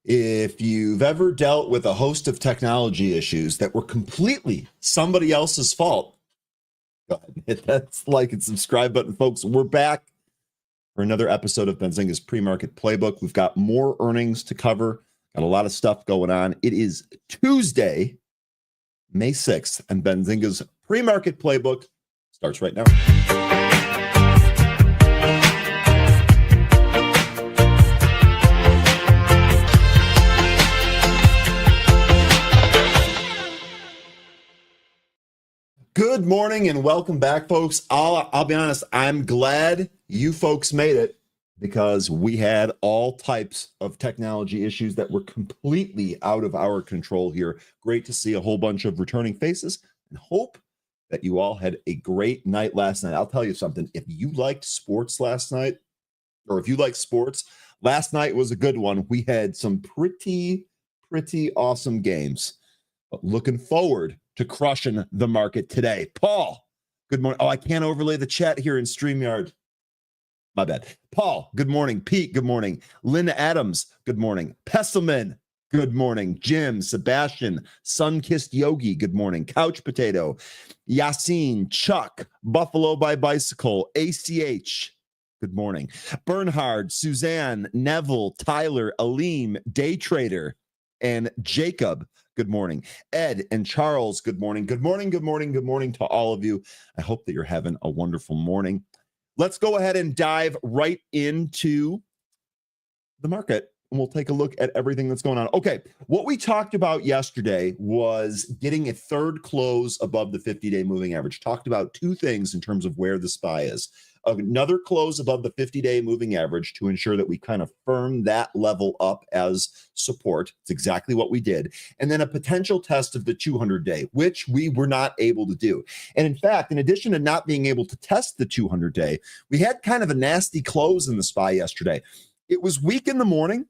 If you've ever dealt with a host of technology issues that were completely somebody else's fault, go ahead and hit that like and subscribe button, folks. We're back for another episode of Benzinga's PreMarket Playbook. We've got more earnings to cover, got a lot of stuff going on. It is Tuesday, May 6th, and Benzinga's PreMarket Playbook starts right now. Good morning and welcome back, folks. I'll be honest, I'm glad you folks made it because we had all types of technology issues that were completely out of our control here. Great to see a whole bunch of returning faces and hope that you all had a great night last night. I'll tell you something. If you liked sports last night, or if you like sports, last night was a good one. We had some pretty awesome games. But looking forward to crushing the market today. Paul, good morning. Oh, I can't overlay the chat here in StreamYard. My bad. Paul, good morning. Pete, good morning. Lynn Adams, good morning. Pesselman, good morning. Jim, Sebastian, Sun-Kissed Yogi, good morning. Couch Potato, Yassine, Chuck, Buffalo by Bicycle, ACH, good morning. Bernhard, Suzanne, Neville, Tyler, Aleem, Day Trader, and Jacob, good morning. Ed and Charles, good morning. Good morning to all of you. I hope that you're having a wonderful morning. Let's go ahead and dive right into the market, and we'll take a look at everything that's going on. Okay, what we talked about yesterday was getting a third close above the 50-day moving average. Talked about two things in terms of where the SPY is. Another close above the 50-day moving average to ensure that we kind of firm that level up as support. It's exactly what we did. And then a potential test of the 200-day, which we were not able to do. And in fact, in addition to not being able to test the 200-day, we had kind of a nasty close in the SPY yesterday. It was weak in the morning,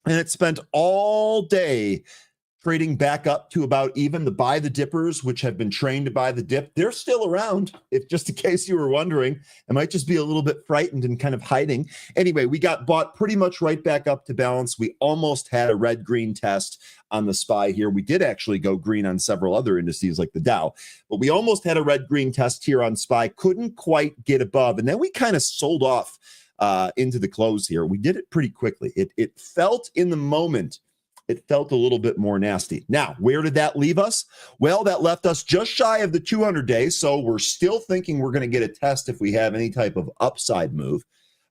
and it spent all day trading back up to about even. The buy the dippers, which have been trained to buy the dip, they're still around. If just in case you were wondering, I might just be a little bit frightened and kind of hiding. Anyway, we got bought pretty much right back up to balance. We almost had a red-green test on the SPY here. We did actually go green on several other indices like the Dow, but we almost had a red-green test here on SPY. Couldn't quite get above, and then we kind of sold off into the close here. We did it pretty quickly. It felt in the moment, it felt a little bit more nasty. Now, where did that leave us? Well, that left us just shy of the 200 days. So we're still thinking we're going to get a test if we have any type of upside move.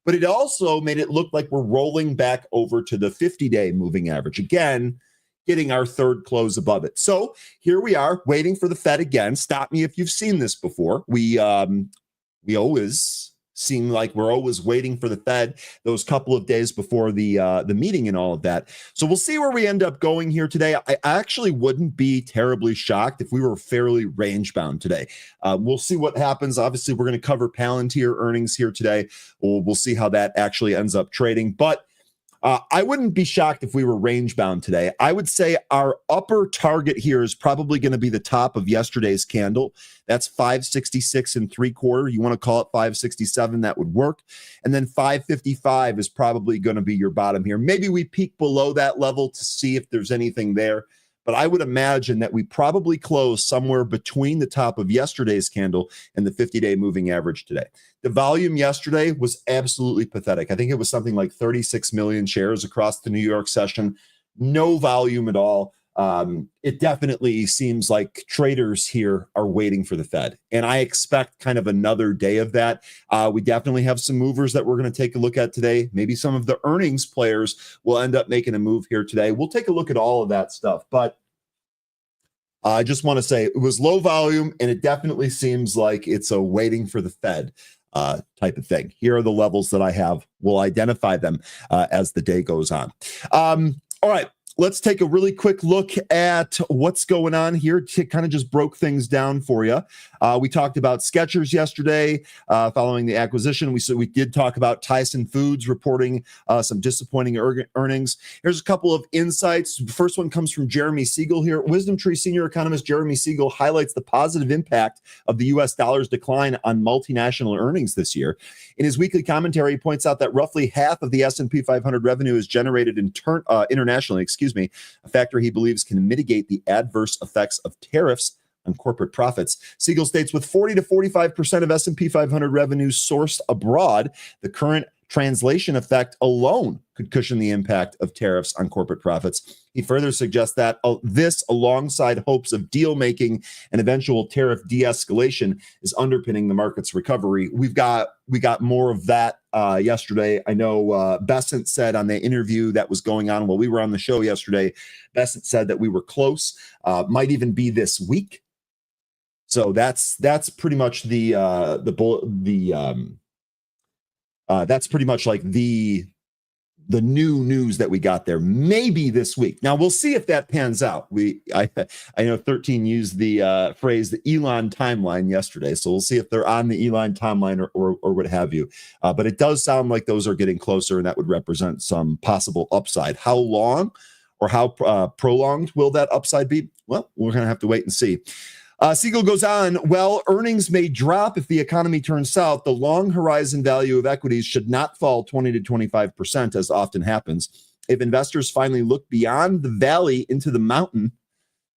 But it also made it look like we're rolling back over to the 50-day moving average. Again, getting our third close above it. So here we are waiting for the Fed again. Stop me if you've seen this before. We always seem like we're always waiting for the Fed those couple of days before the meeting and all of that. So we'll see where we end up going here today. I actually wouldn't be terribly shocked if we were fairly range bound today. We'll see what happens. Obviously, we're going to cover Palantir earnings here today. We'll see how that actually ends up trading. But I wouldn't be shocked if we were range bound today. I would say our upper target here is probably going to be the top of yesterday's candle. That's 566 3/4. You want to call it 567, that would work. And then 555 is probably going to be your bottom here. Maybe we peak below that level to see if there's anything there. But I would imagine that we probably close somewhere between the top of yesterday's candle and the 50-day moving average today. The volume yesterday was absolutely pathetic. I think it was something like 36 million shares across the New York session. No volume at all. It definitely seems like traders here are waiting for the Fed. And I expect kind of another day of that. We definitely have some movers that we're going to take a look at today. Maybe some of the earnings players will end up making a move here today. We'll take a look at all of that stuff. But I just want to say it was low volume, and it definitely seems like it's a waiting for the Fed type of thing. Here are the levels that I have. We'll identify them as the day goes on. All right. let's take a really quick look at what's going on here to kind of just broke things down for you. We talked about Skechers yesterday following the acquisition. We did talk about Tyson Foods reporting some disappointing earnings. Here's a couple of insights. The first one comes from Jeremy Siegel here. Wisdom Tree senior economist Jeremy Siegel highlights the positive impact of the U.S. dollar's decline on multinational earnings this year. In his weekly commentary, he points out that roughly half of the S&P 500 revenue is generated internationally, a factor he believes can mitigate the adverse effects of tariffs on corporate profits. Siegel states with 40 to 45% of S&P 500 revenues sourced abroad, the current translation effect alone could cushion the impact of tariffs on corporate profits. He further suggests that this, alongside hopes of deal making and eventual tariff de-escalation, is underpinning the market's recovery. We got more of that yesterday. I know Bessent said on the interview that was going on while we were on the show yesterday, Bessent said that we were close, might even be this week. So that's pretty much that's pretty much like the new news that we got there, maybe this week. Now we'll see if that pans out. I know 13 used the phrase the Elon timeline yesterday, so we'll see if they're on the Elon timeline or what have you. But it does sound like those are getting closer, and that would represent some possible upside. How long or how prolonged will that upside be? Well, we're going to have to wait and see. Siegel goes on, well, earnings may drop if the economy turns south. The long horizon value of equities should not fall 20 to 25%, as often happens. If investors finally look beyond the valley into the mountain,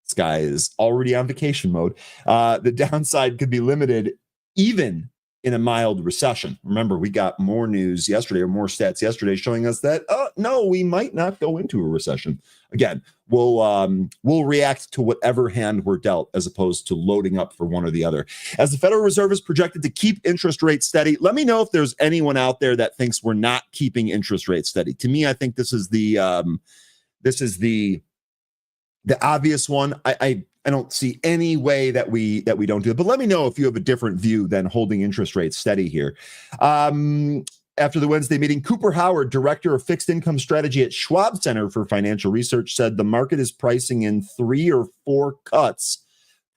this guy is already on vacation mode, the downside could be limited even in a mild recession. Remember, we got more news yesterday, or more stats yesterday, showing us that, no, we might not go into a recession. Again, we'll react to whatever hand we're dealt, as opposed to loading up for one or the other. As the Federal Reserve is projected to keep interest rates steady, let me know if there's anyone out there that thinks we're not keeping interest rates steady. To me, I think this is the obvious one. I don't see any way that we don't do it. But let me know if you have a different view than holding interest rates steady here. After the Wednesday meeting, Cooper Howard, director of fixed income strategy at Schwab Center for Financial Research, said the market is pricing in 3 or 4 cuts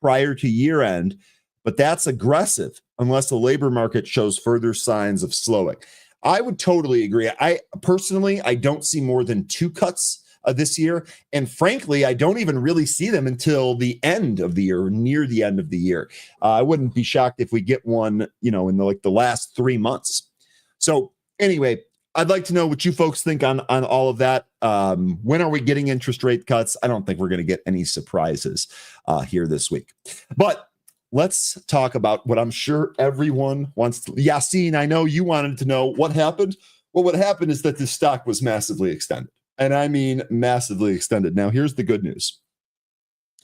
prior to year end, but that's aggressive unless the labor market shows further signs of slowing. I would totally agree. I personally don't see more than 2 cuts this year. And frankly, I don't even really see them until the end of the year, or near the end of the year. I wouldn't be shocked if we get one, in the last 3 months. So anyway, I'd like to know what you folks think on all of that. When are we getting interest rate cuts? I don't think we're going to get any surprises here this week. But let's talk about what I'm sure everyone wants to. Yassine, I know you wanted to know what happened. Well, what happened is that this stock was massively extended. And I mean massively extended. Now, here's the good news.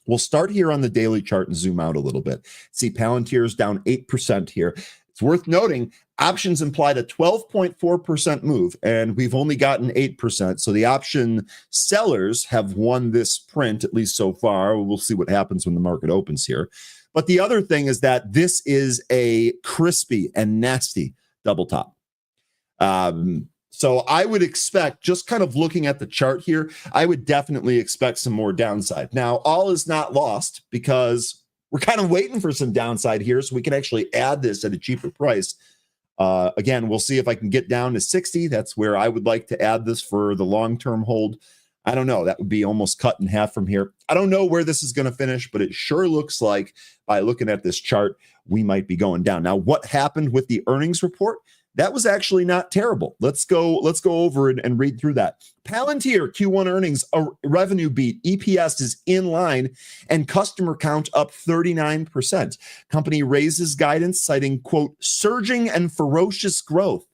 We'll start here on the daily chart and zoom out a little bit. See Palantir's down 8% here. It's worth noting, options implied a 12.4% move, and we've only gotten 8%. So the option sellers have won this print, at least so far. We'll see what happens when the market opens here. But the other thing is that this is a crispy and nasty double top. So I would expect, just kind of looking at the chart here, I would definitely expect some more downside. Now, all is not lost, because we're kind of waiting for some downside here so we can actually add this at a cheaper price. Again, we'll see if I can get down to 60. That's where I would like to add this for the long-term hold. I don't know. That would be almost cut in half from here. I don't know where this is going to finish, but it sure looks like, by looking at this chart, we might be going down. Now, what happened with the earnings report? That was actually not terrible. Let's go over and read through that. Palantir Q1 earnings, a revenue beat, EPS is in line, and customer count up 39%. Company raises guidance, citing, quote, surging and ferocious growth.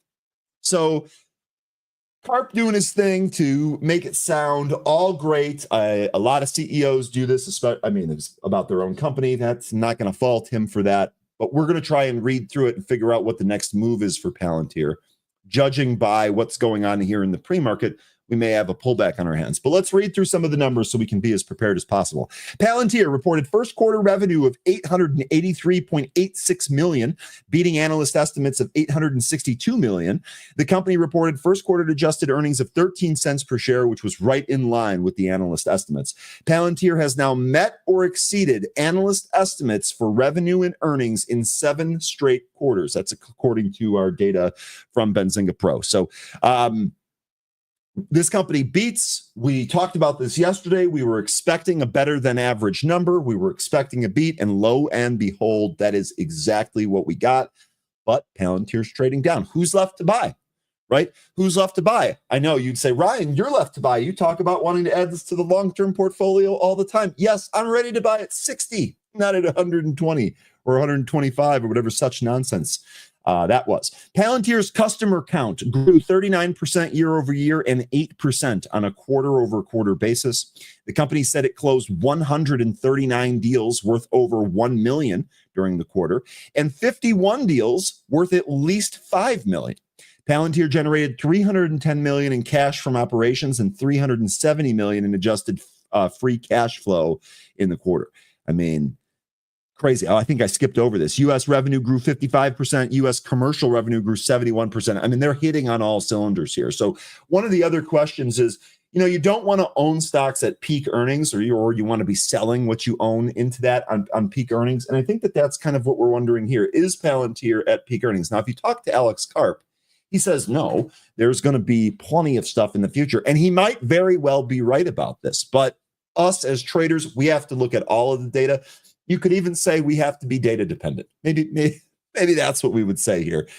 So Karp doing his thing to make it sound all great. A lot of CEOs do this. It's about their own company. That's not going to fault him for that. But we're going to try and read through it and figure out what the next move is for Palantir. Judging by what's going on here in the pre-market, we may have a pullback on our hands. But let's read through some of the numbers so we can be as prepared as possible. Palantir reported first quarter revenue of $883.86 million, beating analyst estimates of $862 million. The company reported first quarter adjusted earnings of 13 cents per share, which was right in line with the analyst estimates. Palantir has now met or exceeded analyst estimates for revenue and earnings in 7 straight quarters. That's according to our data from Benzinga Pro. So, this company beats. We talked about this yesterday. We were expecting a better than average number. We were expecting a beat, and lo and behold, that is exactly what we got. But Palantir's trading down. Who's left to buy? Right? Who's left to buy? I know you'd say, Ryan, you're left to buy. You talk about wanting to add this to the long-term portfolio all the time. Yes, I'm ready to buy at 60, not at 120 or 125 or whatever such nonsense that was. Palantir's customer count grew 39% year over year and 8% on a quarter over quarter basis. The company said it closed 139 deals worth over $1 million during the quarter and 51 deals worth at least $5 million. Palantir generated $310 million in cash from operations and $370 million in adjusted free cash flow in the quarter. I mean, crazy. I think I skipped over this. U.S. revenue grew 55%. U.S. commercial revenue grew 71%. I mean, they're hitting on all cylinders here. So one of the other questions is, you don't want to own stocks at peak earnings, or you want to be selling what you own into that on peak earnings. And I think that's kind of what we're wondering here. Is Palantir at peak earnings? Now, if you talk to Alex Karp, he says, no, there's going to be plenty of stuff in the future. And he might very well be right about this. But us as traders, we have to look at all of the data. You could even say we have to be data dependent. Maybe that's what we would say here.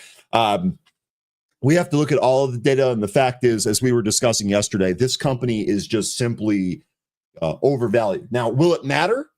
We have to look at all of the data. And the fact is, as we were discussing yesterday, this company is just simply overvalued. Now, will it matter?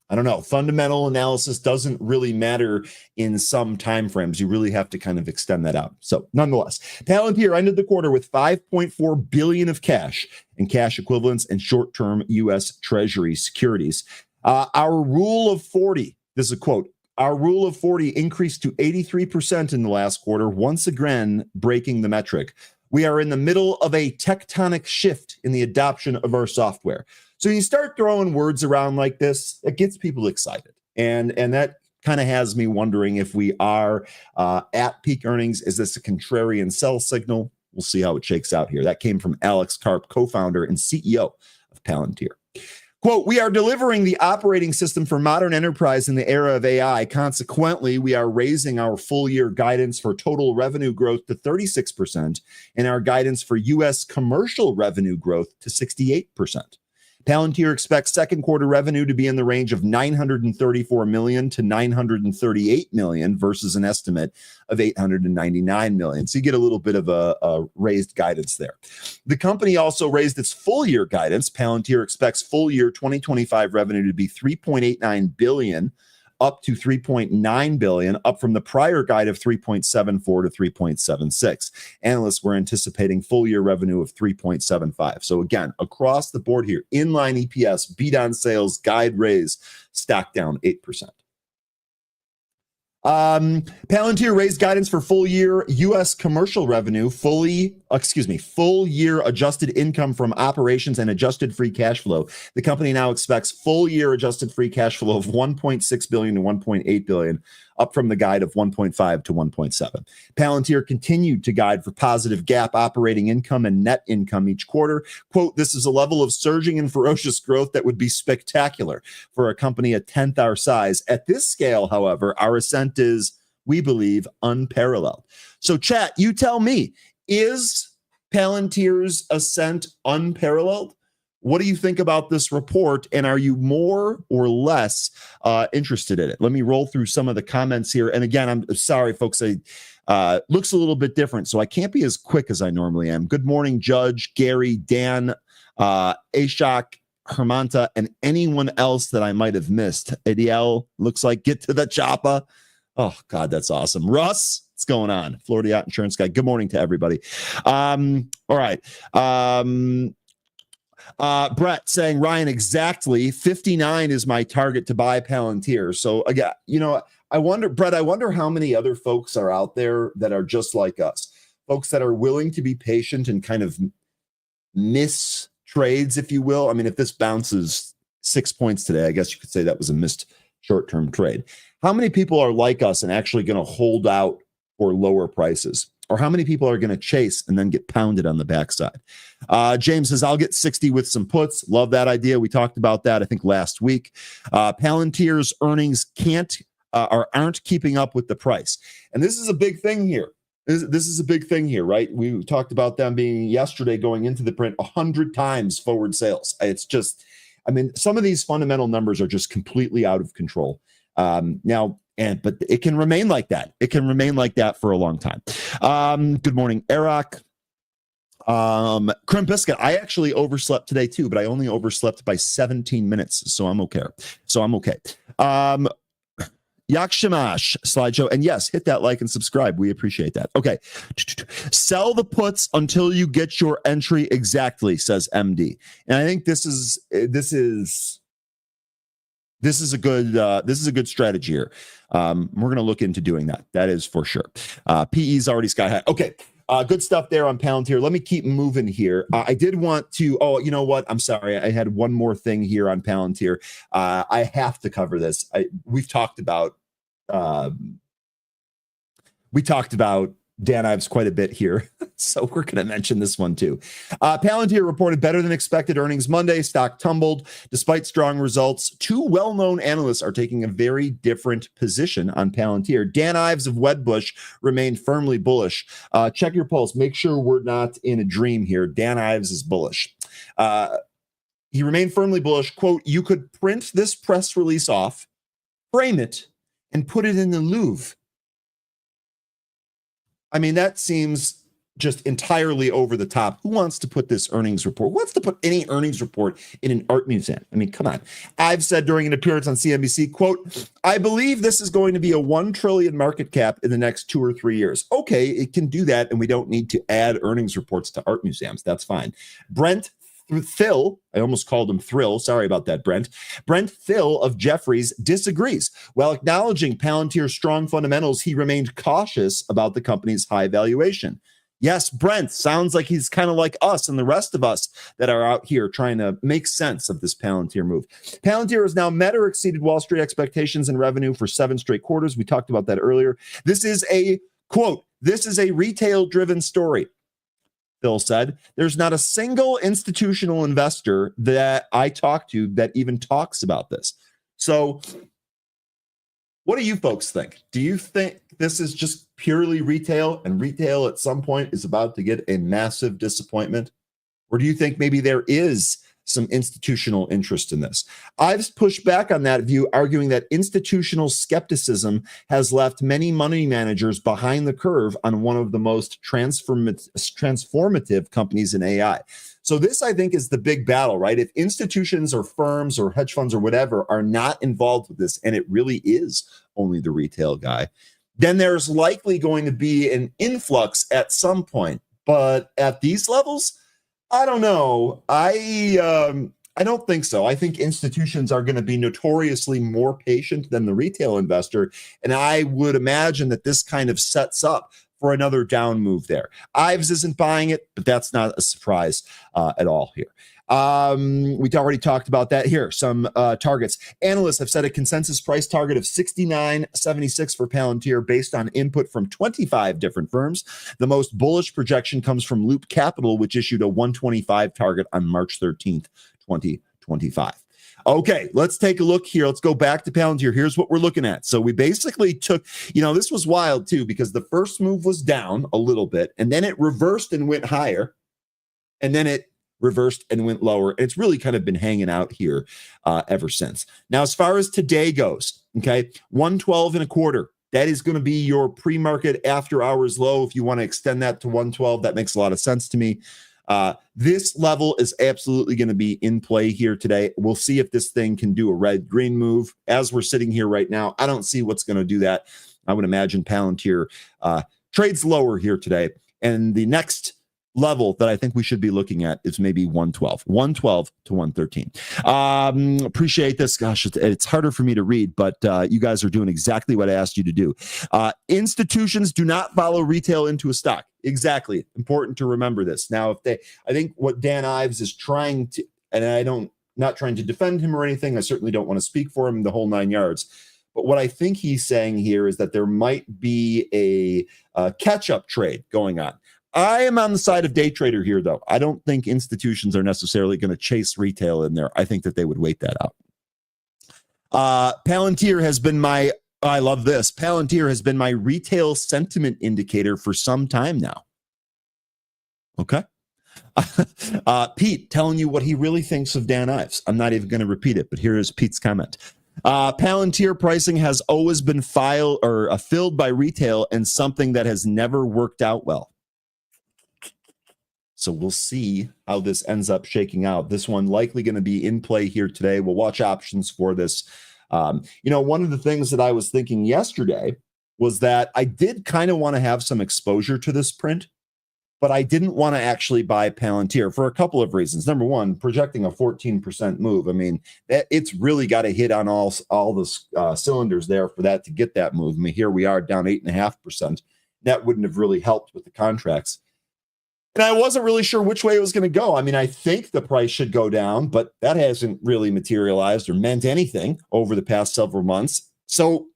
I don't know. Fundamental analysis doesn't really matter in some timeframes. You really have to kind of extend that out. So nonetheless, Palantir ended the quarter with $5.4 billion of cash and cash equivalents and short-term U.S. Treasury securities. Our rule of 40, this is a quote, our rule of 40 increased to 83% in the last quarter, once again breaking the metric. We are in the middle of a tectonic shift in the adoption of our software. So you start throwing words around like this, it gets people excited. And that kind of has me wondering if we are at peak earnings. Is this a contrarian sell signal? We'll see how it shakes out here. That came from Alex Karp, co-founder and CEO of Palantir. Quote, we are delivering the operating system for modern enterprise in the era of AI. Consequently, we are raising our full year guidance for total revenue growth to 36% and our guidance for U.S. commercial revenue growth to 68%. Palantir expects second quarter revenue to be in the range of $934 million to $938 million versus an estimate of $899 million. So you get a little bit of a raised guidance there. The company also raised its full year guidance. Palantir expects full year 2025 revenue to be $3.89 billion, up to $3.9 billion, up from the prior guide of $3.74 to $3.76. Analysts were anticipating full year revenue of $3.75. So again, across the board here, inline EPS, beat on sales, guide raise, stock down 8%. Palantir raised guidance for full year U.S. commercial revenue, full year adjusted income from operations and adjusted free cash flow. The company now expects full year adjusted free cash flow of $1.6 billion to $1.8 billion, up from the guide of 1.5 to 1.7. Palantir continued to guide for positive GAAP operating income and net income each quarter. Quote, this is a level of surging and ferocious growth that would be spectacular for a company a tenth our size. At this scale, however, our ascent is, we believe, unparalleled. So chat, you tell me, is Palantir's ascent unparalleled? What do you think about this report, and are you more or less interested in it? Let me roll through some of the comments here. And again, I'm sorry, folks, looks a little bit different, so I can't be as quick as I normally am. Good morning, Judge, Gary, Dan, Ashok, Hermanta, and anyone else that I might have missed. Adiel, looks like get to the choppa. Oh, God, that's awesome. Russ, what's going on? Florida Yacht Insurance Guy. Good morning to everybody. All right. Brett saying, Ryan, exactly 59 is my target to buy Palantir. So again, I wonder, Brett, I wonder how many other folks are out there that are just like us. folks that are willing to be patient and kind of miss trades, if you will. I mean, if this bounces 6 points today, I guess you could say that was a missed short-term trade. How many people are like us and actually going to hold out for lower prices? Or how many people are going to chase and then get pounded on the backside? James says, I'll get 60 with some puts. Love that idea. We talked about that, I think, last week. Palantir's earnings aren't keeping up with the price. And this is a big thing here. This is a big thing here, right? We talked about them being yesterday going into the print 100 times forward sales. It's just, I mean, some of these fundamental numbers are just completely out of control. But it can remain like that. It can remain like that for a long time. Good morning, Eric. Crim Biscuit, I actually overslept today too, but I only overslept by 17 minutes, so I'm okay. Yakshamash slideshow. And yes, hit that like and subscribe. We appreciate that. Okay. Sell the puts until you get your entry exactly, says MD. And I think this is a good strategy here. We're going to look into doing that. That is for sure. PE's already sky high. Okay. Good stuff there on Palantir. Let me keep moving here. I did want to, you know what? I'm sorry. I had one more thing here on Palantir. I have to cover this. We've talked about Dan Ives quite a bit here, so we're going to mention this one too. Palantir reported better than expected earnings Monday. Stock tumbled despite strong results. Two well-known analysts are taking a very different position on Palantir. Dan Ives of Wedbush remained firmly bullish. Check your pulse. Make sure we're not in a dream here. Dan Ives is bullish. He remained firmly bullish. Quote, you could print this press release off, frame it, and put it in the Louvre. I mean, that seems just entirely over the top. Who wants to put this earnings report? Who wants to put any earnings report in an art museum? I mean, come on. I've said during an appearance on CNBC, quote, I believe this is going to be a 1 trillion market cap in the next 2 or 3 years. Okay, it can do that, and we don't need to add earnings reports to art museums. That's fine. Brent Thill, I almost called him Thrill. Sorry about that, Brent. Brent Thill of Jefferies disagrees. While acknowledging Palantir's strong fundamentals, he remained cautious about the company's high valuation. Yes, Brent sounds like he's kind of like us and the rest of us that are out here trying to make sense of this Palantir move. Palantir has now met or exceeded Wall Street expectations in revenue for 7 straight quarters. We talked about that earlier. This is a, quote, this is a retail-driven story. Phil said, there's not a single institutional investor that I talk to that even talks about this. So what do you folks think? Do you think this is just purely retail and retail at some point is about to get a massive disappointment? Or do you think maybe there is some institutional interest in this? I've pushed back on that view, arguing that institutional skepticism has left many money managers behind the curve on one of the most transformative companies in AI. So this, I think, is the big battle, right? If institutions or firms or hedge funds or whatever are not involved with this, and it really is only the retail guy, then there's likely going to be an influx at some point. But at these levels, I don't know. I don't think so. I think institutions are going to be notoriously more patient than the retail investor. And I would imagine that this kind of sets up for another down move there. Ives isn't buying it, but that's not a surprise at all here. We already talked about that here. Some targets. Analysts have set a consensus price target of $69.76 for Palantir based on input from 25 different firms. The most bullish projection comes from Loop Capital, which issued a 125 target on March 13th, 2025. Okay, let's take a look here. Let's go back to Palantir. Here's what we're looking at. So we basically took, this was wild too, because the first move was down a little bit, and then it reversed and went higher, and then it reversed and went lower. It's really kind of been hanging out here ever since. Now, as far as today goes, okay, 112.25. That is going to be your pre-market after hours low. If you want to extend that to 112, that makes a lot of sense to me. This level is absolutely going to be in play here today. We'll see if this thing can do a red-green move. As we're sitting here right now, I don't see what's going to do that. I would imagine Palantir trades lower here today. And the next level that I think we should be looking at is maybe 112 to 113. Appreciate this. Gosh, it's harder for me to read, but you guys are doing exactly what I asked you to do. Institutions do not follow retail into a stock. Exactly. Important to remember this. Now, I think what Dan Ives is trying to, and not trying to defend him or anything. I certainly don't want to speak for him the whole 9 yards. But what I think he's saying here is that there might be a catch-up trade going on. I am on the side of day trader here, though. I don't think institutions are necessarily going to chase retail in there. I think that they would wait that out. Palantir has been I love this. Palantir has been my retail sentiment indicator for some time now. Okay. Pete telling you what he really thinks of Dan Ives. I'm not even going to repeat it, but here is Pete's comment. Palantir pricing has always been filled by retail and something that has never worked out well. So we'll see how this ends up shaking out. This one likely going to be in play here today. We'll watch options for this. One of the things that I was thinking yesterday was that I did kind of want to have some exposure to this print, but I didn't want to actually buy Palantir for a couple of reasons. Number one, projecting a 14% move. I mean, it's really got to hit on all the cylinders there for that to get that move. I mean, here we are down 8.5%. That wouldn't have really helped with the contracts. And I wasn't really sure which way it was going to go. I mean, I think the price should go down, but that hasn't really materialized or meant anything over the past several months. So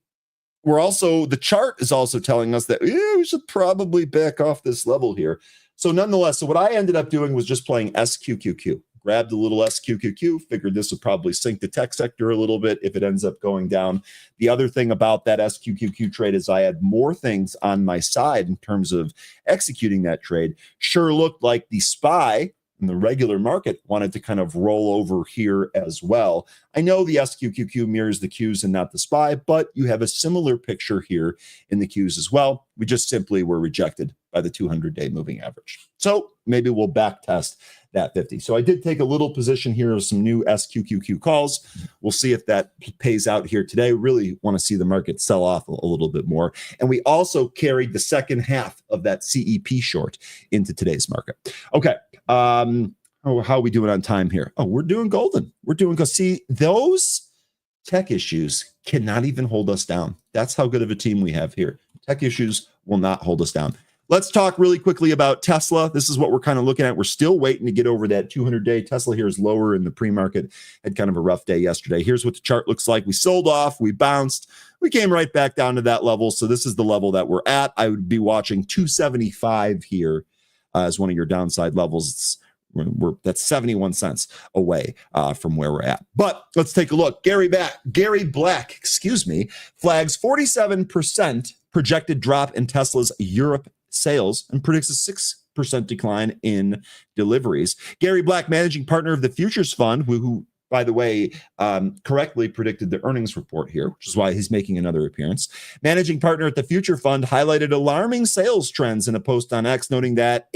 the chart is also telling us that we should probably back off this level here. So nonetheless, what I ended up doing was just playing SQQQ. Grabbed a little SQQQ, figured this would probably sink the tech sector a little bit if it ends up going down. The other thing about that SQQQ trade is I had more things on my side in terms of executing that trade. Sure looked like the SPY in the regular market wanted to kind of roll over here as well. I know the SQQQ mirrors the Qs and not the SPY, but you have a similar picture here in the Qs as well. We just simply were rejected by the 200-day moving average. So maybe we'll back test that 50. So I did take a little position here of some new SQQQ calls. We'll see if that pays out here today. Really want to see the market sell off a little bit more. And we also carried the second half of that CEP short into today's market. Okay. How are we doing on time here? Oh, we're doing golden. We're doing good. See, those tech issues cannot even hold us down. That's how good of a team we have here. Tech issues will not hold us down. Let's talk really quickly about Tesla. This is what we're kind of looking at. We're still waiting to get over that 200-day. Tesla here is lower in the pre-market. Had kind of a rough day yesterday. Here's what the chart looks like. We sold off. We bounced. We came right back down to that level. So this is the level that we're at. I would be watching 275 here as one of your downside levels. That's 71 cents away from where we're at. But let's take a look. Gary Black, flags 47% projected drop in Tesla's Europe sales and predicts a 6% decline in deliveries. Gary Black, managing partner of the Futures Fund, who by the way, correctly predicted the earnings report here, which is why he's making another appearance. Managing partner at the Future Fund highlighted alarming sales trends in a post on X, noting that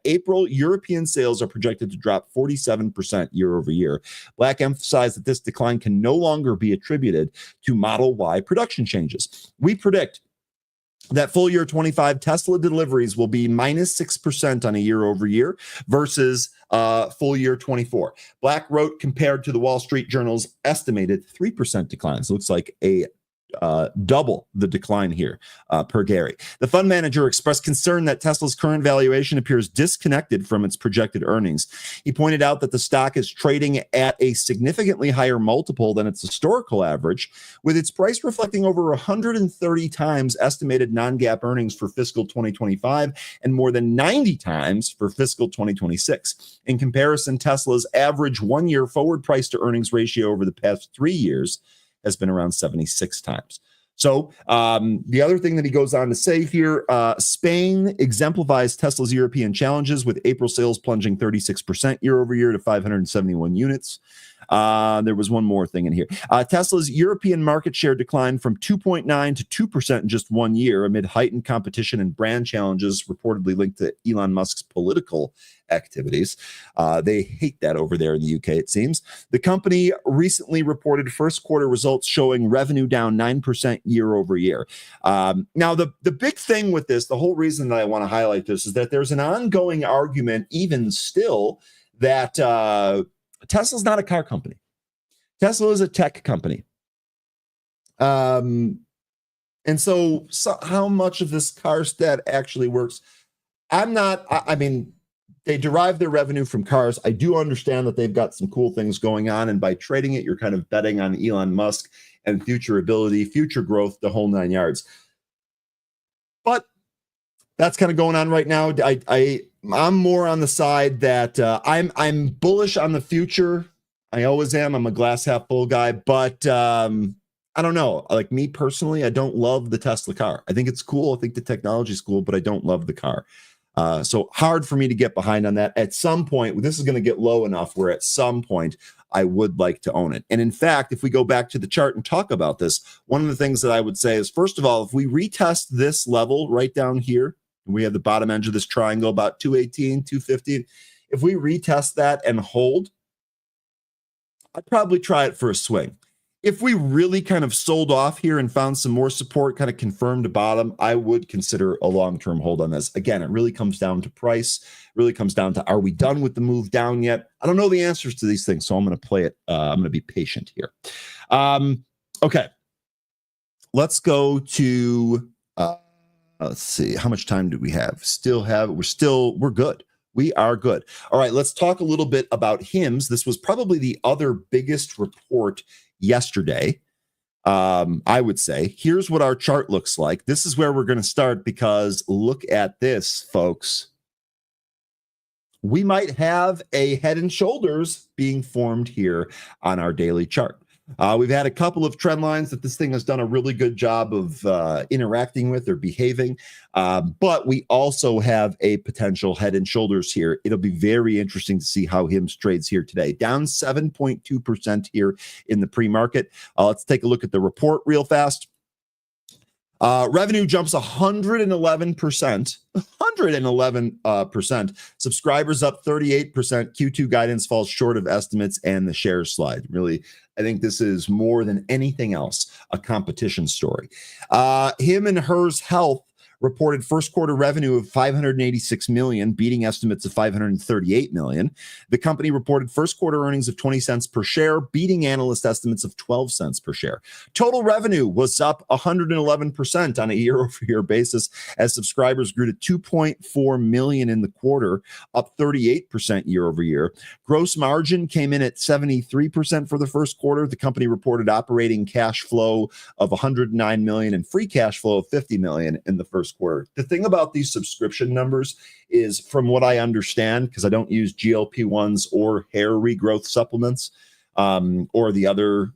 April European sales are projected to drop 47% year over year. Black emphasized that this decline can no longer be attributed to Model Y production changes. We predict that full year 25 Tesla deliveries will be minus 6% on a year over year versus full year 24. Black wrote compared to the Wall Street Journal's estimated 3% declines. Looks like a double the decline here per Gary. The fund manager expressed concern that Tesla's current valuation appears disconnected from its projected earnings. He pointed out that the stock is trading at a significantly higher multiple than its historical average, with its price reflecting over 130 times estimated non-GAAP earnings for fiscal 2025 and more than 90 times for fiscal 2026. In comparison, Tesla's average one-year forward price to earnings ratio over the past 3 years has been around 76 times. So the other thing that he goes on to say here, Spain exemplifies Tesla's European challenges, with April sales plunging 36% year over year to 571 units. There was one more thing in here. Tesla's European market share declined from 2.9 to 2% in just 1 year amid heightened competition and brand challenges reportedly linked to Elon Musk's political activities. They hate that over there in the UK, it seems. The company recently reported first quarter results showing revenue down 9% year over year. Now, the big thing with this, the whole reason that I want to highlight this is that there's an ongoing argument, even still, that Tesla's not a car company. Tesla is a tech company. And so how much of this car stat actually works? I mean, they derive their revenue from cars. I do understand that they've got some cool things going on, and by trading it, you're kind of betting on Elon Musk and future ability, future growth, the whole 9 yards. But that's kind of going on right now. I'm more on the side that I'm bullish on the future. I always am. I'm a glass half full guy, but I don't know. Like me personally, I don't love the Tesla car. I think it's cool. I think the technology is cool, but I don't love the car. So hard for me to get behind on that. At some point, this is going to get low enough where at some point I would like to own it. And in fact, if we go back to the chart and talk about this, one of the things that I would say is, first of all, if we retest this level right down here, we have the bottom edge of this triangle about 218, 215. If we retest that and hold, I'd probably try it for a swing. If we really kind of sold off here and found some more support, kind of confirmed a bottom, I would consider a long-term hold on this. Again, it really comes down to price. It really comes down to, are we done with the move down yet? I don't know the answers to these things, so I'm going to play it. I'm going to be patient here. Okay. Let's go to, let's see. How much time do we have? We're good. We are good. All right, let's talk a little bit about HIMSS. This was probably the other biggest report yesterday, I would say. Here's what our chart looks like. This is where we're going to start because look at this, folks. We might have a head and shoulders being formed here on our daily chart. We've had a couple of trend lines that this thing has done a really good job of interacting with or behaving, but we also have a potential head and shoulders here. It'll be very interesting to see how HIMSS trades here today. Down 7.2% here in the pre-market. Let's take a look at the report real fast. Revenue jumps 111%. 111%. Subscribers up 38%. Q2 guidance falls short of estimates, and the shares slide. Really, I think this is more than anything else a competition story. Him and Hers Health reported first quarter revenue of $586 million, beating estimates of $538 million. The company reported first quarter earnings of 20 cents per share, beating analyst estimates of 12 cents per share. Total revenue was up 111% on a year-over-year basis as subscribers grew to 2.4 million in the quarter, up 38% year-over-year. Gross margin came in at 73% for the first quarter. The company reported operating cash flow of $109 million and free cash flow of $50 million in the first quarter. The thing about these subscription numbers is, from what I understand, because I don't use GLP-1s or hair regrowth supplements, or the other,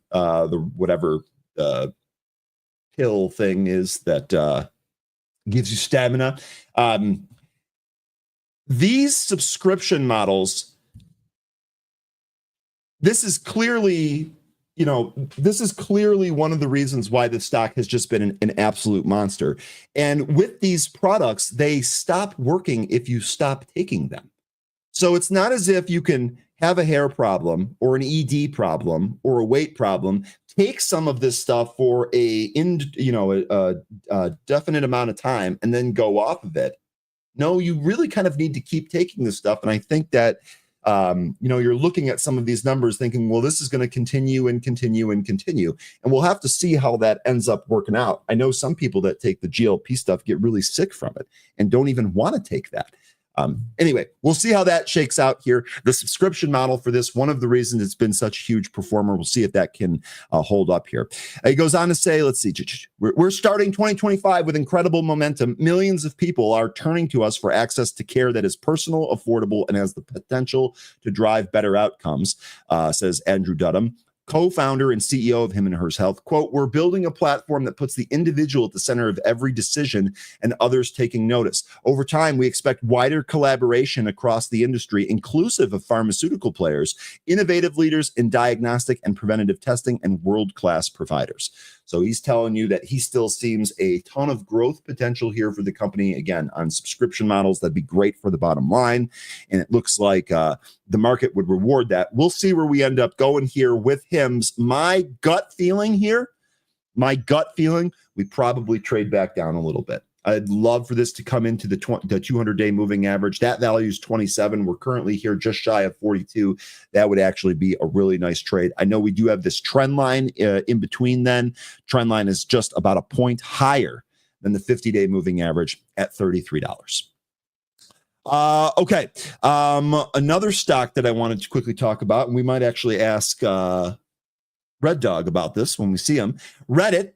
whatever pill thing is that gives you stamina. These subscription models, this is clearly one of the reasons why the stock has just been an absolute monster. And with these products, they stop working if you stop taking them. So it's not as if you can have a hair problem or an ED problem or a weight problem, take some of this stuff for a definite amount of time and then go off of it. No, you really kind of need to keep taking this stuff. And I think that you're looking at some of these numbers thinking, well, this is going to continue and continue and continue. And we'll have to see how that ends up working out. I know some people that take the GLP stuff get really sick from it and don't even want to take that. Anyway, we'll see how that shakes out here. The subscription model for this, one of the reasons it's been such a huge performer. We'll see if that can hold up here. He goes on to say, let's see, we're starting 2025 with incredible momentum. Millions of people are turning to us for access to care that is personal, affordable, and has the potential to drive better outcomes, says Andrew Dudham. co-founder and CEO of Him and Hers Health. Quote, we're building a platform that puts the individual at the center of every decision and others taking notice. Over time, we expect wider collaboration across the industry, inclusive of pharmaceutical players, innovative leaders in diagnostic and preventative testing, and world-class providers. So he's telling you that he still sees a ton of growth potential here for the company. Again, on subscription models, that'd be great for the bottom line. And it looks like the market would reward that. We'll see where we end up going here with Hims. My gut feeling, we probably trade back down a little bit. I'd love for this to come into the 200-day moving average. That value is 27. We're currently here just shy of 42. That would actually be a really nice trade. I know we do have this trend line in between then. Trend line is just about a point higher than the 50-day moving average at $33. Okay. Another stock that I wanted to quickly talk about, and we might actually ask Red Dog about this when we see him. Reddit.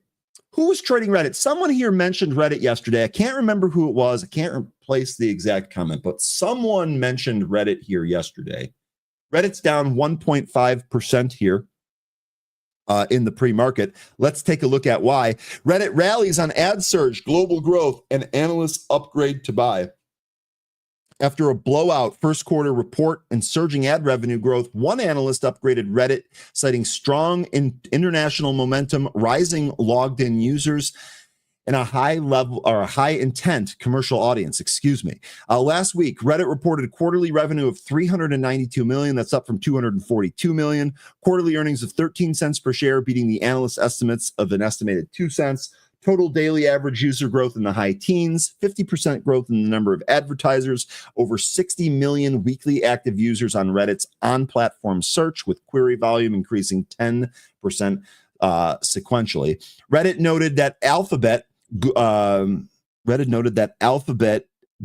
Who was trading Reddit? Someone here mentioned Reddit yesterday. I can't remember who it was. I can't replace the exact comment, but someone mentioned Reddit here yesterday. Reddit's down 1.5% here in the pre-market. Let's take a look at why. Reddit rallies on ad surge, global growth, and analysts upgrade to buy. After a blowout first quarter report and surging ad revenue growth, one analyst upgraded Reddit, citing strong international momentum, rising logged in users, and a high intent commercial audience. Last week, Reddit reported quarterly revenue of $392 million. That's up from $242 million. Quarterly earnings of 13 cents per share, beating the analyst estimates of an estimated 2 cents. Total daily average user growth in the high teens, 50% growth in the number of advertisers, over 60 million weekly active users on Reddit's on-platform search, with query volume increasing 10% sequentially. Reddit noted that Alphabet,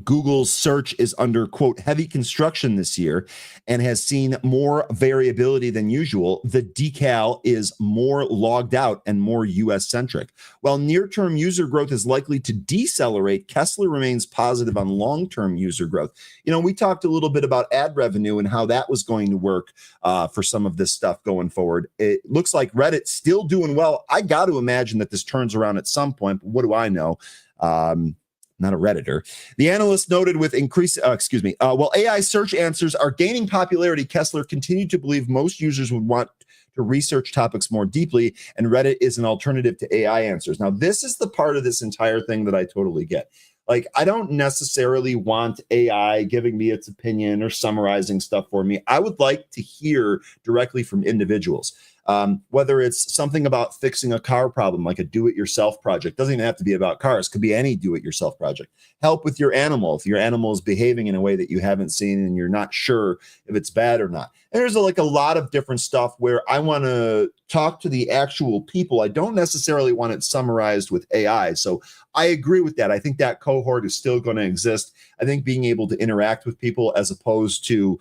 Google's search is under, quote, heavy construction this year and has seen more variability than usual. The decal is more logged out and more US-centric. While near-term user growth is likely to decelerate, Kessler remains positive on long-term user growth. You know, we talked a little bit about ad revenue and how that was going to work for some of this stuff going forward. It looks like Reddit's still doing well. I got to imagine that this turns around at some point, but what do I know? Not a Redditor. The analyst noted with while AI search answers are gaining popularity, Kessler continued to believe most users would want to research topics more deeply, and Reddit is an alternative to AI answers. Now, this is the part of this entire thing that I totally get. Like, I don't necessarily want AI giving me its opinion or summarizing stuff for me. I would like to hear directly from individuals. Whether it's something about fixing a car problem, like a do-it-yourself project, doesn't even have to be about cars, could be any do-it-yourself project. Help with your animal, if your animal is behaving in a way that you haven't seen and you're not sure if it's bad or not. And there's a lot of different stuff where I want to talk to the actual people. I don't necessarily want it summarized with AI. So I agree with that. I think that cohort is still going to exist. I think being able to interact with people as opposed to,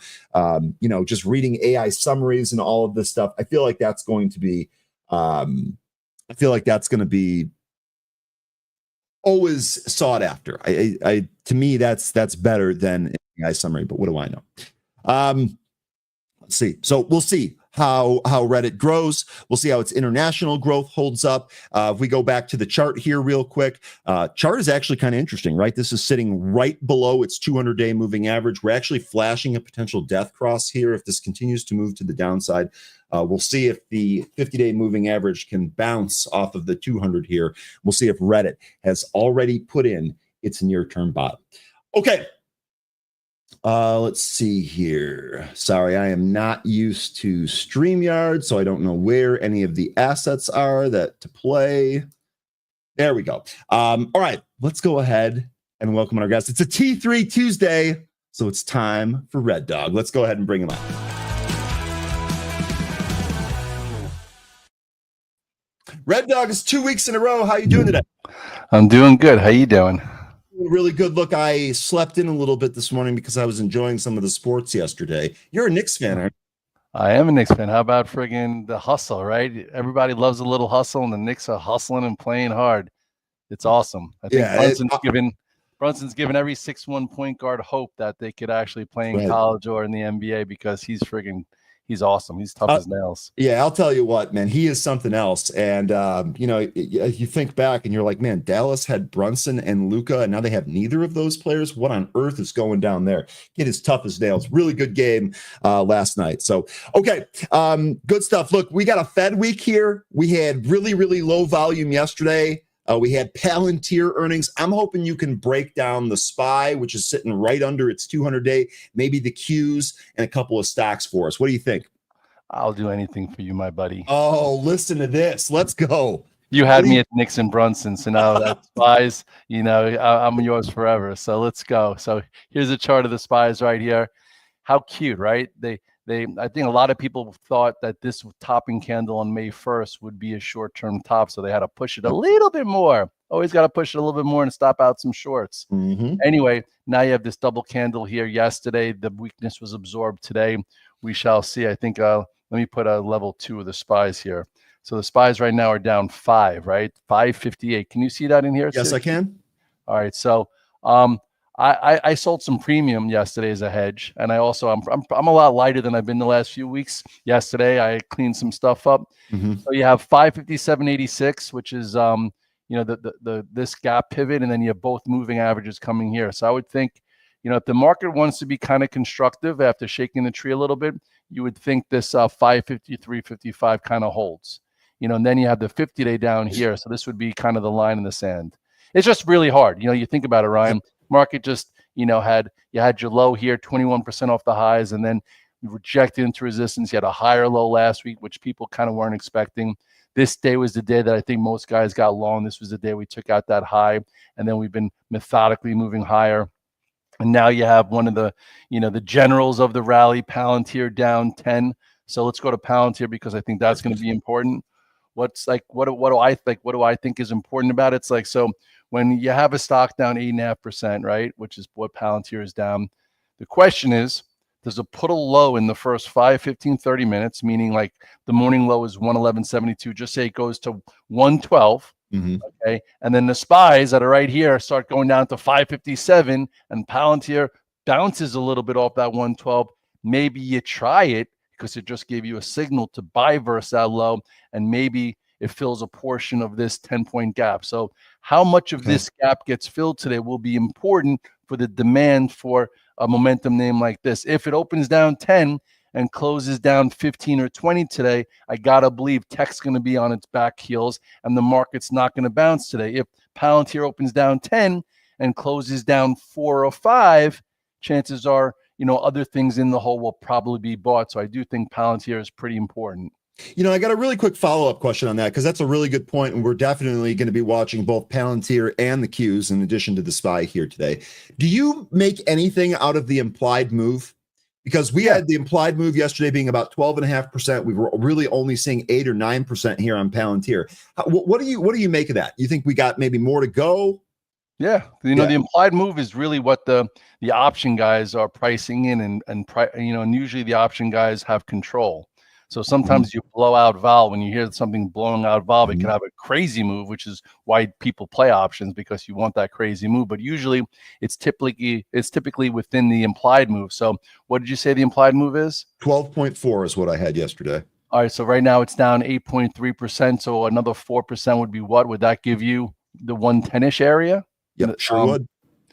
just reading AI summaries and all of this stuff, I feel like that's going to be, always sought after. To me, that's better than an AI summary. But what do I know? Let's see. So we'll see how Reddit grows. We'll see how its international growth holds up. If we go back to the chart here real quick, chart is actually kind of interesting, right? This is sitting right below its 200-day moving average. We're actually flashing a potential death cross here. If this continues to move to the downside, we'll see if the 50-day moving average can bounce off of the 200 here. We'll see if Reddit has already put in its near-term bottom. Okay. Let's see here. Sorry, I am not used to StreamYard, so I don't know where any of the assets are to play. There we go. All right, let's go ahead and welcome our guest. It's a T3 Tuesday, so it's time for Red Dog. Let's go ahead and bring him on. Red Dog is 2 weeks in a row. How you doing today? I'm doing good. How you doing? Really good. Look, I slept in a little bit this morning because I was enjoying some of the sports yesterday. You're a Knicks fan, aren't you? I am a Knicks fan. How about friggin' the hustle, right? Everybody loves a little hustle, and the Knicks are hustling and playing hard. It's awesome. I think Brunson's given every 6'1" point guard hope that they could actually play in college or in the NBA because he's he's awesome. He's tough as nails. Yeah, I'll tell you what, man, he is something else. And you think back and you're like, man, Dallas had Brunson and Luka, and now they have neither of those players. What on earth is going down there? Kid is tough as nails. Really good game last night. So, okay, good stuff. Look, we got a Fed week here. We had really, really low volume yesterday. We had Palantir earnings. I'm hoping you can break down the SPY, which is sitting right under its 200-day, maybe the Qs, and a couple of stocks for us. What do you think? I'll do anything for you, my buddy. Oh, listen to this. Let's go. You had me at Nixon Brunson, so now that SPYs, I'm yours forever. So let's go. So here's a chart of the SPYs right here. How cute, right? I think a lot of people thought that this topping candle on May 1st would be a short-term top, so they had to push it a little bit more. Always got to push it a little bit more and stop out some shorts. Anyway, now you have this double candle here. Yesterday, the weakness was absorbed. Today, we shall see. I think let me put a level 2 of the SPYs here. So the SPYs right now are down 5, right? 558. Can you see that in here? Yes, I can. All right. So I sold some premium yesterday as a hedge, and I also I'm a lot lighter than I've been the last few weeks. Yesterday I cleaned some stuff up. So you have 557.86, which is this gap pivot, and then you have both moving averages coming here. So I would think, if the market wants to be kind of constructive after shaking the tree a little bit, you would think this 553.55 kind of holds. And then you have the 50-day down here. So this would be kind of the line in the sand. It's just really hard. You think about it, Ryan. Market just, had your low here, 21% off the highs, and then you rejected into resistance. You had a higher low last week, which people kind of weren't expecting. This day was the day that I think most guys got long. This was the day we took out that high, and then we've been methodically moving higher. And now you have one of the, the generals of the rally, Palantir, down 10. So let's go to Palantir because I think that's going to be important. What do I think is important about it? It's like, so when you have a stock down 8.5%, right, which is what Palantir is down, the question is, does it put a low in the first 5, 15, 30 minutes, meaning like the morning low is 111.72, just say it goes to 112, okay, and then the SPYs that are right here start going down to 557, and Palantir bounces a little bit off that 112, maybe you try it because it just gave you a signal to buy versus that low, and maybe it fills a portion of this 10-point gap. So how much of this gap gets filled today will be important for the demand for a momentum name like this. If it opens down 10 and closes down 15 or 20 today, I got to believe tech's going to be on its back heels and the market's not going to bounce today. If Palantir opens down 10 and closes down 4 or 5, chances are, other things in the hole will probably be bought. So I do think Palantir is pretty important. I got a really quick follow-up question on that because that's a really good point, and we're definitely going to be watching both Palantir and the Qs in addition to the SPY here today. Do you make anything out of the implied move? Because we had the implied move yesterday being about 12.5%. We were really only seeing 8 or 9% here on Palantir. What do you make of that? You think we got maybe more to go? Yeah, the implied move is really what the option guys are pricing in, and usually the option guys have control. So sometimes you blow out vol. When you hear something blowing out vol, it can have a crazy move, which is why people play options, because you want that crazy move. But usually it's typically within the implied move. So what did you say the implied move is? 12.4 is what I had yesterday. All right, so right now it's down 8.3%. So another 4% would be what? Would that give you the 110-ish area? Yep, sure would.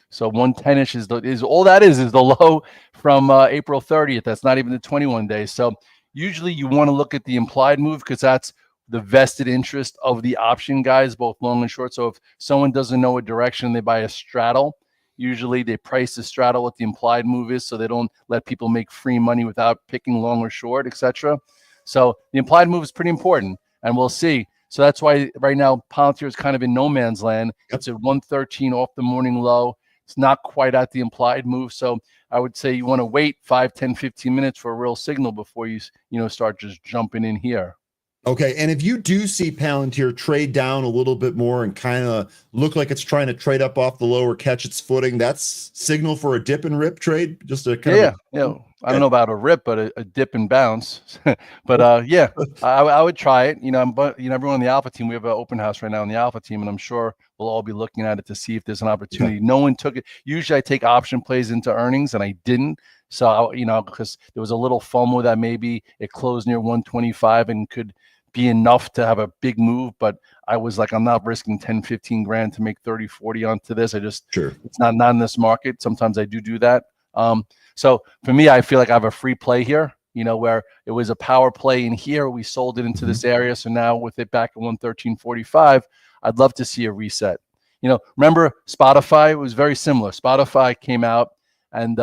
So 110-ish is all that is the low from April 30th. That's not even the 21 days. So usually you want to look at the implied move because that's the vested interest of the option guys, both long and short. So if someone doesn't know a direction, they buy a straddle. Usually they price the straddle what the implied move is, so they don't let people make free money without picking long or short, etc. So the implied move is pretty important, and we'll see. So that's why right now Palantir is kind of in no man's land. It's at 113 off the morning low. It's not quite at the implied move. So I would say you want to wait 5, 10, 15 minutes for a real signal before you start just jumping in here. Okay. And if you do see Palantir trade down a little bit more and kind of look like it's trying to trade up off the low or catch its footing, that's signal for a dip and rip trade. Just a kind of I don't know about a rip, but a dip and bounce. But I would try it. Everyone on the Alpha team, we have an open house right now on the Alpha team, and I'm sure we'll all be looking at it to see if there's an opportunity. No one took it. Usually I take option plays into earnings, and I didn't. So, because there was a little FOMO that maybe it closed near 125 and could be enough to have a big move. But I was like, I'm not risking 10, 15 grand to make 30, 40 onto this. It's not in this market. Sometimes I do that. So for me, I feel like I have a free play here, where it was a power play in here. We sold it into this area. So now with it back at 113.45, I'd love to see a reset. Remember Spotify? It was very similar. Spotify came out and,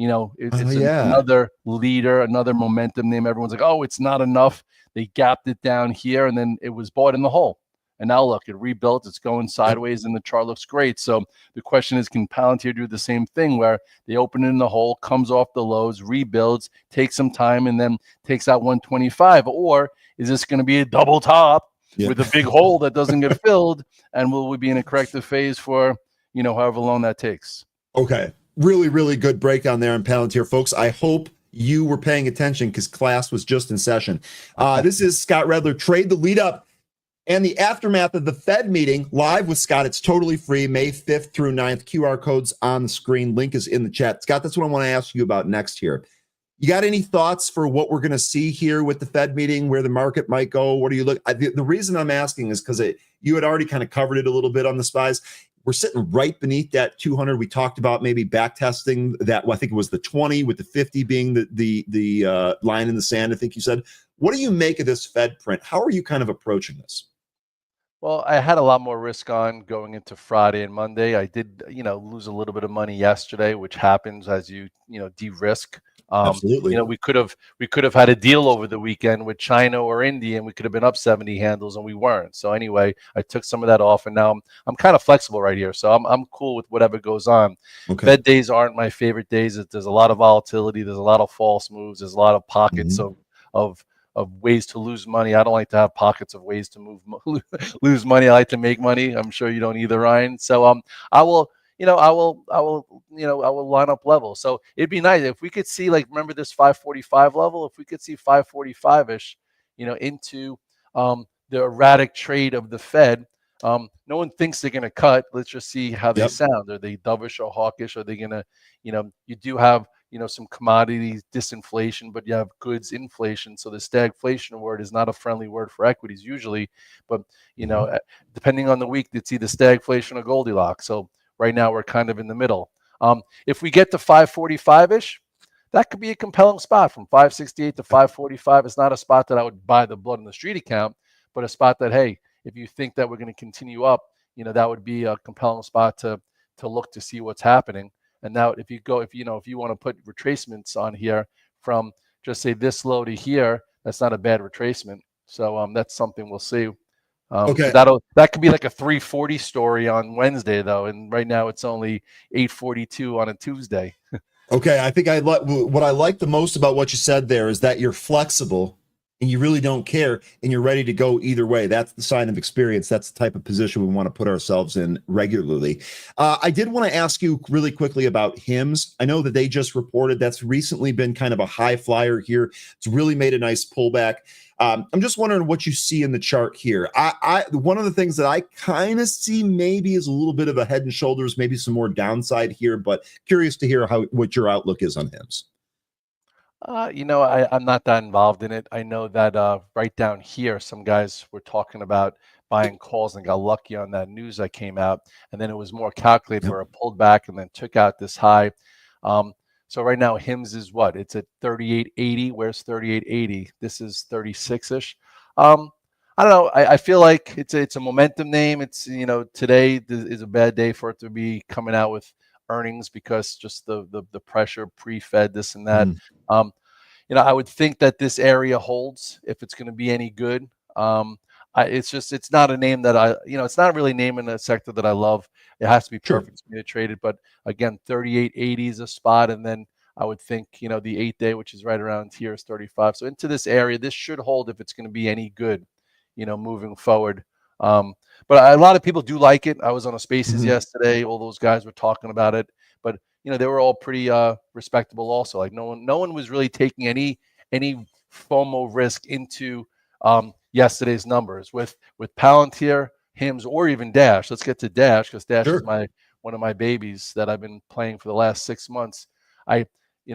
another leader, another momentum name. Everyone's like, oh, it's not enough. They gapped it down here and then it was bought in the hole. And now look, it rebuilt, it's going sideways and the chart looks great. So the question is, can Palantir do the same thing where they open it in the hole, comes off the lows, rebuilds, takes some time and then takes out 125? Or is this going to be a double top with a big hole that doesn't get filled? And will we be in a corrective phase for, however long that takes? Okay. Really, really good breakdown there on Palantir, folks. I hope you were paying attention because class was just in session. This is Scott Redler. Trade the lead up and the aftermath of the Fed meeting live with Scott. It's totally free, May 5th through 9th. QR codes on the screen. Link is in the chat. Scott, that's what I want to ask you about next here. You got any thoughts for what we're going to see here with the Fed meeting, where the market might go? What do you look? The reason I'm asking is because you had already kind of covered it a little bit on the SPYs. We're sitting right beneath that 200. We talked about maybe back testing that. Well, I think it was the 20 with the 50 being the line in the sand. I think you said. What do you make of this Fed print? How are you kind of approaching this? Well, I had a lot more risk on going into Friday and Monday. I did, lose a little bit of money yesterday, which happens as you de-risk. Absolutely. We could have had a deal over the weekend with China or India, and we could have been up 70 handles, and we weren't. So anyway, I took some of that off, and now I'm kind of flexible right here. So I'm cool with whatever goes on. Okay. Fed days aren't my favorite days. There's a lot of volatility. There's a lot of false moves. There's a lot of pockets of ways to lose money. I don't like to have pockets of ways to lose money. I like to make money. I'm sure you don't either, Ryan. So I will line up levels. So it'd be nice if we could see, remember this 545 level, if we could see 545-ish, into the erratic trade of the Fed. No one thinks they're going to cut. Let's just see how they sound. Are they dovish or hawkish? Are they going to, you do have, some commodities disinflation, but you have goods inflation. So the stagflation word is not a friendly word for equities usually, but, depending on the week, it's either stagflation or Goldilocks. So right now we're kind of in the middle. If we get to 545-ish, that could be a compelling spot from 568 to 545. It's not a spot that I would buy the blood in the street account, but a spot that, hey, if you think that we're going to continue up, that would be a compelling spot to look to see what's happening. And now if you want to put retracements on here from just say this low to here, that's not a bad retracement. So that's something we'll see. Okay. So that could be like a 340 story on Wednesday though. And right now it's only 842 on a Tuesday. Okay. I think what I like the most about what you said there is that you're flexible and you really don't care and you're ready to go either way. That's the sign of experience. That's the type of position we want to put ourselves in regularly. I did want to ask you really quickly about HIMS. I know that they just reported that's recently been kind of a high flyer here. It's really made a nice pullback. I'm just wondering what you see in the chart here. One of the things that I kind of see maybe is a little bit of a head and shoulders, maybe some more downside here, but curious to hear what your outlook is on HIMS. I'm not that involved in it. I know that right down here, some guys were talking about buying calls and got lucky on that news that came out. And then it was more calculated where it pulled back and then took out this high. So right now, HIMS is what? It's at 38.80. Where's 38.80? This is 36-ish. I don't know. I feel like it's a momentum name. It's, today is a bad day for it to be coming out with earnings because just the pressure pre-Fed, this and that. I would think that this area holds if it's going to be any good. It's not a name that it's not really a name in a sector that I love. It has to be perfect for me to trade it. But again, 38.80 is a spot. And then I would think, the 8-day, which is right around here, is 35. So into this area, this should hold if it's going to be any good, moving forward. But a lot of people do like it. I was on a Spaces yesterday. All those guys were talking about it. But, they were all pretty respectable also. Like no one was really taking any FOMO risk into yesterday's numbers with Palantir, HIMS, or even Dash. Let's get to Dash because Dash is one of my babies that I've been playing for the last 6 months.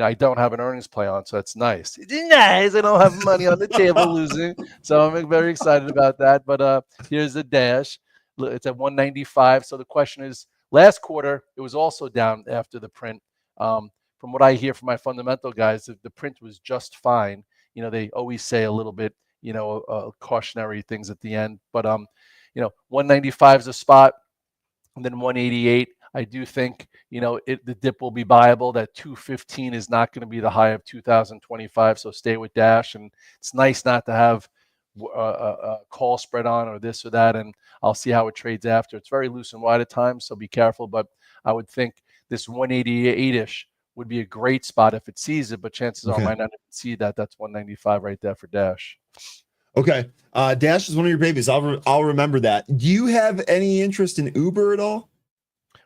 I don't have an earnings play on, so that's nice. It's nice. I don't have money on the table losing, so I'm very excited about that. But here's the Dash. It's at 195. So the question is, last quarter it was also down after the print. From what I hear from my fundamental guys, the print was just fine. They always say a little bit, cautionary things at the end. But 195 is a spot, and then 188. I do think, the dip will be viable. That 215 is not going to be the high of 2025. So stay with Dash. And it's nice not to have a call spread on or this or that. And I'll see how it trades after. It's very loose and wide at times, so be careful. But I would think this 188-ish would be a great spot if it sees it. But chances are I might not even see that. That's 195 right there for Dash. Okay. Dash is one of your babies. I'll remember that. Do you have any interest in Uber at all?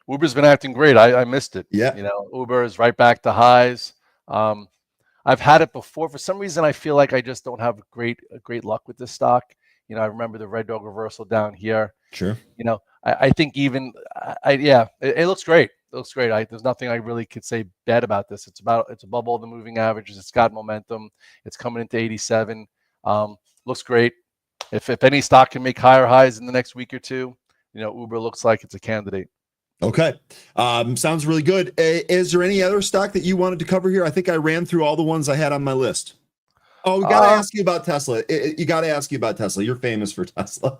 Uber's been acting great. I missed it. Yeah. Uber is right back to highs. I've had it before. For some reason, I feel like I just don't have great luck with this stock. I remember the Red Dog reversal down here. Sure. I think even it looks great. It looks great. There's nothing I really could say bad about this. It's above all the moving averages. It's got momentum. It's coming into 87. Looks great. If any stock can make higher highs in the next week or two, Uber looks like it's a candidate. Okay. Sounds really good. Is there any other stock that you wanted to cover here? I think I ran through all the ones I had on my list. Oh, we got to ask you about Tesla. You got to ask you about Tesla. You're famous for Tesla.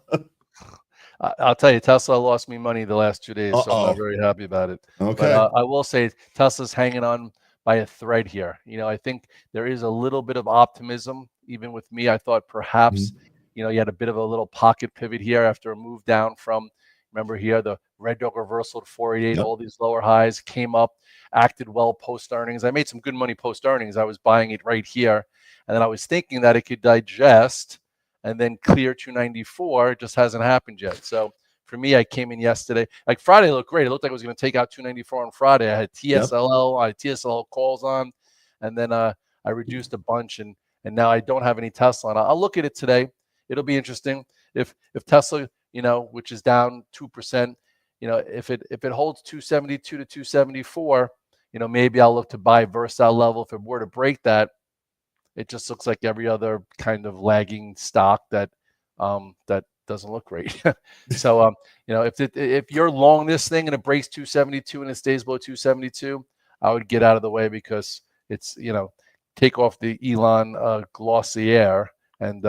I'll tell you, Tesla lost me money the last 2 days, so I'm not very happy about it. Okay. But I will say Tesla's hanging on by a thread here. I think there is a little bit of optimism, even with me. I thought perhaps, you had a bit of a little pocket pivot here after a move down from, remember here, the Red Dog reversal to 488, all these lower highs came up, acted well post earnings. I made some good money post earnings. I was buying it right here. And then I was thinking that it could digest and then clear 294. It just hasn't happened yet. So for me, I came in yesterday. Like Friday looked great. It looked like I was going to take out 294 on Friday. I had TSLL, I had TSLL calls on, and then I reduced a bunch, and now I don't have any Tesla. And I'll look at it today. It'll be interesting if Tesla, which is down 2%, if it holds 272 to 274, maybe I'll look to buy versus that level. If it were to break that, it just looks like every other kind of lagging stock that doesn't look great. So if you're long this thing and it breaks 272 and it stays below 272, I would get out of the way, because it's take off the Elon Glossier and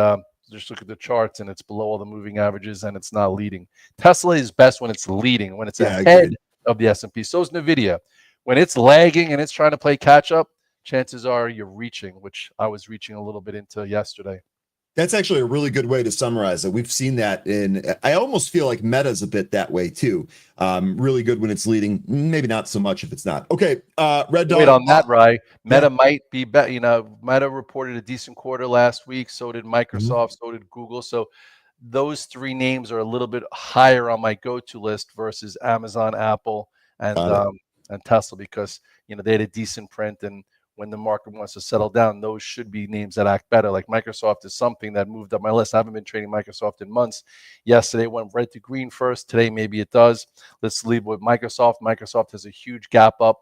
just look at the charts, and it's below all the moving averages, and it's not leading. Tesla is best when it's leading, when it's ahead of the S&P. So is NVIDIA. When it's lagging and it's trying to play catch up, chances are you're reaching, which I was reaching a little bit into yesterday. That's actually a really good way to summarize it. We've seen that I almost feel like Meta's a bit that way too. Really good when it's leading, maybe not so much if it's not. Okay, Red Dog. Wait on that, Rye. Meta might be better. Meta reported a decent quarter last week. So did Microsoft. So did Google. So those three names are a little bit higher on my go-to list versus Amazon, Apple, and Tesla, because they had a decent print, and when the market wants to settle down, those should be names that act better. Like Microsoft is something that moved up my list. I haven't been trading Microsoft in months. Yesterday it went red to green first. Today maybe it does. Let's leave with Microsoft. Microsoft has a huge gap up.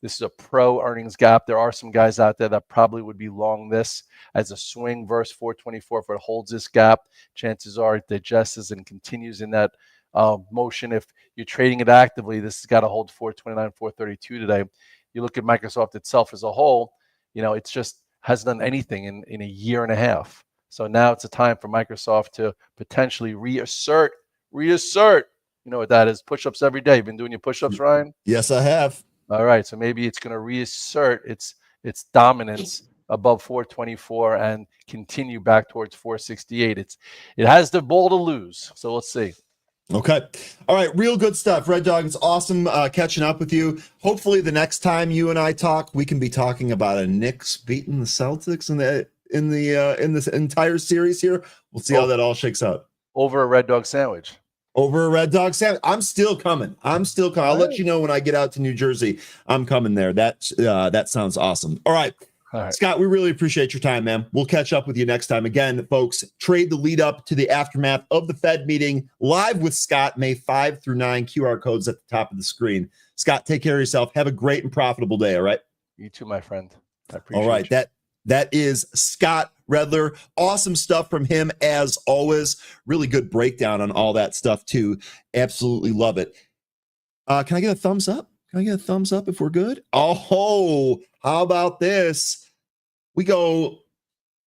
This is a pro earnings gap. There are some guys out there that probably would be long this as a swing versus 424. If it holds this gap, chances are it digests and continues in that motion. If you're trading it actively, this has got to hold 429, 432 today. You look at Microsoft itself as a whole, it's just hasn't done anything in a year and a half. So now it's a time for Microsoft to potentially reassert. You know what that is? Push-ups every day. Been doing your push-ups, Ryan? Yes, I have. All right. So maybe it's going to reassert its dominance above 424 and continue back towards 468. It has the ball to lose. So let's see. Okay. All right. Real good stuff. Red Dog, it's awesome catching up with you. Hopefully the next time you and I talk, we can be talking about a Knicks beating the Celtics in this entire series here. We'll see how that all shakes out. Over a Red Dog sandwich. Over a Red Dog sandwich. I'm still coming. I'll let you know when I get out to New Jersey. I'm coming there. That sounds awesome. All right. All right. Scott, we really appreciate your time, man. We'll catch up with you next time. Again, folks, trade the lead up to the aftermath of the Fed meeting live with Scott, May 5 through 9. QR codes at the top of the screen. Scott, take care of yourself. Have a great and profitable day. All right. You too, my friend. I appreciate All right. you. That is Scott Redler. Awesome stuff from him as always. Really good breakdown on all that stuff too. Absolutely love it. Can I get a thumbs up? Can I get a thumbs up if we're good? Oh, how about this? We go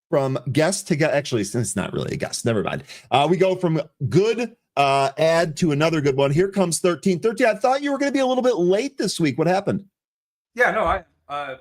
from guest to guest. Actually, it's not really a guest. Never mind. We go from good ad to another good one. Here comes 13. 13, I thought you were going to be a little bit late this week. What happened? Yeah, no, I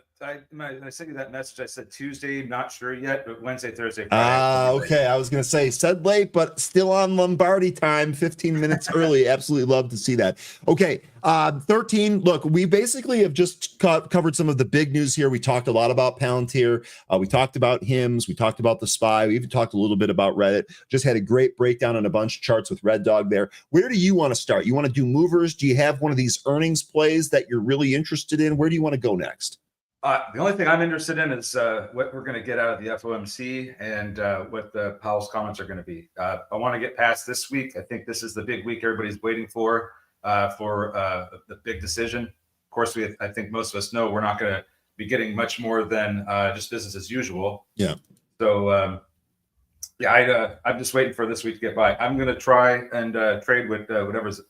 sent you that message. I said Tuesday, not sure yet, but Wednesday, Thursday, Friday. Okay. I was going to say said late, but still on Lombardi time, 15 minutes early. Absolutely love to see that. Okay. 13. Look, we basically have just covered some of the big news here. We talked a lot about Palantir. We talked about HIMS. We talked about the SPY. We even talked a little bit about Reddit. Just had a great breakdown on a bunch of charts with Red Dog there. Where do you want to start? You want to do movers? Do you have one of these earnings plays that you're really interested in? Where do you want to go next? The only thing I'm interested in is what we're going to get out of the FOMC and what the Powell's comments are going to be. I want to get past this week. I think this is the big week everybody's waiting for the big decision. Of course, I think most of us know we're not going to be getting much more than just business as usual. Yeah. So, I'm just waiting for this week to get by. I'm going to try and trade with whatever's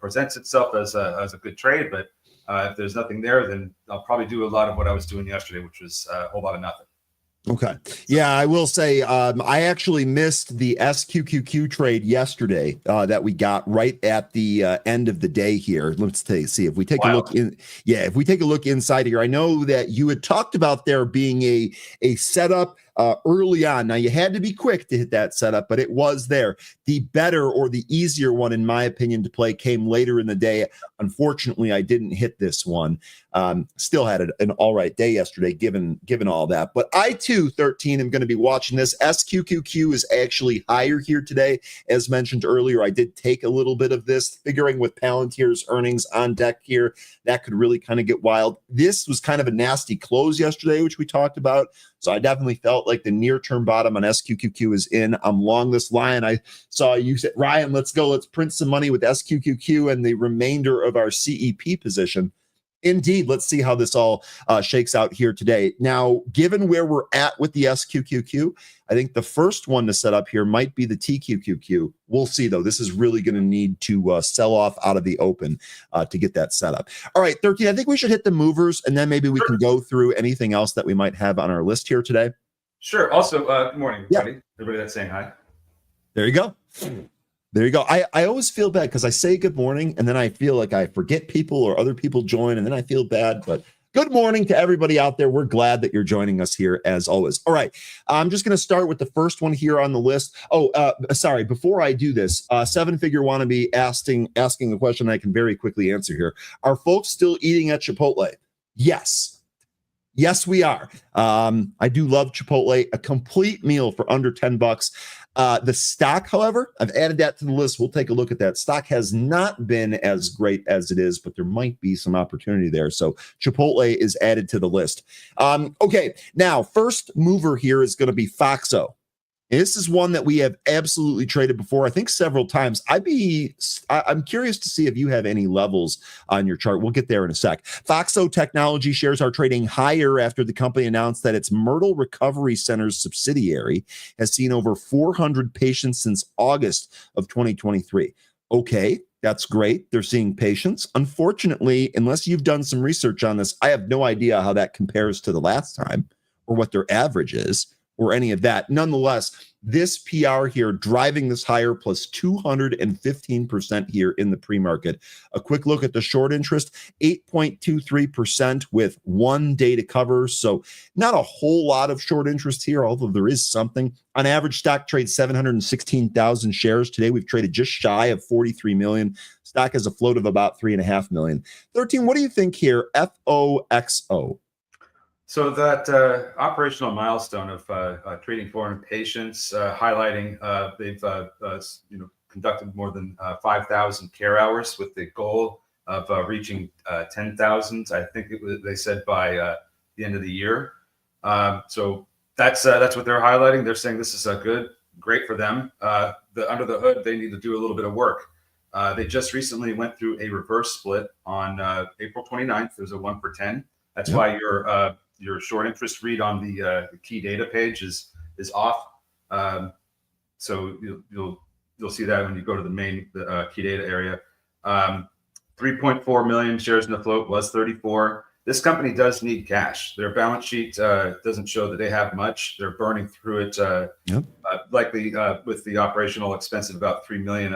presents itself as a good trade, but if there's nothing there, then I'll probably do a lot of what I was doing yesterday, which was a whole lot of nothing. Okay. Yeah, I will say I actually missed the SQQQ trade yesterday that we got right at the end of the day here. Let's see if we take a look in. Yeah, if we take a look inside here, I know that you had talked about there being a setup early on. Now you had to be quick to hit that setup, but it was there. The better or the easier one, in my opinion, to play came later in the day. Unfortunately, I didn't hit this one. Still had an all right day yesterday, given all that. But I too, 13, am going to be watching this. SQQQ is actually higher here today. As mentioned earlier, I did take a little bit of this, figuring with Palantir's earnings on deck here, that could really kind of get wild. This was kind of a nasty close yesterday, which we talked about. So I definitely felt like the near-term bottom on SQQQ is in. I'm long this line. I saw you said, Ryan, let's go. Let's print some money with SQQQ and the remainder of our CEP position. Indeed, let's see how this all shakes out here today. Now, given where we're at with the SQQQ, I think the first one to set up here might be the TQQQ. We'll see, though. This is really going to need to sell off out of the open to get that set up. All right, 13, I think we should hit the movers, and then maybe we can go through anything else that we might have on our list here today. Sure. Also, good morning, everybody. Yeah. Everybody that's saying hi. There you go. There you go. I always feel bad because I say good morning and then I feel like I forget people or other people join and then I feel bad. But good morning to everybody out there. We're glad that you're joining us here as always. All right. I'm just going to start with the first one here on the list. Sorry. Before I do this, seven-figure wannabe asking a question I can very quickly answer here. Are folks still eating at Chipotle? Yes. Yes, we are. I do love Chipotle, a complete meal for under $10. The stock, however, I've added that to the list. We'll take a look at that. Stock has not been as great as it is, but there might be some opportunity there. So Chipotle is added to the list. Okay, now first mover here is going to be Foxo. And this is one that we have absolutely traded before, I think several times. I'm curious to see if you have any levels on your chart. We'll get there in a sec. Foxo Technology shares are trading higher after the company announced that its Myrtle Recovery Center's subsidiary has seen over 400 patients since August of 2023. Okay, that's great. They're seeing patients. Unfortunately, unless you've done some research on this, I have no idea how that compares to the last time or what their average is, or any of that. Nonetheless, this PR here driving this higher plus 215% here in the pre-market. A quick look at the short interest, 8.23% with 1 day to cover. So not a whole lot of short interest here, although there is something. On average, stock trades 716,000 shares. Today, we've traded just shy of 43 million. Stock has a float of about 3.5 million. 13, what do you think here? FOXO. So that operational milestone of treating 400 patients, highlighting they've conducted more than 5,000 care hours with the goal of reaching 10,000. I think they said by the end of the year. So that's what they're highlighting. They're saying this is great for them. Under the hood, they need to do a little bit of work. They just recently went through a reverse split on April 29th. There's a 1 for 10. That's why your short interest read on the key data page is off. So you'll see that when you go to the main key data area. 3.4 million shares in the float was 34. This company does need cash. Their balance sheet doesn't show that they have much. They're burning through it, likely with the operational expense of about 3 million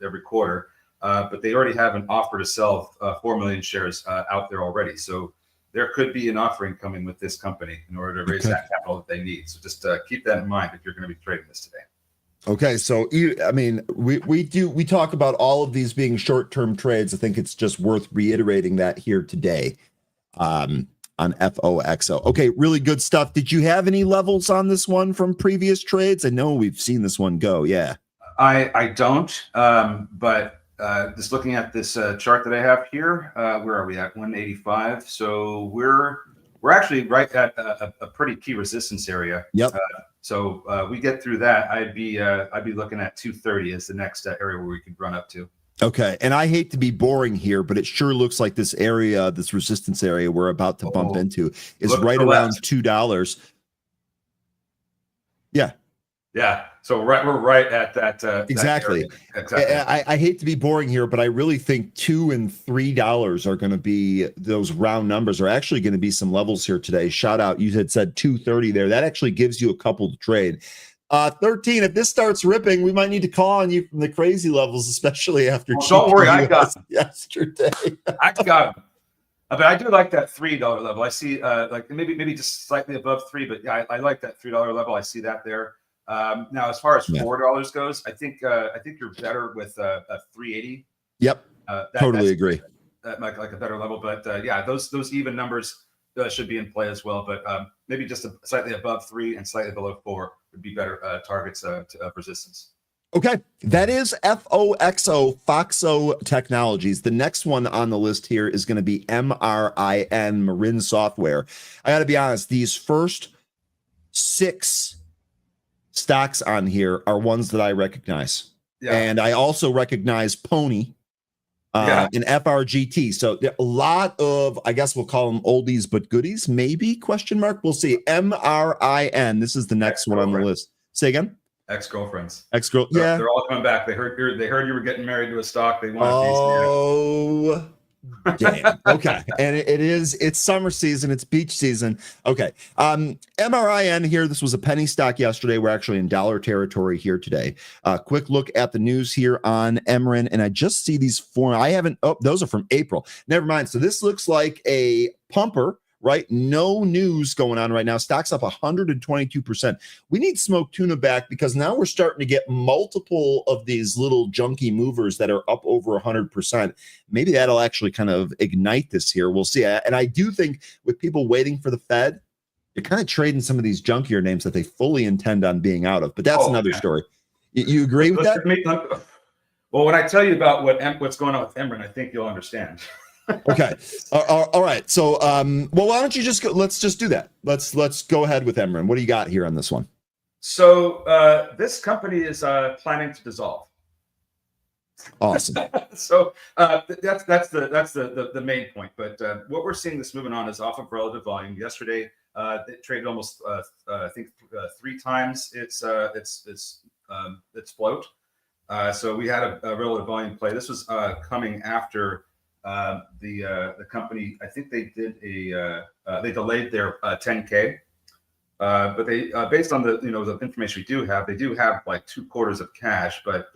every quarter. But they already have an offer to sell 4 million shares out there already. So there could be an offering coming with this company in order to raise that capital that they need. So just keep that in mind if you're going to be trading this today. Okay, so I mean, we talk about all of these being short-term trades. I think it's just worth reiterating that here today on FOXO. Okay, really good stuff. Did you have any levels on this one from previous trades? I know we've seen this one go. Yeah, I don't, but just looking at this chart that I have here, where are we at? 185. So we're actually right at a pretty key resistance area. Yep. So we get through that, I'd be looking at 230 as the next area where we could run up to. Okay, and I hate to be boring here, but it sure looks like this area, this resistance area we're about to bump into, is right around $2. Yeah. Yeah. So we're right at that. Exactly. Exactly. I hate to be boring here, but I really think $2 and $3 are going to be, those round numbers are actually going to be some levels here today. Shout out. You had said 230 there. That actually gives you a couple to trade. 13, if this starts ripping, we might need to call on you from the crazy levels, especially after. Well, don't worry, I got yesterday. I got but I do like that $3 level. I see like maybe just slightly above 3, but yeah, I like that $3 level. I see that there. Now, as far as $4 goes, I think you're better with a 380. Yep, totally agree. That might like a better level, but yeah, those even numbers should be in play as well. But maybe just slightly above 3 and slightly below 4 would be better targets to resistance. Okay, that is FOXO Technologies. The next one on the list here is going to be MRIN, Marin Software. I got to be honest, these first 6 stocks on here are ones that I recognize. Yeah. And I also recognize Pony and FRGT. So a lot of, I guess we'll call them oldies but goodies, maybe, question mark. We'll see. MRIN. This is the next one on the list. Say again? Ex-girlfriends. Ex-girl. Yeah. They're all coming back. They heard you were getting married to a stock. They want damn. Okay. And it's summer season, it's beach season. Okay. MRIN here. This was a penny stock yesterday. We're actually in dollar territory here today. Quick look at the news here on MRIN, and I just see these those are from April. Never mind. So this looks like a pumper, right? No news going on right now. Stock's up 122%. We need Smoke Tuna back because now we're starting to get multiple of these little junky movers that are up over 100%. Maybe that'll actually kind of ignite this here. We'll see. And I do think with people waiting for the Fed, you're kind of trading some of these junkier names that they fully intend on being out of. But that's another story. You agree with that? Well, when I tell you about what's going on with Emran, I think you'll understand. Okay. All right. So, well, why don't you just go? Let's just do that. Let's go ahead with Emran. What do you got here on this one? So, this company is planning to dissolve. Awesome. So that's the main point. But what we're seeing this moving on is off of relative volume. Yesterday, it traded almost I think 3 times its float. So we had a relative volume play. This was coming after. The company, I think they did they delayed their 10K, but they based on the the information we do have, they do have like 2 quarters of cash, but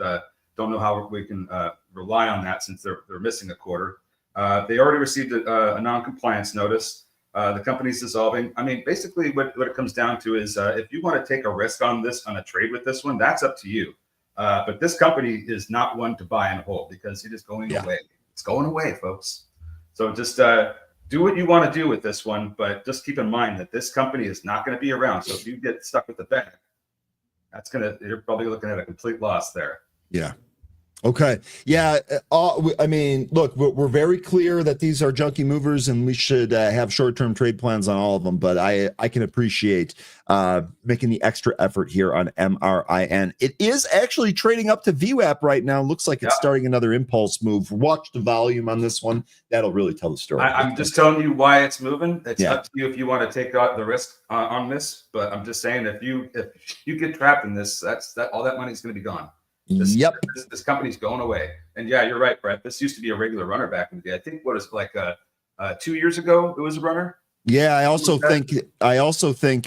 don't know how we can rely on that since they're missing a quarter. They already received a non-compliance notice. The company's dissolving. I mean, basically what it comes down to is if you want to take a risk on a trade with this one, that's up to you. But this company is not one to buy and hold because it is going away. It's going away, folks. So just do what you want to do with this one, but just keep in mind that this company is not going to be around. So if you get stuck with the bag, you're probably looking at a complete loss there. Yeah. Okay. Yeah. I mean, look, we're very clear that these are junky movers and we should have short-term trade plans on all of them. But I can appreciate making the extra effort here on MRIN. It is actually trading up to VWAP right now. Looks like it's starting another impulse move. Watch the volume on this one. That'll really tell the story. I'm just telling you why it's moving. It's up to you if you want to take out the risk on this. But I'm just saying, if you get trapped in this, all that money is going to be gone. This company's going away. And yeah, you're right, Brett. This used to be a regular runner back in the day. I think 2 years ago it was a runner. Yeah, I also think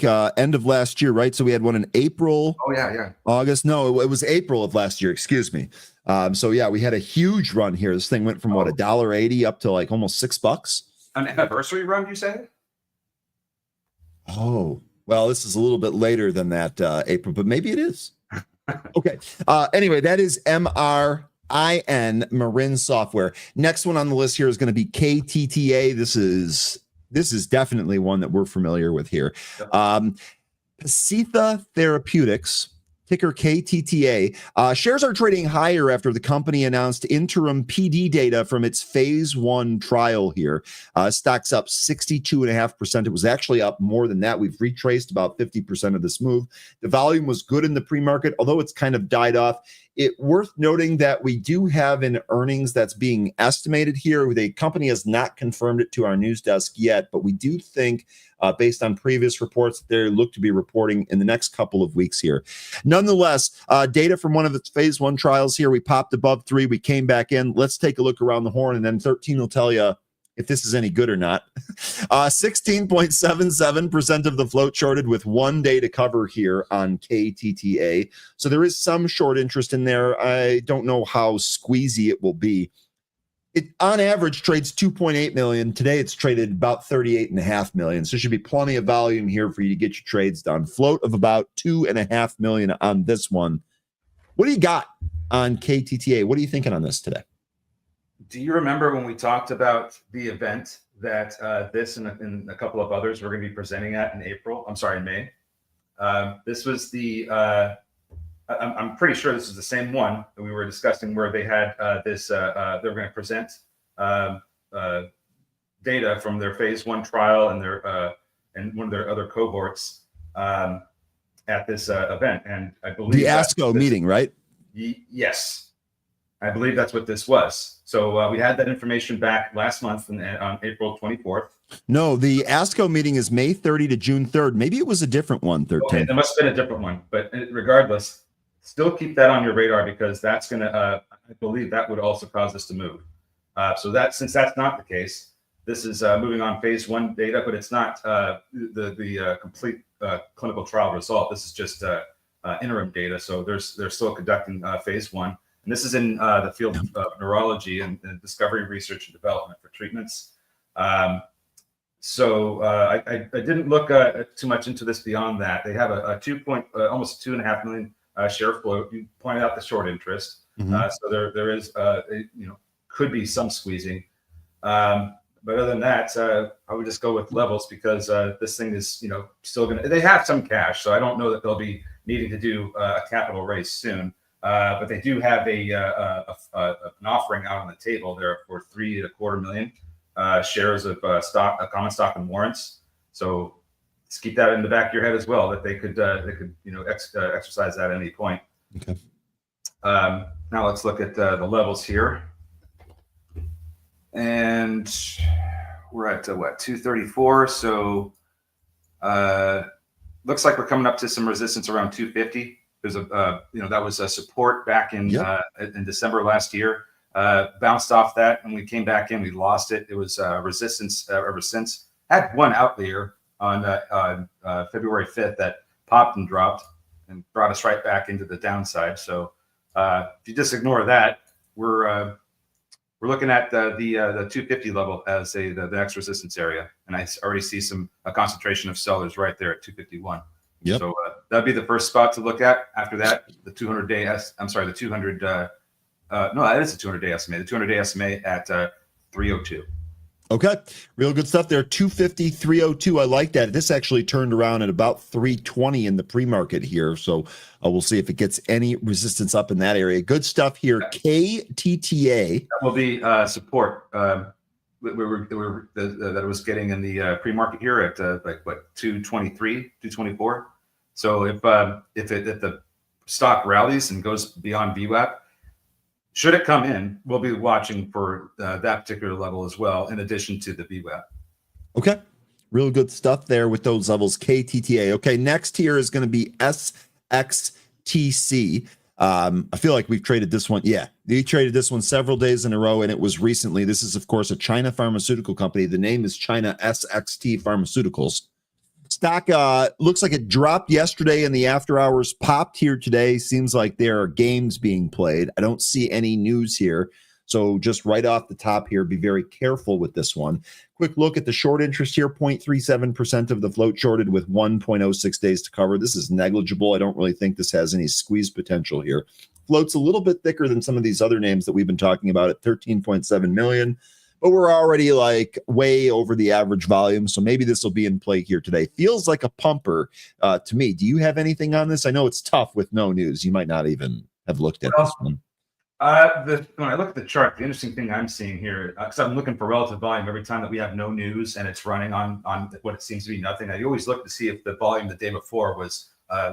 end of last year, right? So we had one in April. Oh yeah. August. No, it was April of last year. Excuse me. So yeah, we had a huge run here. This thing went from what, $1.80 up to like almost $6. An anniversary run, you say? Oh, well, this is a little bit later than that, April, but maybe it is. Okay. Anyway, that is MRIN, Marin Software. Next one on the list here is going to be KTTA. This is definitely one that we're familiar with here. Pasitha Therapeutics, ticker KTTA. Shares are trading higher after the company announced interim PD data from its phase 1 trial here. Stock's up 62.5%. It was actually up more than that. We've retraced about 50% of this move. The volume was good in the pre-market, although it's kind of died off. It worth noting that we do have an earnings that's being estimated here. The company has not confirmed it to our news desk yet, but we do think, based on previous reports, they look to be reporting in the next couple of weeks here. Nonetheless, data from one of its phase 1 trials here. We popped above 3. We came back in. Let's take a look around the horn, and then 13 will tell you if this is any good or not. 16.77% of the float shorted with 1 day to cover here on KTTA. So there is some short interest in there. I don't know how squeezy it will be. It on average trades 2.8 million. Today it's traded about 38.5 million. So there should be plenty of volume here for you to get your trades done. Float of about 2.5 million on this one. What do you got on KTTA? What are you thinking on this today? Do you remember when we talked about the event that this and a couple of others we're going to be presenting at in May? This was I'm pretty sure this is the same one that we were discussing where they had they were going to present data from their phase 1 trial and and one of their other cohorts at this event. And I believe the ASCO meeting, right? Yes. I believe that's what this was. So we had that information back last month on April 24th. No, the ASCO meeting is May 30 to June 3rd. Maybe it was a different one, 13. Okay, there must have been a different one. But regardless, still keep that on your radar because that's going to, I believe that would also cause this to move. Since that's not the case, this is moving on phase 1 data, but it's not the complete clinical trial result. This is just interim data. So they're still conducting phase 1. And this is in the field of neurology and discovery, research, and development for treatments. I didn't look too much into this beyond that. They have almost 2.5 million share float. You pointed out the short interest. So there is, could be some squeezing. But other than that, I would just go with levels because this thing is, still going to, they have some cash. So I don't know that they'll be needing to do a capital raise soon. But they do have an offering out on the table there for 3.25 million shares of common stock and warrants. So just keep that in the back of your head as well that they could exercise that at any point. Okay. Now let's look at the levels here, and we're at 234. So looks like we're coming up to some resistance around 250. There's that was a support back in December last year. Bounced off that, and we came back in. We lost it. It was resistance ever since. Had one outlier on February 5th that popped and dropped and brought us right back into the downside. So if you just ignore that, we're looking at the 250 level as the next resistance area, and I already see a concentration of sellers right there at 251. Yep. So that'd be the first spot to look at. After that, the 200-day the 200. No, that is a 200-day SMA. The 200-day SMA at 302. Okay, real good stuff there. 250, 302. I like that. This actually turned around at about 320 in the pre-market here. So we'll see if it gets any resistance up in that area. Good stuff here. KTTA. That will be support. That it was getting in the pre-market here at like what 223, 224. So if the stock rallies and goes beyond VWAP, should it come in, we'll be watching for that particular level as well, in addition to the VWAP. Okay. Real good stuff there with those levels. KTTA. Okay. Next here is going to be SXTC. I feel like we've traded this one. Yeah. We traded this one several days in a row, and it was recently. This is, of course, a China pharmaceutical company. The name is China SXT Pharmaceuticals. Stock looks like it dropped yesterday and the after hours, popped here today. Seems like there are games being played. I don't see any news here. So just right off the top here, be very careful with this one. Quick look at the short interest here, 0.37% of the float shorted with 1.06 days to cover. This is negligible. I don't really think this has any squeeze potential here. Float's a little bit thicker than some of these other names that we've been talking about at 13.7 million. But we're already like way over the average volume. So maybe this will be in play here today. Feels like a pumper to me. Do you have anything on this? I know it's tough with no news. You might not even have looked at this one. When I look at the chart, the interesting thing I'm seeing here, because I'm looking for relative volume every time that we have no news and it's running on what it seems to be nothing. I always look to see if the volume the day before was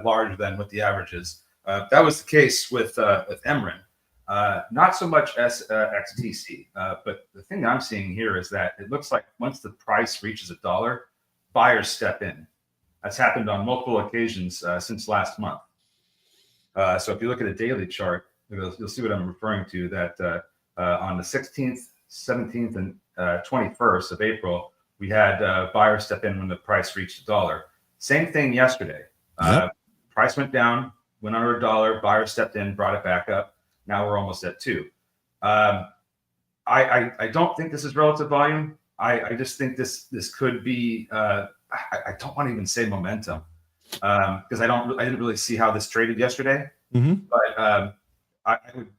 larger than what the average is. That was the case with Emrin. Not so much XTC, but the thing I'm seeing here is that it looks like once the price reaches $1, buyers step in. That's happened on multiple occasions since last month. So if you look at a daily chart, you'll see what I'm referring to, that on the 16th, 17th, and 21st of April, we had buyers step in when the price reached $1. Same thing yesterday. Yep. Price went down, went under $1, buyers stepped in, brought it back up. Now we're almost at 2. I don't think this is relative volume. I just think this could be. I don't want to even say momentum because I didn't really see how this traded yesterday. Mm-hmm. But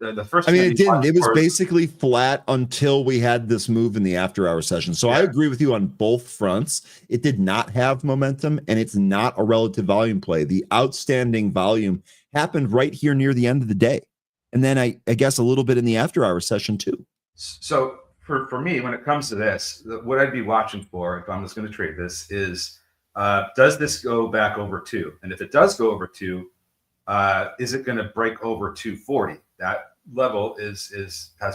the first. I mean, it didn't. It was basically flat until we had this move in the after-hour session. So yeah. I agree with you on both fronts. It did not have momentum, and it's not a relative volume play. The outstanding volume happened right here near the end of the day. And then I guess a little bit in the after-hour session too. So for me, when it comes to this, what I'd be watching for, if I'm just going to trade this, is does this go back over 2? And if it does go over 2, is it going to break over 240? That level has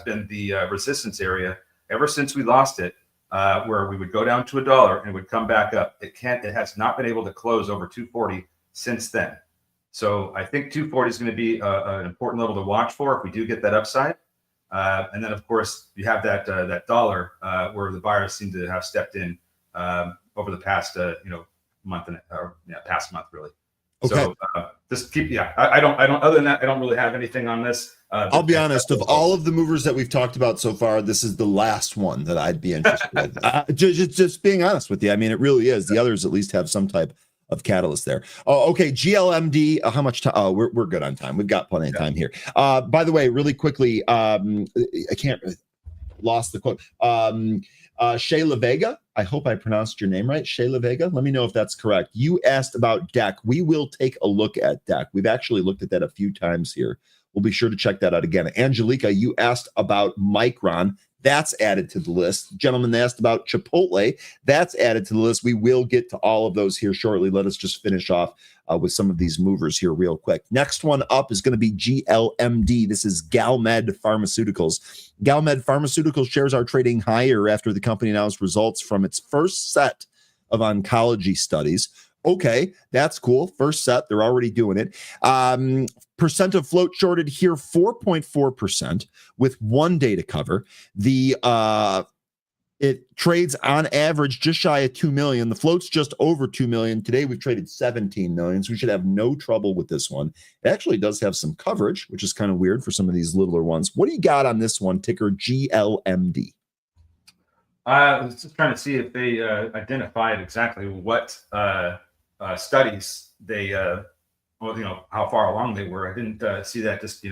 been the resistance area ever since we lost it, where we would go down to $1 and it would come back up. It has not been able to close over 240 since then. So I think 240 is going to be an important level to watch for if we do get that upside. And then, of course, you have that dollar where the buyers seem to have stepped in over the past month past month really. Okay. So just keep I don't other than that I don't really have anything on this. I'll be honest, of all of the movers that we've talked about so far, this is the last one that I'd be interested in. Just being honest with you, I mean, it really is. The others at least have some type of catalyst there. Oh, okay. GLMD. How much time? Oh, we're good on time. We've got plenty of time here. By the way, really quickly, I can't lost the quote. Shayla Vega. I hope I pronounced your name right. Shayla Vega. Let me know if that's correct. You asked about DEC. We will take a look at DEC. We've actually looked at that a few times here. We'll be sure to check that out again. Angelica, you asked about Micron. That's added to the list. Gentlemen, they asked about Chipotle. That's added to the list. We will get to all of those here shortly. Let us just finish off with some of these movers here real quick. Next one up is going to be GLMD. This is Galmed Pharmaceuticals. Galmed Pharmaceuticals shares are trading higher after the company announced results from its first set of oncology studies. Okay, that's cool. First set, they're already doing it. Percent of float shorted here, 4.4% with 1 day to cover. It trades on average just shy of 2 million. The float's just over 2 million. Today we've traded 17 million, so we should have no trouble with this one. It actually does have some coverage, which is kind of weird for some of these littler ones. What do you got on this one, ticker GLMD? I was just trying to see if they identified exactly what studies they, how far along they were. I didn't see that. Just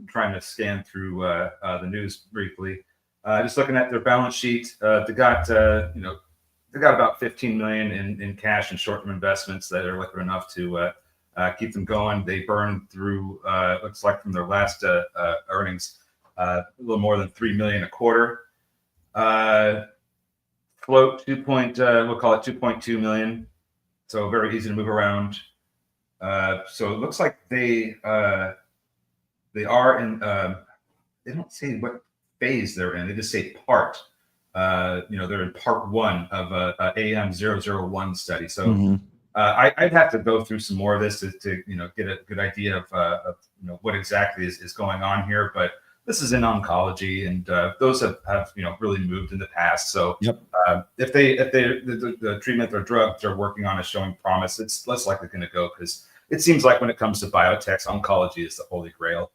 trying to scan through the news briefly. Just looking at their balance sheet, they got about 15 million in cash and short-term investments that are liquid enough to keep them going. They burned through, looks like from their last earnings, a little more than 3 million a quarter. Float we'll call it 2.2 million. So very easy to move around. So it looks like they are in. They don't say what phase they're in. They just say part. They're in part 1 of a AM001 study. So I'd have to go through some more of this to get a good idea of what exactly is going on here. But this is in oncology, and those have really moved in the past. So if the treatment or drug they're working on is showing promise, it's less likely going to go, because it seems like when it comes to biotechs, oncology is the holy grail.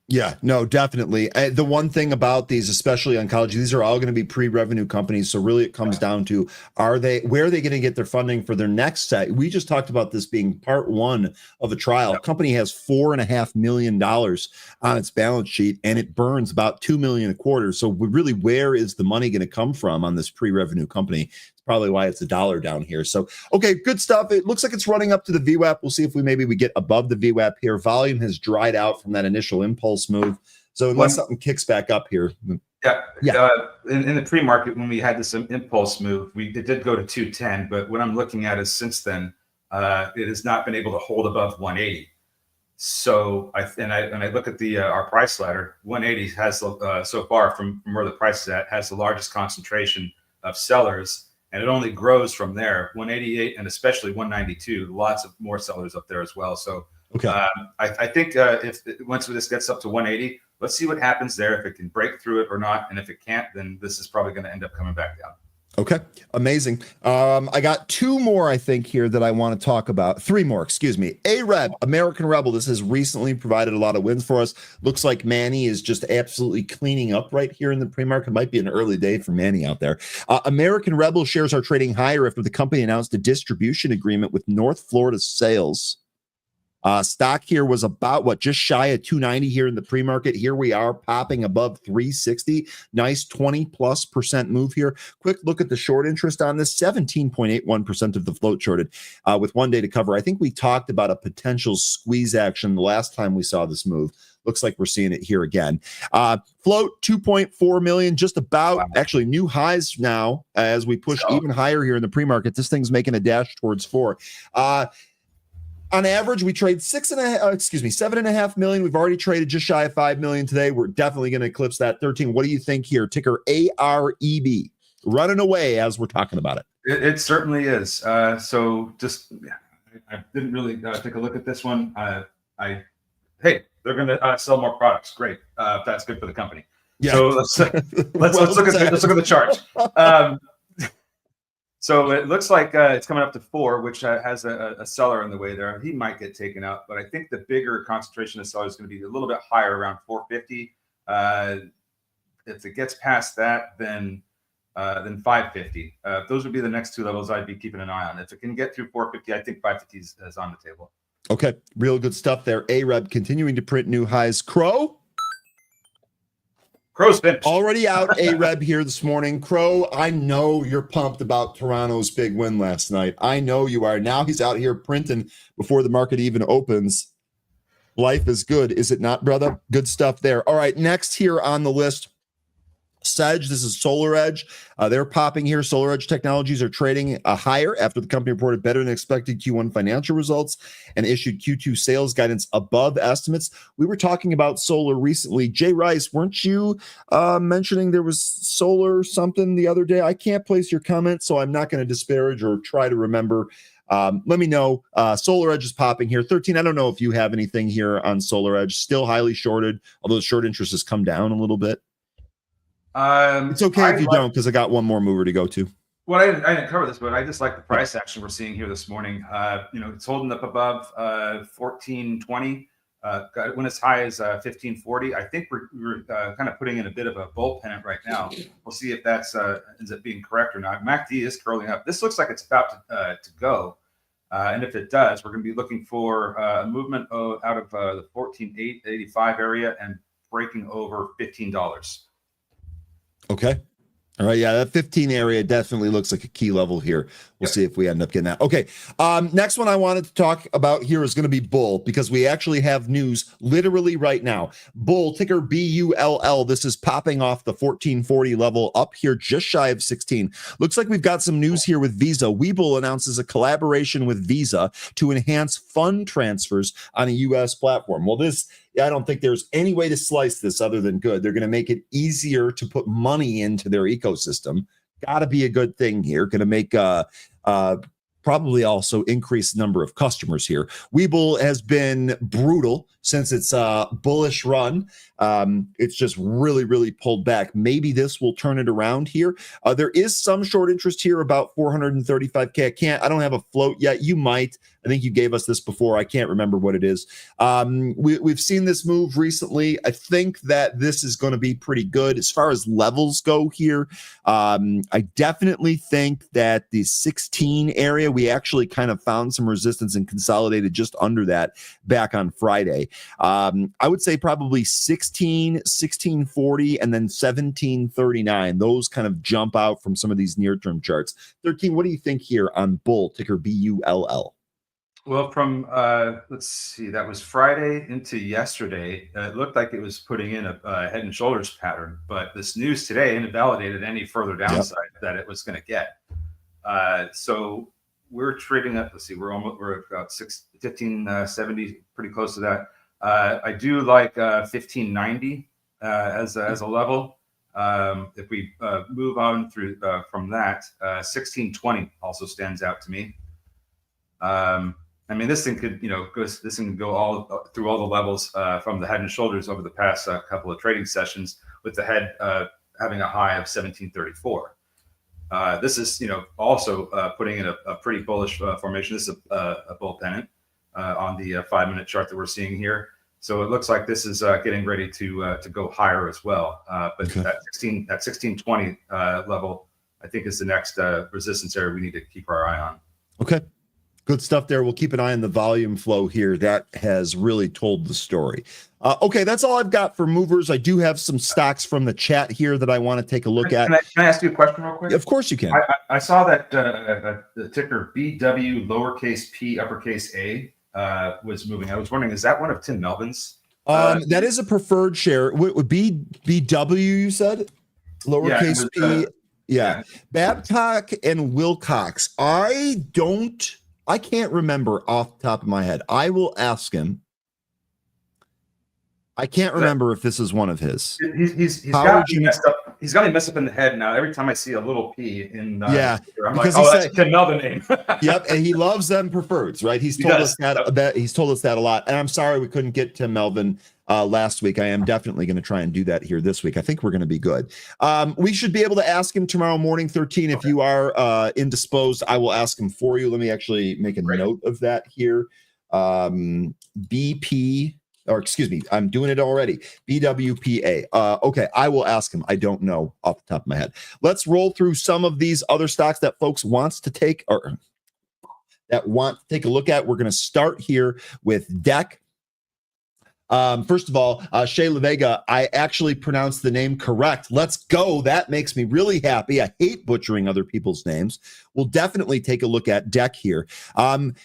Yeah, no, definitely. The one thing about these, especially oncology, these are all going to be pre-revenue companies. So really it comes down to, where are they going to get their funding for their next set? We just talked about this being part 1 of a trial. A company has $4.5 million on its balance sheet, and it burns about $2 million a quarter. So really, where is the money going to come from on this pre-revenue company? Probably why it's $1 down here. So, okay, good stuff. It looks like it's running up to the VWAP. We'll see if we get above the VWAP here. Volume has dried out from that initial impulse move. So unless something kicks back up here. In the pre-market, when we had this impulse move, it did go to 210, but what I'm looking at is since then, it has not been able to hold above 180. So I look at our price ladder. 180 has so far from where the price is at, has the largest concentration of sellers. And it only grows from there. 188 and especially 192, lots of more sellers up there as well. So I think once this gets up to 180, let's see what happens there, if it can break through it or not. And if it can't, then this is probably going to end up coming back down. Okay, amazing. I got 2 more, I think, here that I want to talk about. 3 more, excuse me. AREB, American Rebel. This has recently provided a lot of wins for us. Looks like Manny is just absolutely cleaning up right here in the pre-market. Might be an early day for Manny out there. American Rebel shares are trading higher after the company announced a distribution agreement with North Florida Sales. Stock here was about just shy of 290 here in the pre-market. Here we are popping above 360. Nice 20+% move here. Quick look at the short interest on this. 17.81% of the float shorted with 1 day to cover. I think we talked about a potential squeeze action the last time we saw this move. Looks like we're seeing it here again. Float 2.4 million, just about actually new highs now as we push even higher here in the pre-market. This thing's making a dash towards 4. On average, we trade 7.5 million. We've already traded just shy of 5 million today. We're definitely going to eclipse that 13. What do you think here? Ticker AREB, running away as we're talking about it. It certainly is. So just, I didn't really take a look at this one. Hey, they're going to sell more products. Great. That's good for the company. Yeah. So let's look at the chart. So it looks like it's coming up to 4, which has a seller in the way there. He might get taken out, but I think the bigger concentration of sellers is going to be a little bit higher, around 450. If it gets past that, then 550. Those would be the next 2 levels I'd be keeping an eye on. If it can get through 450, I think 550 is on the table. Okay, real good stuff there. AREB continuing to print new highs. Crow's finished. Already out AREB here this morning. Crow, I know you're pumped about Toronto's big win last night. I know you are. Now he's out here printing before the market even opens. Life is good, is it not, brother? Good stuff there. All right, next here on the list, Sedge. This is SolarEdge. They're popping here. SolarEdge Technologies are trading higher after the company reported better than expected Q1 financial results and issued Q2 sales guidance above estimates. We were talking about solar recently. Jay Rice, weren't you mentioning there was solar something the other day? I can't place your comment, so I'm not going to disparage or try to remember. Let me know. SolarEdge is popping here. 13. I don't know if you have anything here on SolarEdge. Still highly shorted, although the short interest has come down a little bit. It's okay if you don't, because I got one more mover to go to. Well, I didn't cover this, but I just like the price action we're seeing here this morning. It's holding up above 1420. Went as high as 1540. I think we're kind of putting in a bit of a bull pennant right now. We'll see if that's ends up being correct or not. MACD is curling up. This looks like it's about to go. And if it does, we're going to be looking for a movement out of the 14.885 area and breaking over $15. Okay. All right. Yeah, that 15 area definitely looks like a key level here. We'll see if we end up getting that. Okay. Next one I wanted to talk about here is going to be Bull, because we actually have news literally right now. Bull, ticker BULL. This is popping off the 1440 level up here just shy of 16. Looks like we've got some news here with Visa. Webull announces a collaboration with Visa to enhance fund transfers on a U.S. platform. Well, I don't think there's any way to slice this other than good. They're going to make it easier to put money into their ecosystem. Got to be a good thing here. Going to make probably also increase the number of customers here. Webull has been brutal since its bullish run. It's just really, really pulled back. Maybe this will turn it around here. There is some short interest here, about 435K. I don't have a float yet. You might. I think you gave us this before. I can't remember what it is. We've seen this move recently. I think that this is going to be pretty good as far as levels go here. I definitely think that the 16 area, we actually kind of found some resistance and consolidated just under that back on Friday. I would say probably 16, 1640, and then 1739. Those kind of jump out from some of these near-term charts. 13, what do you think here on Bull, ticker BULL? Well, from let's see, that was Friday into yesterday. It looked like it was putting in a head and shoulders pattern, but this news today invalidated any further downside that it was going to get. So we're trading up. Let's see, we're about 1570, pretty close to that. I do like 1590 as a level. If we move on through from that, 1620 also stands out to me. I mean, this thing could, this thing could go all through all the levels from the head and shoulders over the past couple of trading sessions, with the head having a high of 1734. This is, also putting in a pretty bullish formation. This is a bull pennant on the 5-minute chart that we're seeing here. So it looks like this is getting ready to go higher as well. But okay, that 1620 level, I think, is the next resistance area we need to keep our eye on. Okay. Good stuff there. We'll keep an eye on the volume flow here. That has really told the story. Okay, that's all I've got for movers. I do have some stocks from the chat here that I want to take a look at. Can I ask you a question real quick? Of course you can. I saw that the ticker BW lowercase p uppercase a was moving. I was wondering, is that one of Tim Melvin's? That is a preferred share. Would be BW, you said? Lowercase p. Yeah. Babcock and Wilcox. I can't remember off the top of my head. I will ask him. I can't remember if this is one of his. He's got me messed up. He's got me messed up in the head now. Every time I see a little P in I'm like, oh, that's a Tim Melvin name. Yep, and he loves them preferreds, right? He's told us that. He's told us that a lot. And I'm sorry we couldn't get Tim Melvin last week. I am definitely going to try and do that here this week. I think we're going to be good. We should be able to ask him tomorrow morning, 13. If you are indisposed, I will ask him for you. Let me actually make a note of that here. BP. Or excuse me, I'm doing it already. BWPA. Okay, I will ask him. I don't know off the top of my head. Let's roll through some of these other stocks that folks wants to take or that want to take a look at. We're going to start here with DEC. First of all, Shay LaVega, I actually pronounced the name correct. Let's go. That makes me really happy. I hate butchering other people's names. We'll definitely take a look at DEC here.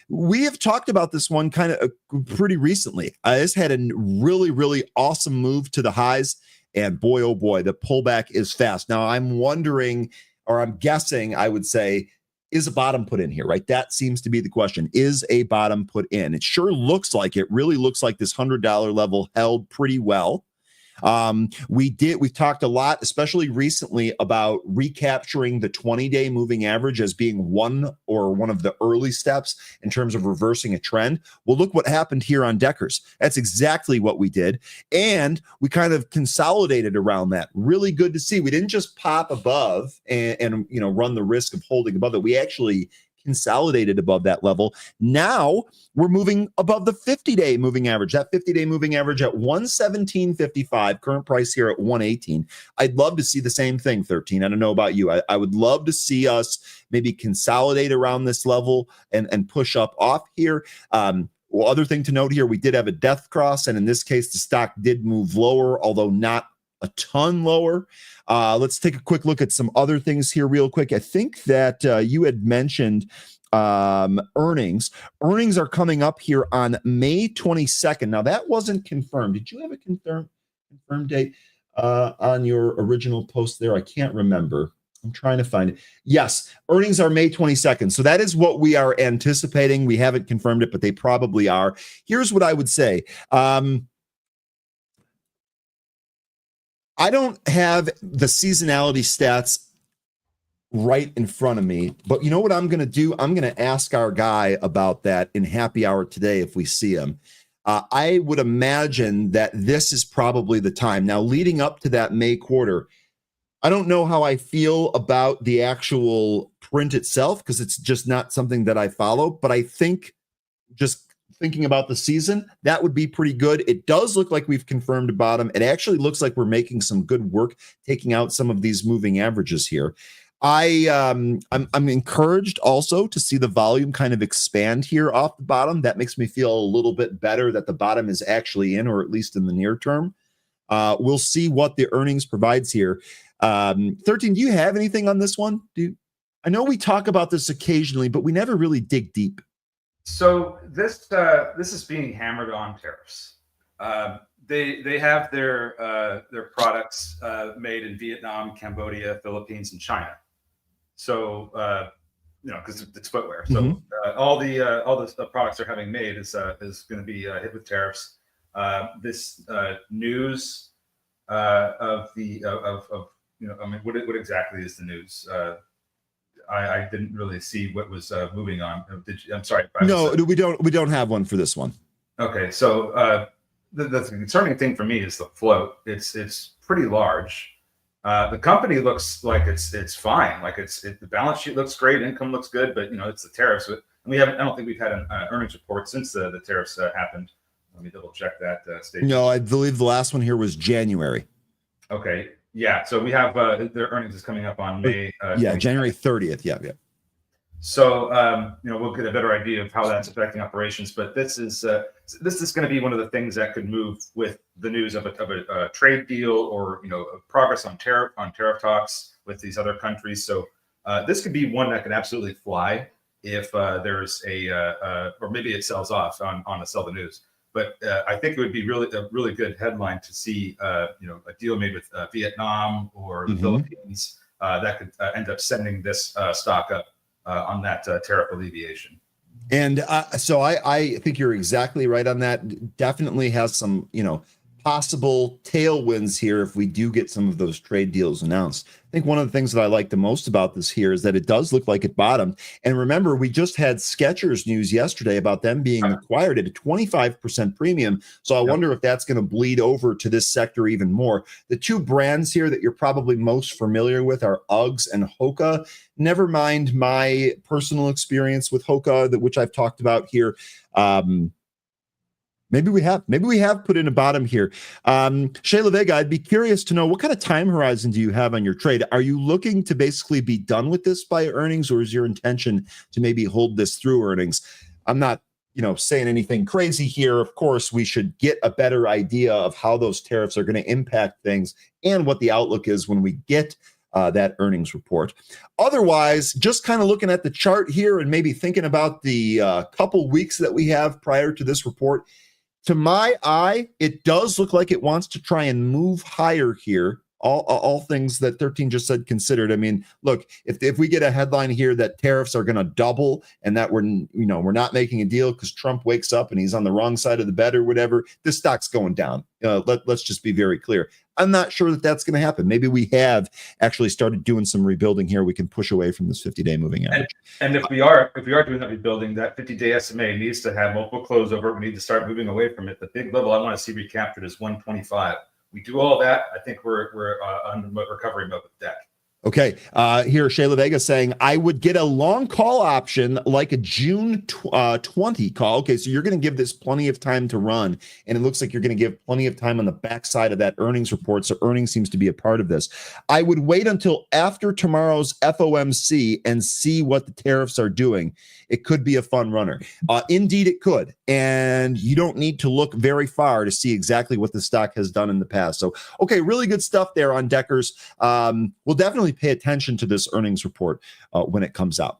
We have talked about this one kind of pretty recently. This had a really, really awesome move to the highs. And boy, oh boy, the pullback is fast. Now, I'm wondering, or I'm guessing, I would say, is a bottom put in here, right? That seems to be the question. Is a bottom put in? It sure looks like it. Really looks like this $100 level held pretty well. We've talked a lot, especially recently, about recapturing the 20-day moving average as being one of the early steps in terms of reversing a trend. Well, look what happened here on Deckers. That's exactly what we did. And we kind of consolidated around that. Really good to see. We didn't just pop above and run the risk of holding above it. We actually consolidated above that level. Now we're moving above the 50-day moving average. That 50-day moving average at 117.55, current price here at 118. I'd love to see the same thing, 13. I don't know about you. I would love to see us maybe consolidate around this level and push up off here. Other thing to note here, we did have a death cross, and in this case, the stock did move lower, although not a ton lower. Let's take a quick look at some other things here real quick. I think that you had mentioned earnings. Earnings are coming up here on May 22nd. Now, that wasn't confirmed. Did you have a confirmed date on your original post there? I can't remember. I'm trying to find it. Yes, earnings are May 22nd. So that is what we are anticipating. We haven't confirmed it, but they probably are. Here's what I would say. I don't have the seasonality stats right in front of me, but you know what I'm going to do? I'm going to ask our guy about that in happy hour today if we see him. I would imagine that this is probably the time. Now, leading up to that May quarter, I don't know how I feel about the actual print itself because it's just not something that I follow, but I think just thinking about the season, that would be pretty good. It does look like we've confirmed a bottom. It actually looks like we're making some good work taking out some of these moving averages here. I'm encouraged also to see the volume kind of expand here off the bottom. That makes me feel a little bit better that the bottom is actually in, or at least in the near term. We'll see what the earnings provides here. 13, do you have anything on this one? I know we talk about this occasionally, but we never really dig deep. So this is being hammered on tariffs. They have their products made in Vietnam, Cambodia, Philippines, and China. So because it's footwear. So all the products they're having made is going to be hit with tariffs. This news of what exactly is the news? I didn't really see what was moving on. I'm sorry. No, we don't have one for this one. Okay, so the concerning thing for me is the float. It's pretty large. The company looks like it's fine. Like the balance sheet looks great, income looks good, but it's the tariffs. And I don't think we've had an earnings report since the tariffs happened. Let me double check that. No, I believe the last one here was January. Okay. Yeah. So we have their earnings is coming up on May. January 30th. Yeah. So we'll get a better idea of how that's affecting operations. But this is going to be one of the things that could move with the news of a trade deal or progress on tariff talks with these other countries. So this could be one that could absolutely fly if there's or maybe it sells off on a sell the news. But I think it would be a really good headline to see, a deal made with Vietnam or the Philippines that could end up sending this stock up on that tariff alleviation. And so I think you're exactly right on that. Definitely has some, possible tailwinds here if we do get some of those trade deals announced. I think one of the things that I like the most about this here is that it does look like it bottomed. And remember, we just had Skechers news yesterday about them being acquired at a 25% premium. So I wonder if that's going to bleed over to this sector even more. The two brands here that you're probably most familiar with are Uggs and Hoka. Never mind my personal experience with Hoka, which I've talked about here. Maybe we have put in a bottom here. Shayla Vega, I'd be curious to know what kind of time horizon do you have on your trade? Are you looking to basically be done with this by earnings, or is your intention to maybe hold this through earnings? I'm not, saying anything crazy here. Of course, we should get a better idea of how those tariffs are going to impact things and what the outlook is when we get that earnings report. Otherwise, just kind of looking at the chart here and maybe thinking about the couple weeks that we have prior to this report. To my eye, it does look like it wants to try and move higher here. All things that 13 just said considered. I mean, look, if we get a headline here that tariffs are going to double and that we're not making a deal because Trump wakes up and he's on the wrong side of the bed or whatever, this stock's going down. Let's just be very clear. I'm not sure that that's going to happen. Maybe we have actually started doing some rebuilding here. We can push away from this 50-day moving average. And if we are doing that rebuilding, that 50-day SMA needs to have multiple close over. We need to start moving away from it. The big level I want to see recaptured is 125. We do all that, I think we're on recovery mode with deck. Okay, here Shayla Vega saying, I would get a long call option like a June 20 call. Okay, so you're going to give this plenty of time to run, and it looks like you're going to give plenty of time on the backside of that earnings report, so earnings seems to be a part of this. I would wait until after tomorrow's FOMC and see what the tariffs are doing. It could be a fun runner. Indeed, it could, and you don't need to look very far to see exactly what the stock has done in the past. So, okay, really good stuff there on Deckers. We'll definitely pay attention to this earnings report when it comes out.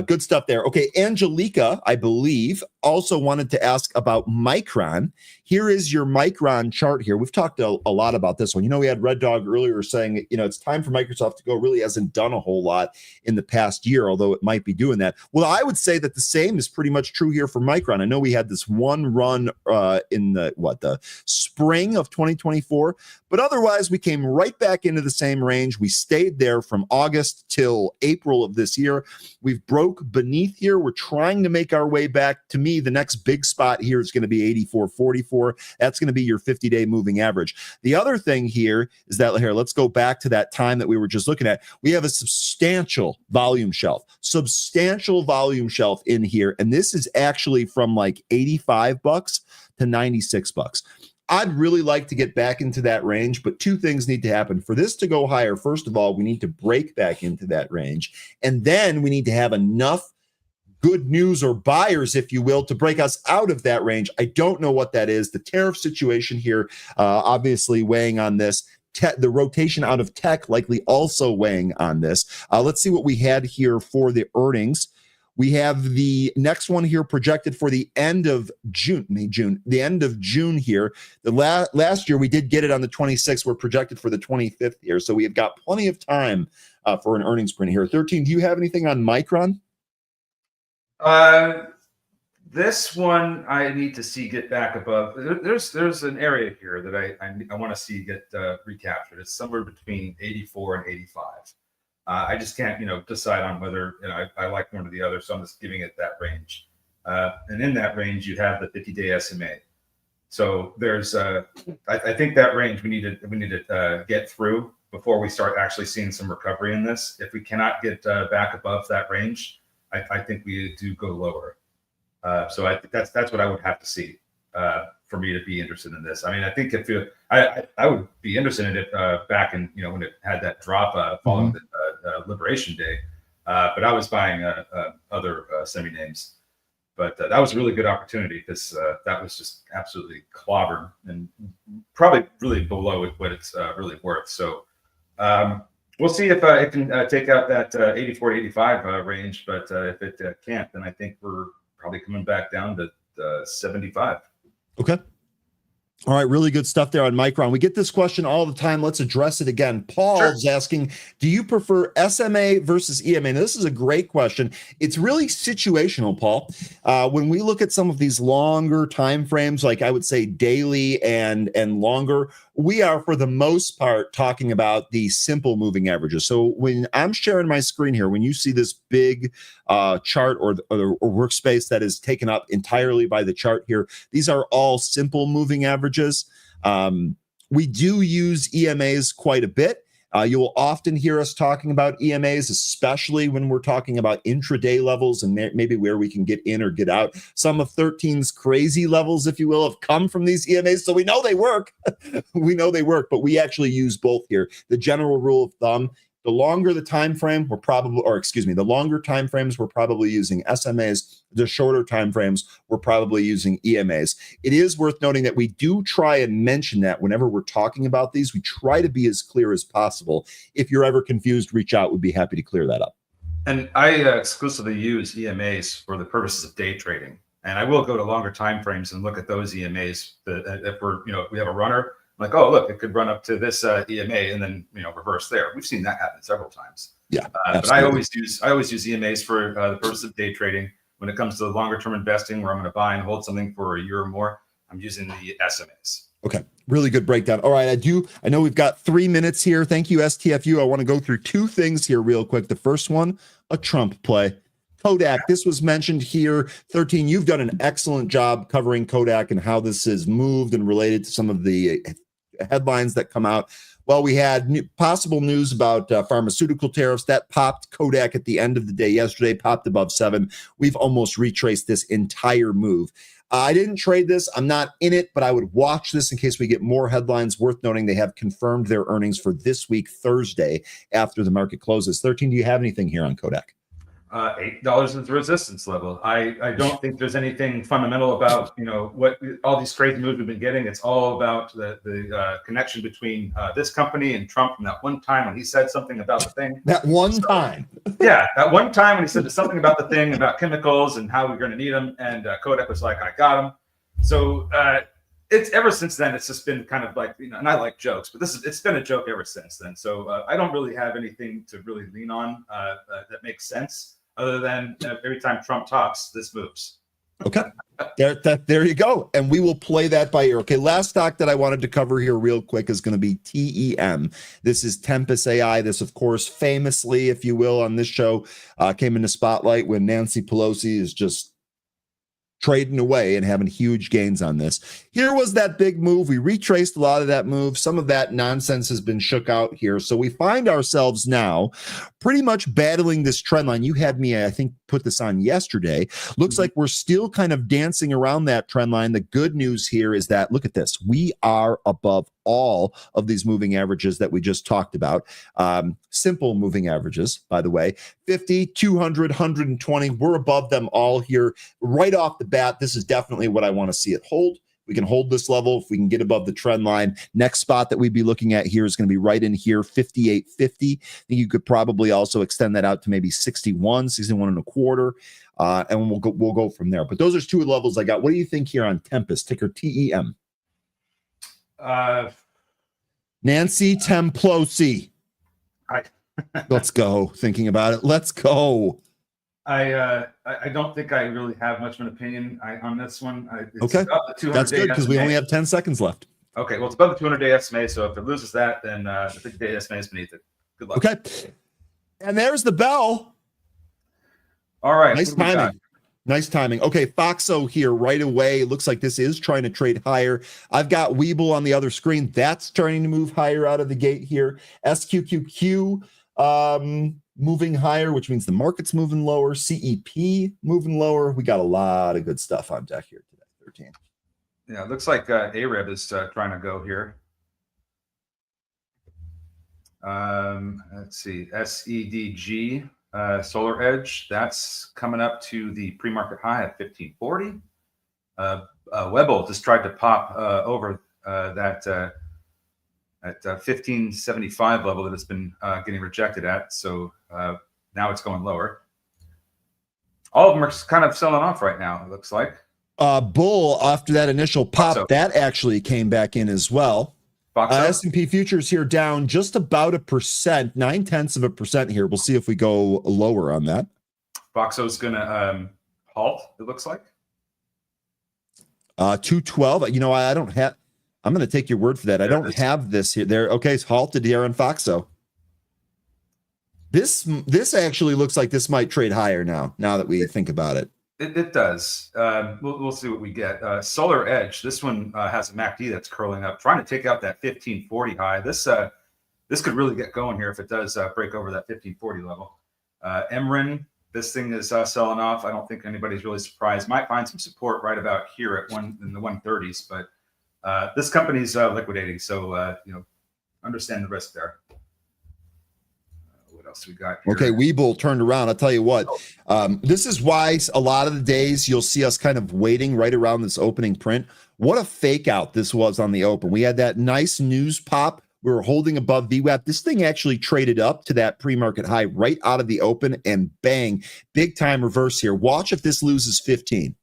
Good stuff there. Okay, Angelica, I believe, also wanted to ask about Micron. Here is your Micron chart here. We've talked a lot about this one. You know, we had Red Dog earlier saying, you know, it's time for Microsoft to go. It really hasn't done a whole lot in the past year, although it might be doing that. Well, I would say that the same is pretty much true here for Micron. I know we had this one run in the spring of 2024, but otherwise we came right back into the same range. We stayed there from August till April of this year. We've broke beneath here. We're trying to make our way back. To me, the next big spot here is going to be 84.44. That's going to be your 50-day moving average. The other thing here is that here, let's go back to that time that we were just looking at. We have a substantial volume shelf in here. And this is actually from like $85 to $96. I'd really like to get back into that range, but two things need to happen. For this to go higher, first of all, we need to break back into that range. And then we need to have enough good news or buyers, if you will, to break us out of that range. I don't know what that is. The tariff situation here, obviously weighing on this. The rotation out of tech likely also weighing on this. Let's see what we had here for the earnings. We have the next one here projected for the end of June, the end of June here. The last year we did get it on the 26th. We're projected for the 25th here. So we have got plenty of time for an earnings print here. 13, do you have anything on Micron? This one I need to see get back above. There's an area here that I want to see get recaptured. It's somewhere between 84 and 85. I just can't, decide on whether I like one or the other, so I'm just giving it that range. And in that range, you have the 50-day SMA. So there's, I think that range we need to get through before we start actually seeing some recovery in this. If we cannot get back above that range, I think we do go lower. So I think that's what I would have to see for me to be interested in this. I mean, I think if I would be interested in it back in when it had that drop following the Liberation Day, but I was buying other semi names. But that was a really good opportunity because that was just absolutely clobbered and probably really below what it's really worth. So we'll see if it can take out that 84 to 85 range. But if it can't, then I think we're probably coming back down to 75. Okay. All right, really good stuff there on Micron. We get this question all the time. Let's address it again. Paul's asking, do you prefer SMA versus EMA? Now, this is a great question. It's really situational, Paul. When we look at some of these longer time frames, like I would say daily and longer, we are for the most part talking about the simple moving averages. So when I'm sharing my screen here, when you see this big chart or workspace that is taken up entirely by the chart here, these are all simple moving averages. We do use EMAs quite a bit. You will often hear us talking about EMAs, especially when we're talking about intraday levels and maybe where we can get in or get out. Some of 13's crazy levels, if you will, have come from these EMAs, so we know they work. We know they work, but we actually use both here. The general rule of thumb, the longer the time frame, the longer time frames, we're probably using SMAs. The shorter time frames, we're probably using EMAs. It is worth noting that we do try and mention that whenever we're talking about these, we try to be as clear as possible. If you're ever confused, reach out. We'd be happy to clear that up. And I exclusively use EMAs for the purposes of day trading. And I will go to longer time frames and look at those EMAs. If we have a runner, like, oh, look, it could run up to this EMA and then reverse there. We've seen that happen several times. Yeah, but I always use EMAs for the purpose of day trading. When it comes to longer term investing, where I'm going to buy and hold something for a year or more, I'm using the SMAs. Okay, really good breakdown. All right, I know we've got 3 minutes here. Thank you, STFU. I want to go through two things here real quick. The first one, a Trump play. Kodak, this was mentioned here. 13, you've done an excellent job covering Kodak and how this has moved and related to some of the headlines that come out. Well, we had possible news about pharmaceutical tariffs that popped. Kodak at the end of the day yesterday popped above 7. We've almost retraced this entire move. I didn't trade this. I'm not in it, but I would watch this in case we get more headlines. Worth noting, they have confirmed their earnings for this week, Thursday, after the market closes. 13, do you have anything here on Kodak? $8 is the resistance level. I don't think there's anything fundamental about, what all these crazy moves we've been getting. It's all about the connection between this company and Trump from that one time when he said something about the thing. That one time. Yeah, that one time when he said something about the thing about chemicals and how we're going to need them. And Kodak was like, I got them. So it's ever since then, it's just been kind of like, and I like jokes, but it's been a joke ever since then. So I don't really have anything to really lean on that makes sense. Other than every time Trump talks, this moves. Okay, there you go. And we will play that by ear. Okay, last stock that I wanted to cover here real quick is going to be TEM. This is Tempest AI. This, of course, famously, if you will, on this show, came into spotlight when Nancy Pelosi is just trading away and having huge gains on this. Here was that big move. We retraced a lot of that move. Some of that nonsense has been shook out here. So we find ourselves now pretty much battling this trend line. You had me, I think, put this on yesterday. Looks like we're still kind of dancing around that trend line. The good news here is that, look at this. We are above all of these moving averages that we just talked about. Simple moving averages, by the way, 50, 200, 120. We're above them all here right off the bat. This is definitely what I want to see it hold. We can hold this level. If we can get above the trend line, next spot that we'd be looking at here is going to be right in here, 58.50. I think you could probably also extend that out to maybe 61, 61 and a quarter. And we'll go from there. But those are 2 levels I got. What do you think here on Tempest, ticker TEM? Nancy Templosi. Let's go. Thinking about it. Let's go. I don't think I really have much of an opinion on this one. Okay, that's good because we only have 10 seconds left. Okay, well, it's above the 200-day SMA, so if it loses that, then the 50-day SMA is beneath it. Good luck. Okay, and there's the bell. All right. Nice timing. Nice timing. Okay, Foxo here right away. Looks like this is trying to trade higher. I've got Weeble on the other screen. That's starting to move higher out of the gate here. SQQQ moving higher, which means the market's moving lower. CEP moving lower. We got a lot of good stuff on deck here today. 13. Yeah, it looks like AREB is trying to go here. Let's see, SEDG. Solar Edge, that's coming up to the pre-market high at 1540. Webull just tried to pop over that at 1575 level that it's been getting rejected at. So now it's going lower. All of them are kind of selling off right now, it looks like. Bull, after that initial pop, So, that actually came back in as well. S&P futures here down just about 1%, 0.9% here. We'll see if we go lower on that. Foxo's going to halt, it looks like. 212. I don't have. I'm going to take your word for that. I don't have this here. There. Okay, it's halted here on Foxo. This actually looks like this might trade higher now that we think about it. It does. We'll see what we get. Solar Edge. This one has a MACD that's curling up, trying to take out that 1540 high. This could really get going here if it does break over that 1540 level. Emrin. This thing is selling off. I don't think anybody's really surprised. Might find some support right about here at in the 130s, but this company's liquidating, so understand the risk there. What else we got here? Okay, Weeble turned around. I'll tell you what. This is why a lot of the days you'll see us kind of waiting right around this opening print. What a fake out this was on the open. We had that nice news pop. We were holding above VWAP. This thing actually traded up to that pre-market high right out of the open, and bang, big time reverse here. Watch if this loses 15.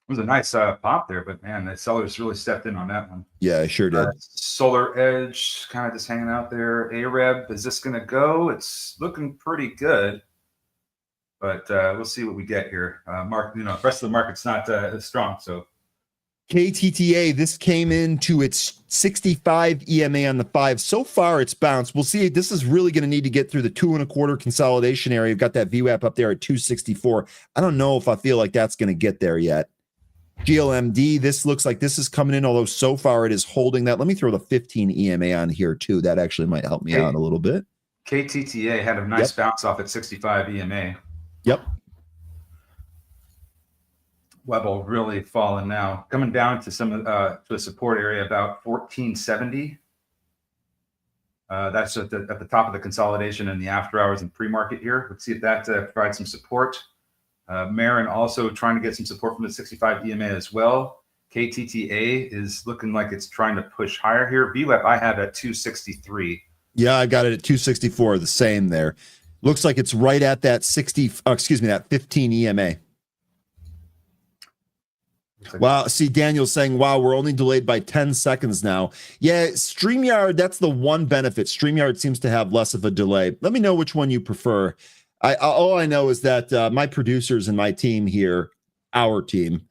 It was a nice pop there, but man, the sellers really stepped in on that one. Yeah, I sure did. Solar Edge kind of just hanging out there. AREB, is this going to go? It's looking pretty good, but we'll see what we get here. The rest of the market's not as strong, so. KTTA, this came into its 65 EMA on the 5. So far, it's bounced. We'll see. This is really going to need to get through the 2.25 consolidation area. You've got that VWAP up there at 264. I don't know if I feel like that's going to get there yet. GLMD, this looks like this is coming in, although so far it is holding that. Let me throw the 15 EMA on here too. That actually might help me out a little bit. KTTA had a nice bounce off at 65 EMA. Yep. Webble really fallen now, coming down to some to a support area about 1470. That's at the top of the consolidation in the after hours and pre-market here. Let's see if that provides some support. Marin also trying to get some support from the 65 EMA as well. KTTA is looking like it's trying to push higher here. VWAP I have at 263. Yeah, I got it at 264, the same there. Looks like it's right at that that 15 EMA. Wow. See, Daniel's saying, wow, we're only delayed by 10 seconds now. Yeah, StreamYard, that's the one benefit. StreamYard seems to have less of a delay. Let me know which one you prefer. All I know is that my producers and my team here, our team,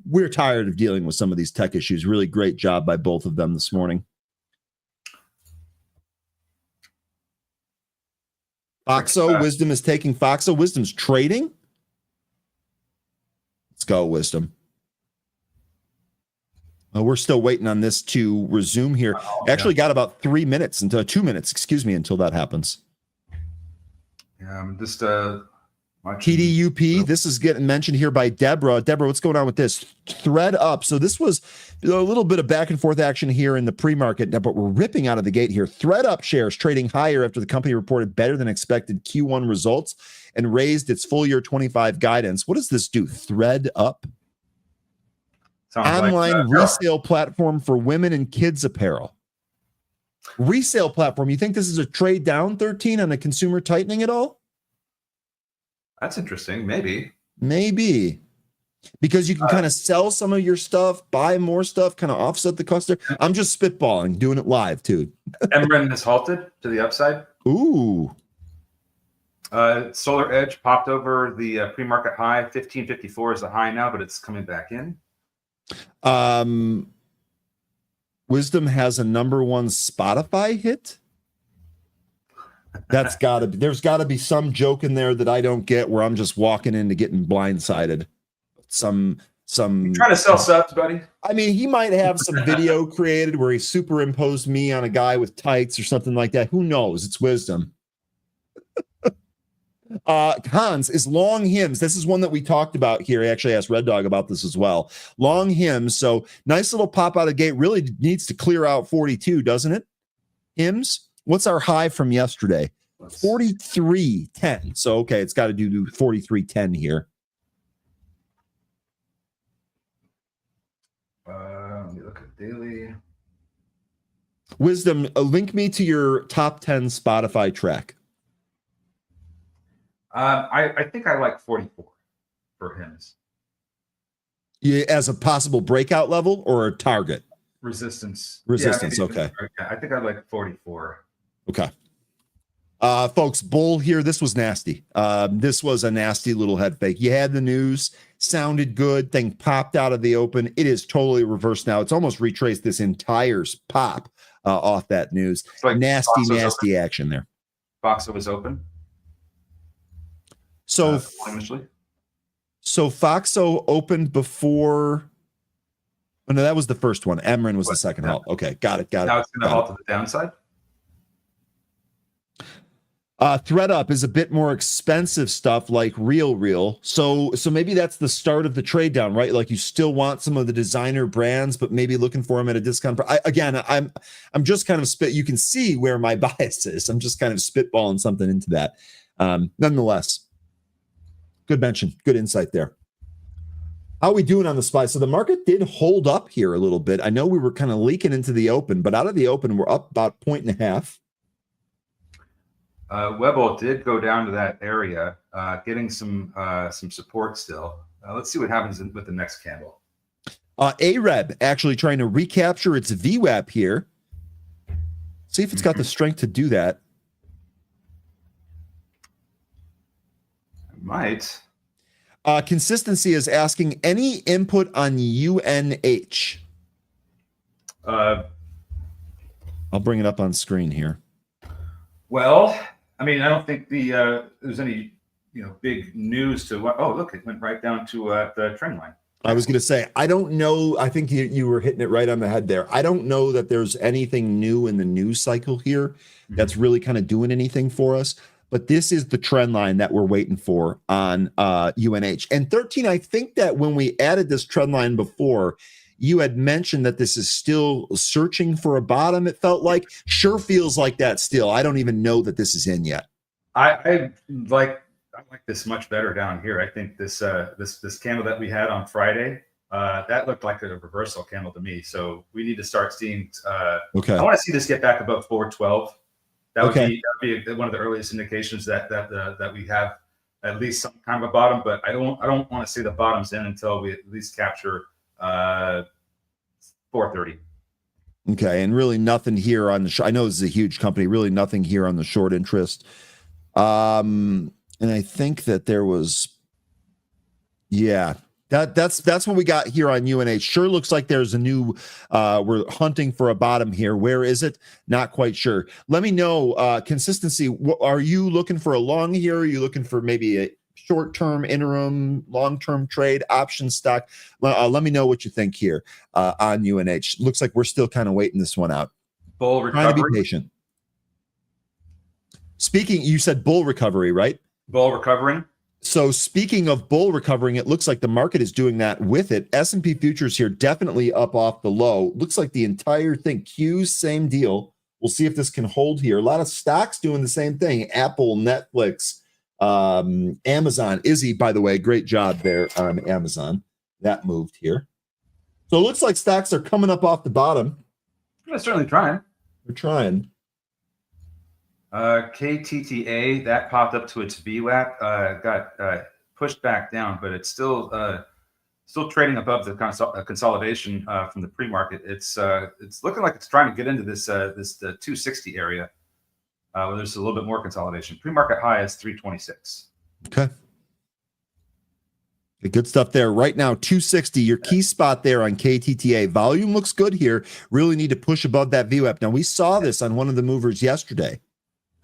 we're tired of dealing with some of these tech issues. Really great job by both of them this morning. Foxo, Wisdom is taking Foxo. Wisdom's trading. Let's go, Wisdom. We're still waiting on this to resume here. Actually got about 2 minutes, until that happens. Yeah, I'm just TDUP, this is getting mentioned here by Deborah. Deborah, what's going on with this? Thread up. So this was a little bit of back and forth action here in the pre-market, but we're ripping out of the gate here. Thread up shares trading higher after the company reported better than expected Q1 results and raised its full year 25 guidance. What does this do? Thread up? Online resale platform for women and kids apparel. Resale platform. You think this is a trade down 13 on a consumer tightening at all? That's interesting. Maybe. Because you can kind of sell some of your stuff, buy more stuff, kind of offset the cost there. I'm just spitballing, doing it live too. Emren has halted to the upside. Ooh. Solar Edge popped over the pre-market high. 1554 is the high now, but it's coming back in. Wisdom has a #1 Spotify hit. That's gotta be, there's gotta be some joke in there that I don't get where I'm just walking into getting blindsided. Some You're trying to sell subs, buddy. I mean, he might have some video created where he superimposed me on a guy with tights or something like that. Who knows? It's Wisdom. Hans is long hymns. This is one that we talked about here. I actually asked Red Dog about this as well. Long hymns. So nice little pop out of gate. Really needs to clear out 42, doesn't it? Hymns. What's our high from yesterday? 43.10. So, okay, it's got to do 43.10 here. Let me look at daily. Wisdom, link me to your top 10 Spotify track. I think I like 44 for hymns. Yeah, as a possible breakout level or a target? Resistance. Yeah, okay. I think I like 44. Okay. Folks, bull here. This was nasty. This was a nasty little head fake. You had the news, sounded good, thing popped out of the open. It is totally reversed now. It's almost retraced this entire pop off that news. Like nasty action there. Foxo was open. So Foxo opened before. Oh, no, that was the first one. Emrin was the second halt. Okay, got it. Now it's going to halt to the downside. ThreadUp is a bit more expensive stuff like Real. So maybe that's the start of the trade down, right? Like you still want some of the designer brands, but maybe looking for them at a discount. I'm just kind of you can see where my bias is. I'm just kind of spitballing something into that. Nonetheless, good mention, good insight there. How are we doing on the SPY? So the market did hold up here a little bit. I know we were kind of leaking into the open, but out of the open, we're up about 1.5. Webble did go down to that area, getting some support still. Let's see what happens with the next candle. AREB actually trying to recapture its VWAP here. See if it's got the strength to do that. It might. Consistency is asking any input on UNH. I'll bring it up on screen here. Well, I mean, I don't think there's any big news to what. Oh, look, it went right down to the trend line. I was going to say, I don't know. I think you were hitting it right on the head there. I don't know that there's anything new in the news cycle here that's really kind of doing anything for us. But this is the trend line that we're waiting for on UNH. And 13, I think that when we added this trend line before, you had mentioned that this is still searching for a bottom. It felt like, sure feels like that still. I don't even know that this is in yet. I like this much better down here. I think this candle that we had on Friday, that looked like a reversal candle to me. So we need to start seeing. Okay. I want to see this get back above 412. That would Okay. be one of the earliest indications that we have at least some kind of a bottom. But I don't want to see the bottoms in until we at least capture 430. Okay, and really nothing here on the I know this is a huge company, really nothing here on the short interest. And I think that there was, yeah, that's what we got here on UNH. Sure looks like there's a new, we're hunting for a bottom here. Where is it? Not quite sure. Let me know, consistency. Are you looking for a long here? Are you looking for maybe a short-term, interim, long-term trade, option stock? Let me know what you think here on UNH. Looks like we're still kind of waiting this one out. Bull recovery. Trying to be patient. Speaking, you said bull recovery, right? Bull recovering. So speaking of bull recovering, it looks like the market is doing that with it. S&P futures here definitely up off the low. Looks like the entire thing. Q's same deal. We'll see if this can hold here. A lot of stocks doing the same thing. Apple, Netflix, Amazon. Izzy, by the way, great job there on Amazon. That moved here. So it looks like stocks are coming up off the bottom. I'm certainly trying. We're trying. KTTA, that popped up to its VWAP, got pushed back down, but it's still trading above the consolidation from the pre-market. It's looking like it's trying to get into this 260 area, where there's a little bit more consolidation. Pre-market high is 326. Okay. Good stuff there. Right now, 260, your key spot there on KTTA. Volume looks good here. Really need to push above that VWAP. Now, we saw this on one of the movers yesterday.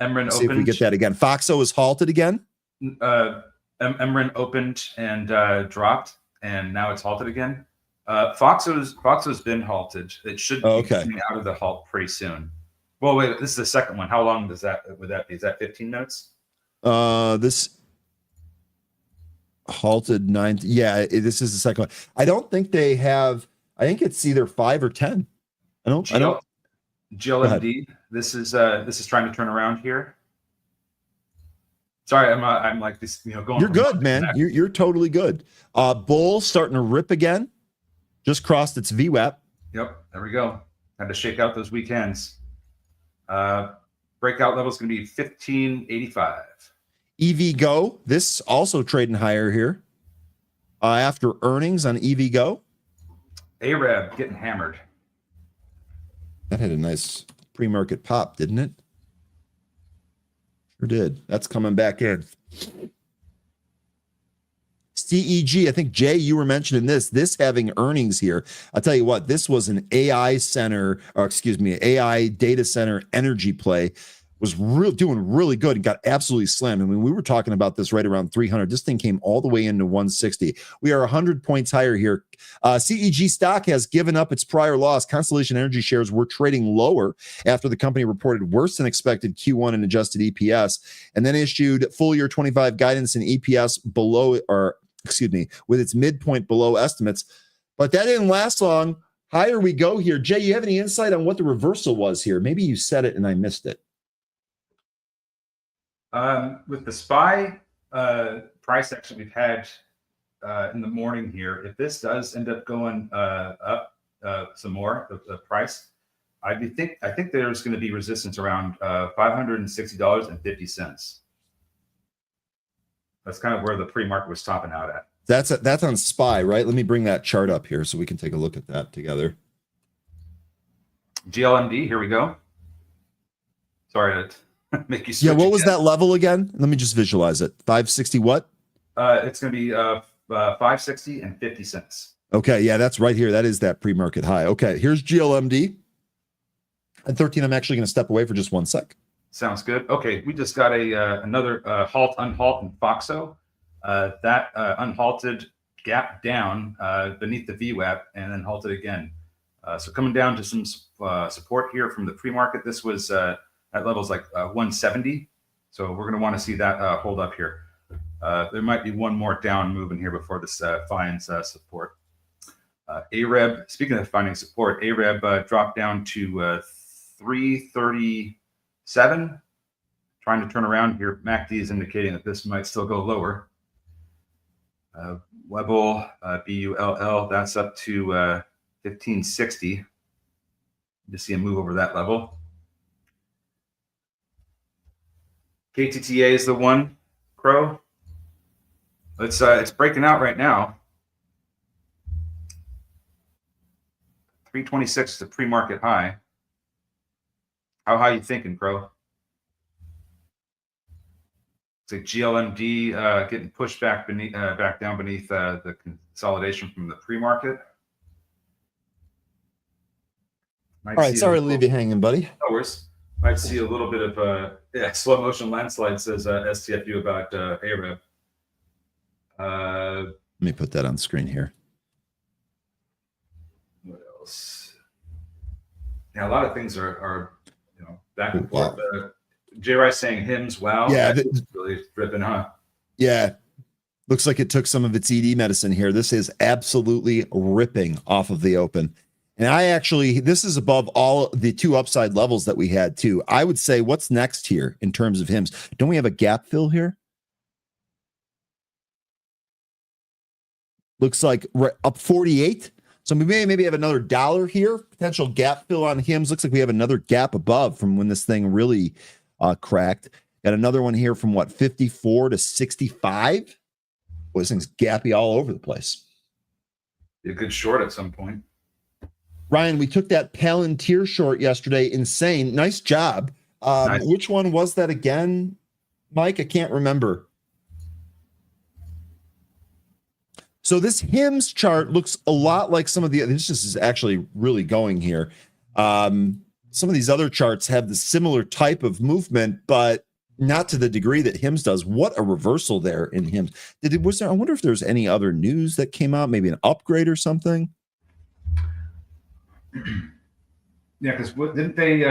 Emrin See if we get that again. Foxo is halted again. Emrin opened and dropped, and now it's halted again. Foxo's been halted. It should be coming out of the halt pretty soon. Well, wait, this is the second one. How long would that be? Is that 15 minutes? This halted 9. Yeah, this is the second one. I don't think they have. I think it's either 5 or 10. I don't. GLMD. This is trying to turn around here. Sorry, I'm like this. Going. You're good, man. You're totally good. Bull starting to rip again. Just crossed its VWAP. Yep, there we go. Had to shake out those weekends. Breakout level is going to be 1585. EVgo. This also trading higher here. After earnings on EVgo. ARAB getting hammered. That had a nice pre-market pop, didn't it? Sure did. That's coming back in. CEG, I think, Jay, you were mentioning this having earnings here. I'll tell you what, this was an AI data center energy play. Was doing really good and got absolutely slammed. I mean, we were talking about this right around 300. This thing came all the way into 160. We are 100 points higher here. CEG stock has given up its prior loss. Constellation Energy shares were trading lower after the company reported worse than expected Q1 and adjusted EPS, and then issued full year 25 guidance and EPS with its midpoint below estimates. But that didn't last long. Higher we go here. Jay, you have any insight on what the reversal was here? Maybe you said it and I missed it. With the SPY price action we've had in the morning here, if this does end up going up some more, the price, I think there's going to be resistance around $560.50. That's kind of where the pre-market was topping out at. That's on SPY, right? Let me bring that chart up here so we can take a look at that together. GLMD, here we go. Sorry to make you switch. Yeah, what was that level again? Let me just visualize it. 560 what? It's going to be 560 and 50 cents. Okay, yeah, that's right here. That is that pre-market high. Okay, here's GLMD. At 13, I'm actually going to step away for just 1 sec. Sounds good. Okay, we just got another halt, unhalt in Foxo. That unhalted gap down beneath the VWAP and then halted again. So coming down to some support here from the pre-market. This was at levels like 170. So we're going to want to see that hold up here. There might be one more down move in here before this finds support. AREB, speaking of finding support, AREB dropped down to 337. Trying to turn around here. MACD is indicating that this might still go lower. Webull, BULL, that's up to 1560. To see a move over that level. KTTA is the one, Crow. It's breaking out right now. 326 is a pre-market high. How high you thinking, Crow? It's like GLMD getting pushed back beneath, back down beneath the consolidation from the pre-market. All right, sorry to leave you hanging, buddy. No worries. Might see a little bit of slow motion landslide, says STFU about AREB. Let me put that on screen here. What else? Yeah, a lot of things are back and forth. J. Rice saying hymns. Wow. Yeah, that's really dripping, huh? Yeah. Looks like it took some of its ED medicine here. This is absolutely ripping off of the open. And this is above all the two upside levels that we had too. I would say what's next here in terms of hymns? Don't we have a gap fill here? Looks like up 48. So we maybe have another dollar here. Potential gap fill on hymns. Looks like we have another gap above from when this thing really cracked. Got another one here from 54 to 65. Boy, this thing's gappy all over the place. Be a good short at some point. Ryan, we took that Palantir short yesterday. Insane. Nice job. Nice. Which one was that again, Mike? I can't remember. So this hymns chart looks a lot like some of the, this is actually really going here. Some of these other charts have the similar type of movement, but not to the degree that hymns does. What a reversal there in hymns. I wonder if there's any other news that came out, maybe an upgrade or something. Yeah, because didn't they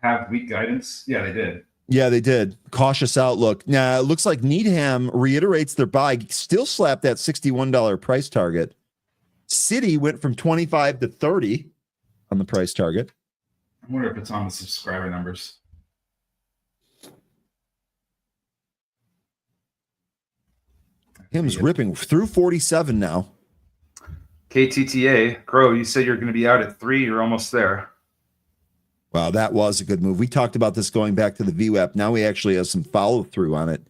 have weak guidance? Yeah, they did. Yeah, they did. Cautious outlook. Now, it looks like Needham reiterates their buy, still slapped that $61 price target. Citi went from 25 to 30 on the price target. I wonder if it's on the subscriber numbers. Him's ripping through 47 now. KTTA, Crow, you said you're going to be out at 3. You're almost there. Wow, that was a good move. We talked about this going back to the VWAP. Now we actually have some follow through on it.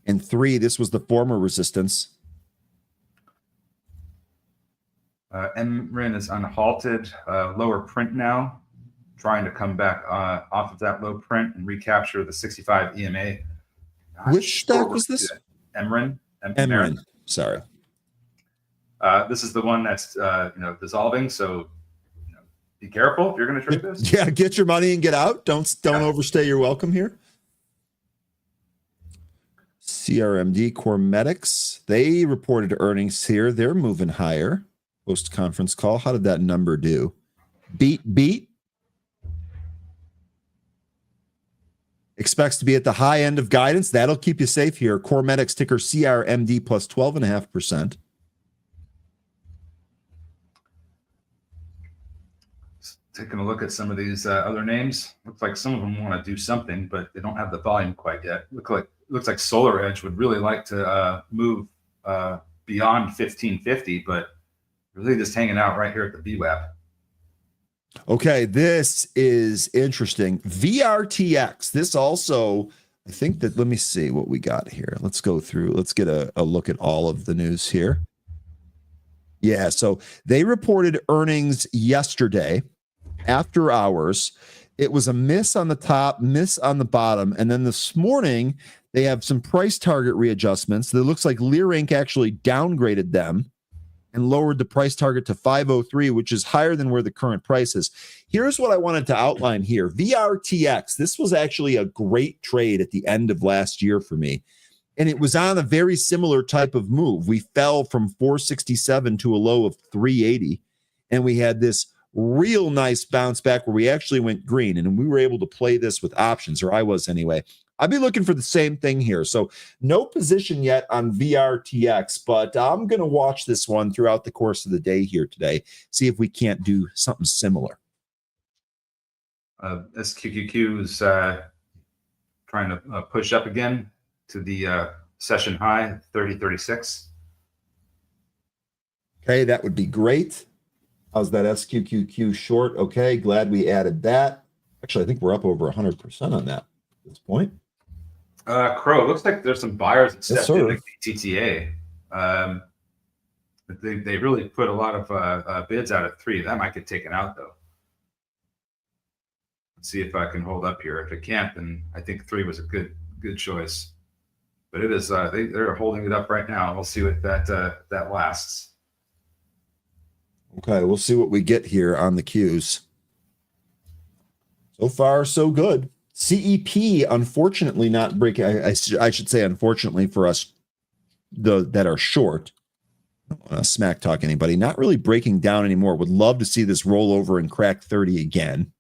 And 3, this was the former resistance. MRIN is unhalted, lower print now, trying to come back off of that low print and recapture the 65 EMA. Which stock was this? MRIN. MRIN. Sorry. This is the one that's dissolving. So be careful if you're going to trade this. Yeah, get your money and get out. Don't overstay your welcome here. CRMD Cormetics, they reported earnings here. They're moving higher. Post conference call. How did that number do? Beat. Expects to be at the high end of guidance. That'll keep you safe here. Cormetics ticker CRMD plus 12.5%. Taking a look at some of these other names, looks like some of them want to do something, but they don't have the volume quite yet. Looks like Solar Edge would really like to move beyond 1550, but really just hanging out right here at the VWAP. Okay, this is interesting. VRTX. This also, I think that, let me see what we got here. Let's go through. Let's get a look at all of the news here. Yeah, so they reported earnings yesterday after hours. It was a miss on the top, miss on the bottom. And then this morning, they have some price target readjustments. It looks like Lear Inc. actually downgraded them and lowered the price target to 503, which is higher than where the current price is. Here's what I wanted to outline here. VRTX, this was actually a great trade at the end of last year for me. And it was on a very similar type of move. We fell from 467 to a low of 380. And we had this real nice bounce back where we actually went green. And we were able to play this with options, or I was anyway. I'd be looking for the same thing here. So no position yet on VRTX, but I'm going to watch this one throughout the course of the day here today, see if we can't do something similar. SQQQ is trying to push up again to the session high, 30.36. Okay, that would be great. How's that SQQQ short? Okay, glad we added that. Actually, I think we're up over 100% on that at this point. Crow, looks like there's some buyers that stepped in, like TTA. They really put a lot of bids out at 3. That might get taken out, though. Let's see if I can hold up here. If it can't, then I think 3 was a good choice. But it is they're holding it up right now. We'll see what that lasts. Okay, we'll see what we get here on the Qs. So far, so good. CEP, unfortunately, not breaking. I should say, unfortunately for us, that are short. I don't want to smack talk anybody. Not really breaking down anymore. Would love to see this roll over and crack 30 again.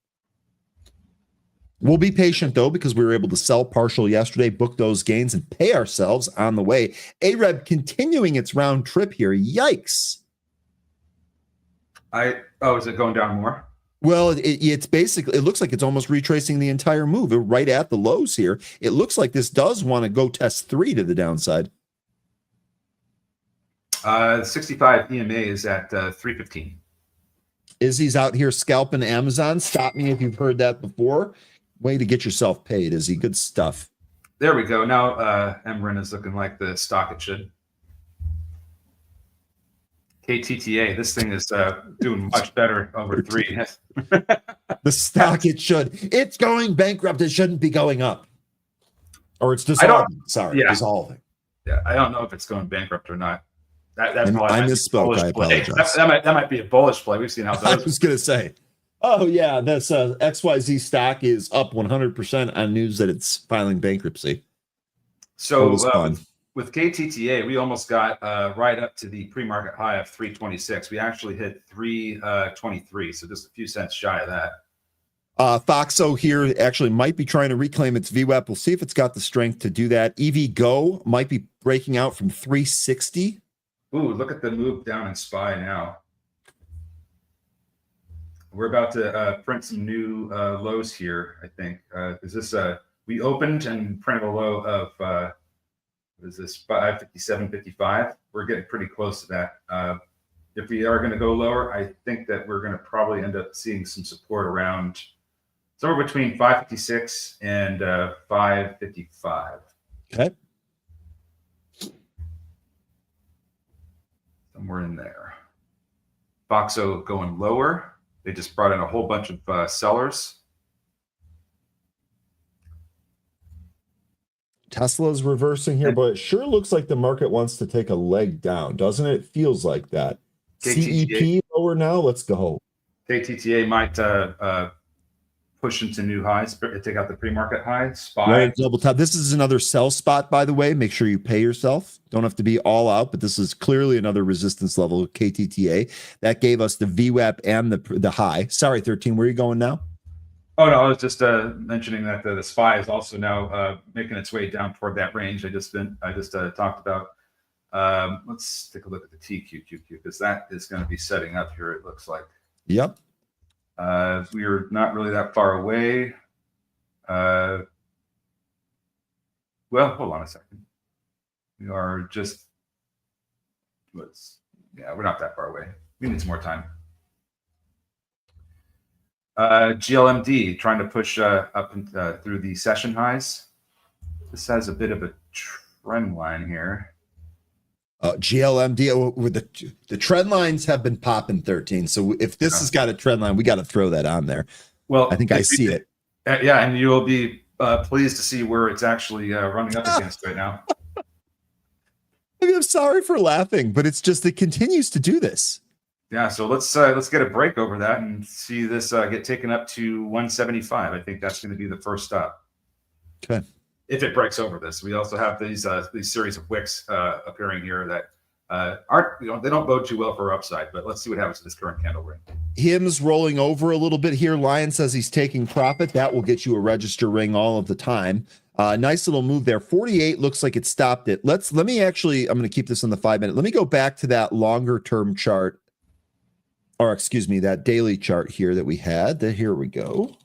We'll be patient, though, because we were able to sell partial yesterday, book those gains, and pay ourselves on the way. AREB continuing its round trip here. Yikes. Is it going down more? Well, it's basically, it looks like it's almost retracing the entire move. We're right at the lows here. It looks like this does want to go test 3 to the downside. 65 EMA is at 315. Izzy's out here scalping Amazon. Stop me if you've heard that before. Way to get yourself paid, Izzy. Good stuff. There we go. Now MRIN is looking like the stock it should. KTTA, this thing is doing much better over 3. The stock it should. It's going bankrupt. It shouldn't be going up. Or it's dissolving. Dissolving. Yeah, I don't know if it's going bankrupt or not. That's I misspoke. I apologize. That might be a bullish play. We've seen how those. I was going to say, oh yeah, this XYZ stock is up 100% on news that it's filing bankruptcy. So with KTTA, we almost got right up to the pre-market high of 326. We actually hit 323, so just a few cents shy of that. Foxo here actually might be trying to reclaim its VWAP. We'll see if it's got the strength to do that. EVGO might be breaking out from 360. Ooh, look at the move down in SPY now. We're about to print some new lows here, I think. Is this we opened and printed a low of what is this, 557.55? We're getting pretty close to that. If we are going to go lower, I think that we're going to probably end up seeing some support around somewhere between 556 and 555. Okay. Somewhere in there. Foxo going lower. They just brought in a whole bunch of sellers. Tesla's reversing here, but it sure looks like the market wants to take a leg down, doesn't it? It feels like that. KTTA. CEP lower now. Let's go. KTTA might push into new highs, take out the pre-market high. SPY. Right, double top. This is another sell spot, by the way. Make sure you pay yourself. Don't have to be all out, but this is clearly another resistance level of KTTA. That gave us the VWAP and the high. Sorry, 13. Where are you going now? Oh, no, I was just mentioning that the SPY is also now making its way down toward that range I just talked about. Let's take a look at the TQQQ because that is going to be setting up here, it looks like. Yep. We are not really that far away. Well, hold on a second. We are just, we're not that far away. We need some more time. GLMD trying to push up through the session highs. This has a bit of a trend line here. GLMD with the trend lines have been popping 13. So if this has got a trend line, we got to throw that on there. Well, I think I see it. Yeah, and you will be pleased to see where it's actually running up against right now. I mean, I'm sorry for laughing, but it's just it continues to do this. Yeah, so let's get a break over that and see this get taken up to 175. I think that's going to be the first stop. Okay. if it breaks over this. We also have these series of wicks appearing here that aren't, they don't bode too well for upside, but let's see what happens to this current candle ring. Him's rolling over a little bit here. Lion says he's taking profit. That will get you a register ring all of the time. Nice little move there. 48 looks like it stopped it. I'm going to keep this on the 5 minute. Let me go back to that longer term chart, or excuse me, that daily chart here that we had. Here we go.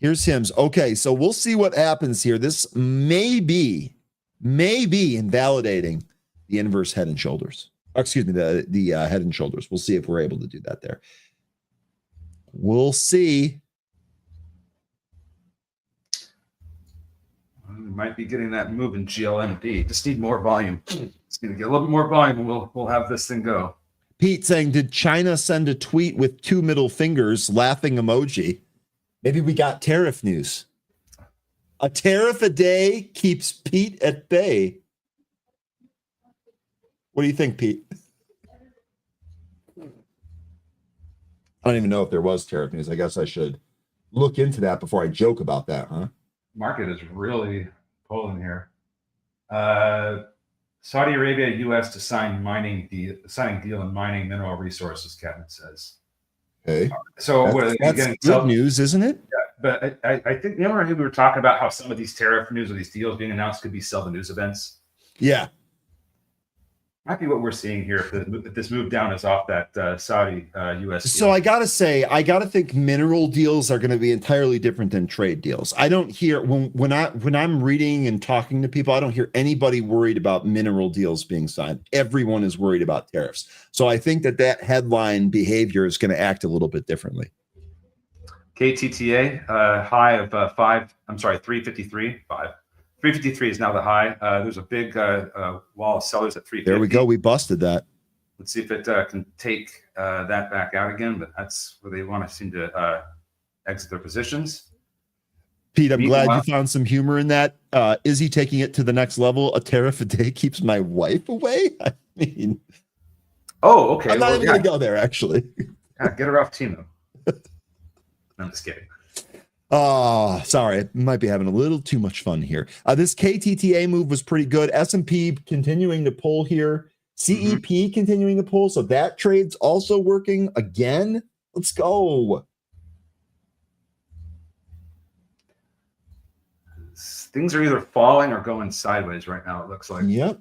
Here's Hims. Okay, so we'll see what happens here. This may be invalidating the inverse head and shoulders. Excuse me, the head and shoulders. We'll see if we're able to do that there. We'll see. We might be getting that move in GLMD. Just need more volume. It's going to get a little bit more volume, and we'll have this thing go. Pete saying, did China send a tweet with 2 middle fingers, laughing emoji? Maybe we got tariff news. A tariff a day keeps Pete at bay. What do you think, Pete? I don't even know if there was tariff news. I guess I should look into that before I joke about that, huh? Market is really pulling here. Saudi Arabia, U.S. to signing deal in mining mineral resources, Captain says. Okay. So that's good news, isn't it? Yeah, but I think, remember we were talking about how some of these tariff news or these deals being announced could be sell the news events? Yeah. Might be what we're seeing here if this move down is off that Saudi U.S. deal. So I gotta think mineral deals are going to be entirely different than trade deals. I don't hear when I'm reading and talking to people, I don't hear anybody worried about mineral deals being signed. Everyone is worried about tariffs. So I think that headline behavior is going to act a little bit differently. KTTA high of 353. 353 is now the high. There's a big wall of sellers at 350. There we go. We busted that. Let's see if it can take that back out again, but that's where they want to seem to exit their positions. Pete, I'm glad you found some humor in that. Is he taking it to the next level? A tariff a day keeps my wife away? I mean... Oh, okay. I'm not even going to go there, actually. Yeah, get her off Timo. I'm just kidding. Oh, sorry. I might be having a little too much fun here. This KTTA move was pretty good. S&P continuing to pull here. CEP continuing to pull. So that trade's also working again. Let's go. Things are either falling or going sideways right now, it looks like. Yep.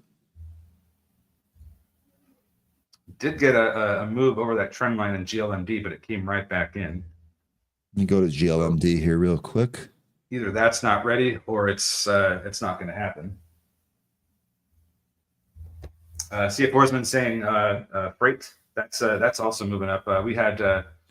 Did get a move over that trend line in GLMD, but it came right back in. Let me go to GLMD here real quick. Either that's not ready or it's not going to happen. CF Horsman saying freight, that's also moving up. We had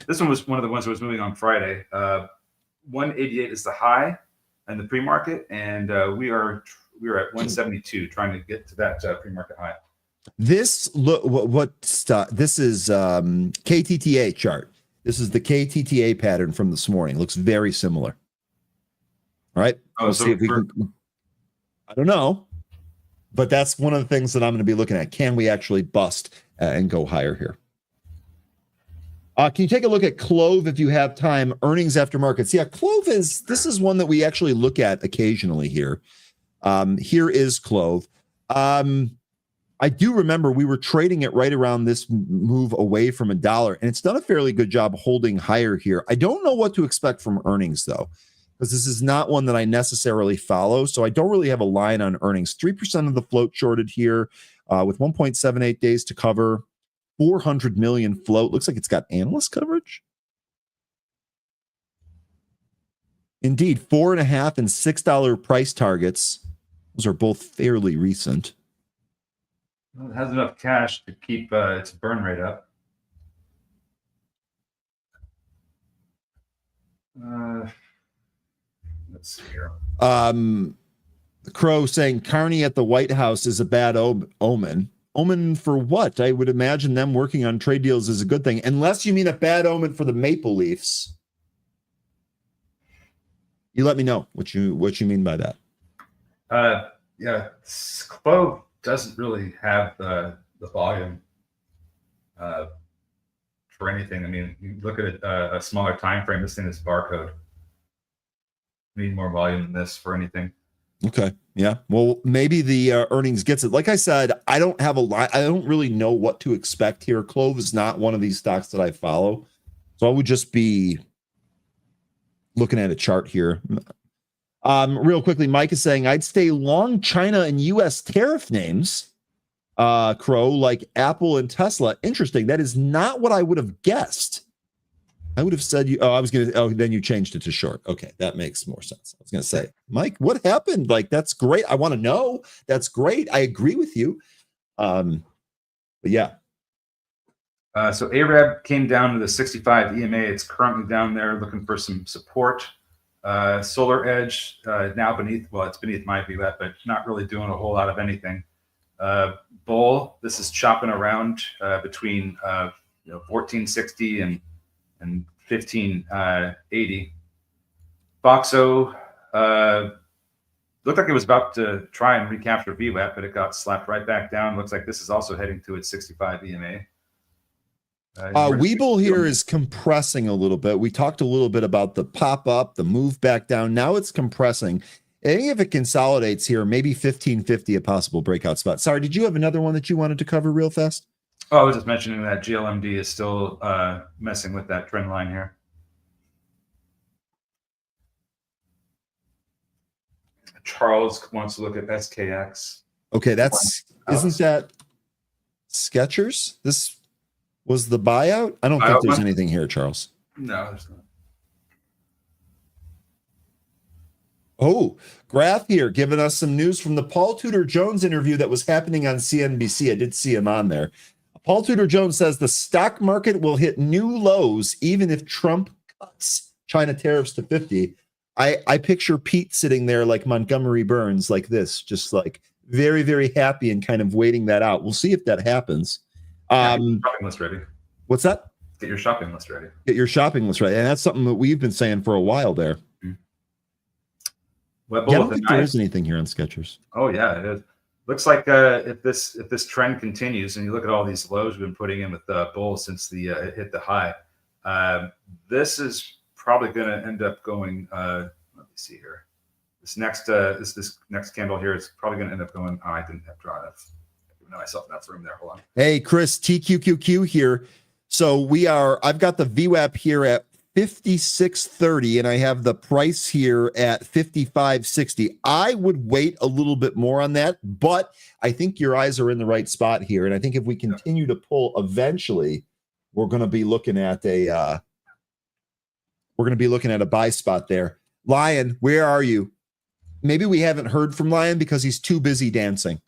this one was one of the ones that was moving on Friday. 188 is the high in the pre-market, and we are at 172 trying to get to that pre-market high. This this is KTTA chart. This is the KTTA pattern from this morning. Looks very similar. All right. Oh, see if we can, I don't know, but that's one of the things that I'm going to be looking at. Can we actually bust and go higher here? Can you take a look at Clove if you have time? Earnings after markets. Yeah, Clove this is one that we actually look at occasionally here. Here is Clove. I do remember we were trading it right around this move away from $1, and it's done a fairly good job holding higher here. I don't know what to expect from earnings, though, because this is not one that I necessarily follow, so I don't really have a line on earnings. 3% of the float shorted here with 1.78 days to cover, 400 million float. Looks like it's got analyst coverage. Indeed, $4.5 and $6 price targets. Those are both fairly recent. Well, it has enough cash to keep its burn rate up. Let's see here. Crow saying Carney at the White House is a bad omen. Omen for what? I would imagine them working on trade deals is a good thing, unless you mean a bad omen for the Maple Leafs. You let me know what you mean by that. Yeah, Clove doesn't really have the volume for anything. I mean, you look at a smaller time frame. This thing is barcode. need more volume than this for anything. Okay. Yeah. Well, maybe the earnings gets it. Like I said, I don't have a lot. I don't really know what to expect here. Clove is not one of these stocks that I follow. So I would just be looking at a chart here. Real quickly, Mike is saying I'd stay long China and US tariff names. Crow, like Apple and Tesla. Interesting. That is not what I would have guessed. I would have said then you changed it to short. Okay, that makes more sense. I was gonna say, Mike, what happened? Like, that's great. I want to know. That's great. I agree with you. But yeah. So ARAB came down to the 65 EMA. It's currently down there looking for some support. Solar Edge now it's beneath my VWAP, but not really doing a whole lot of anything. Bull, this is chopping around between 1460 and 1580. Foxo looked like it was about to try and recapture VWAP, but it got slapped right back down. Looks like this is also heading to its 65 EMA. Weeble here is compressing a little bit. We talked a little bit about the pop up, the move back down. Now it's compressing. I think if it consolidates here, maybe 1550 a possible breakout spot. Sorry, did you have another one that you wanted to cover real fast? Oh, I was just mentioning that GLMD is still messing with that trend line here. Charles wants to look at SKX. Okay, isn't that Skechers? This was the buyout? I don't think there's anything here, Charles. No, there's not. Oh, Graph here giving us some news from the Paul Tudor Jones interview that was happening on CNBC. I did see him on there. Paul Tudor Jones says the stock market will hit new lows even if Trump cuts China tariffs to 50. I picture Pete sitting there like Montgomery Burns, like this, just like very, very happy and kind of waiting that out. We'll see if that happens. Shopping list ready. What's that? Get your shopping list ready. Get your shopping list ready. And that's something that we've been saying for a while there. I don't think there is anything here on Skechers. Oh yeah, it is. Looks like if this trend continues, and you look at all these lows we've been putting in with Bull since it hit the high, this is probably going to end up going. Let me see here. This next candle here is probably going to end up going. Oh, I didn't have draw enough. I didn't know myself enough room there. Hold on. Hey, Chris, TQQQ here. So I've got the VWAP here at 56.30 and I have the price here at 55.60. I would wait a little bit more on that, but I think your eyes are in the right spot here. And I think if we continue to pull, eventually we're going to be looking at a buy spot there. Lion, where are you? Maybe we haven't heard from Lion because he's too busy dancing.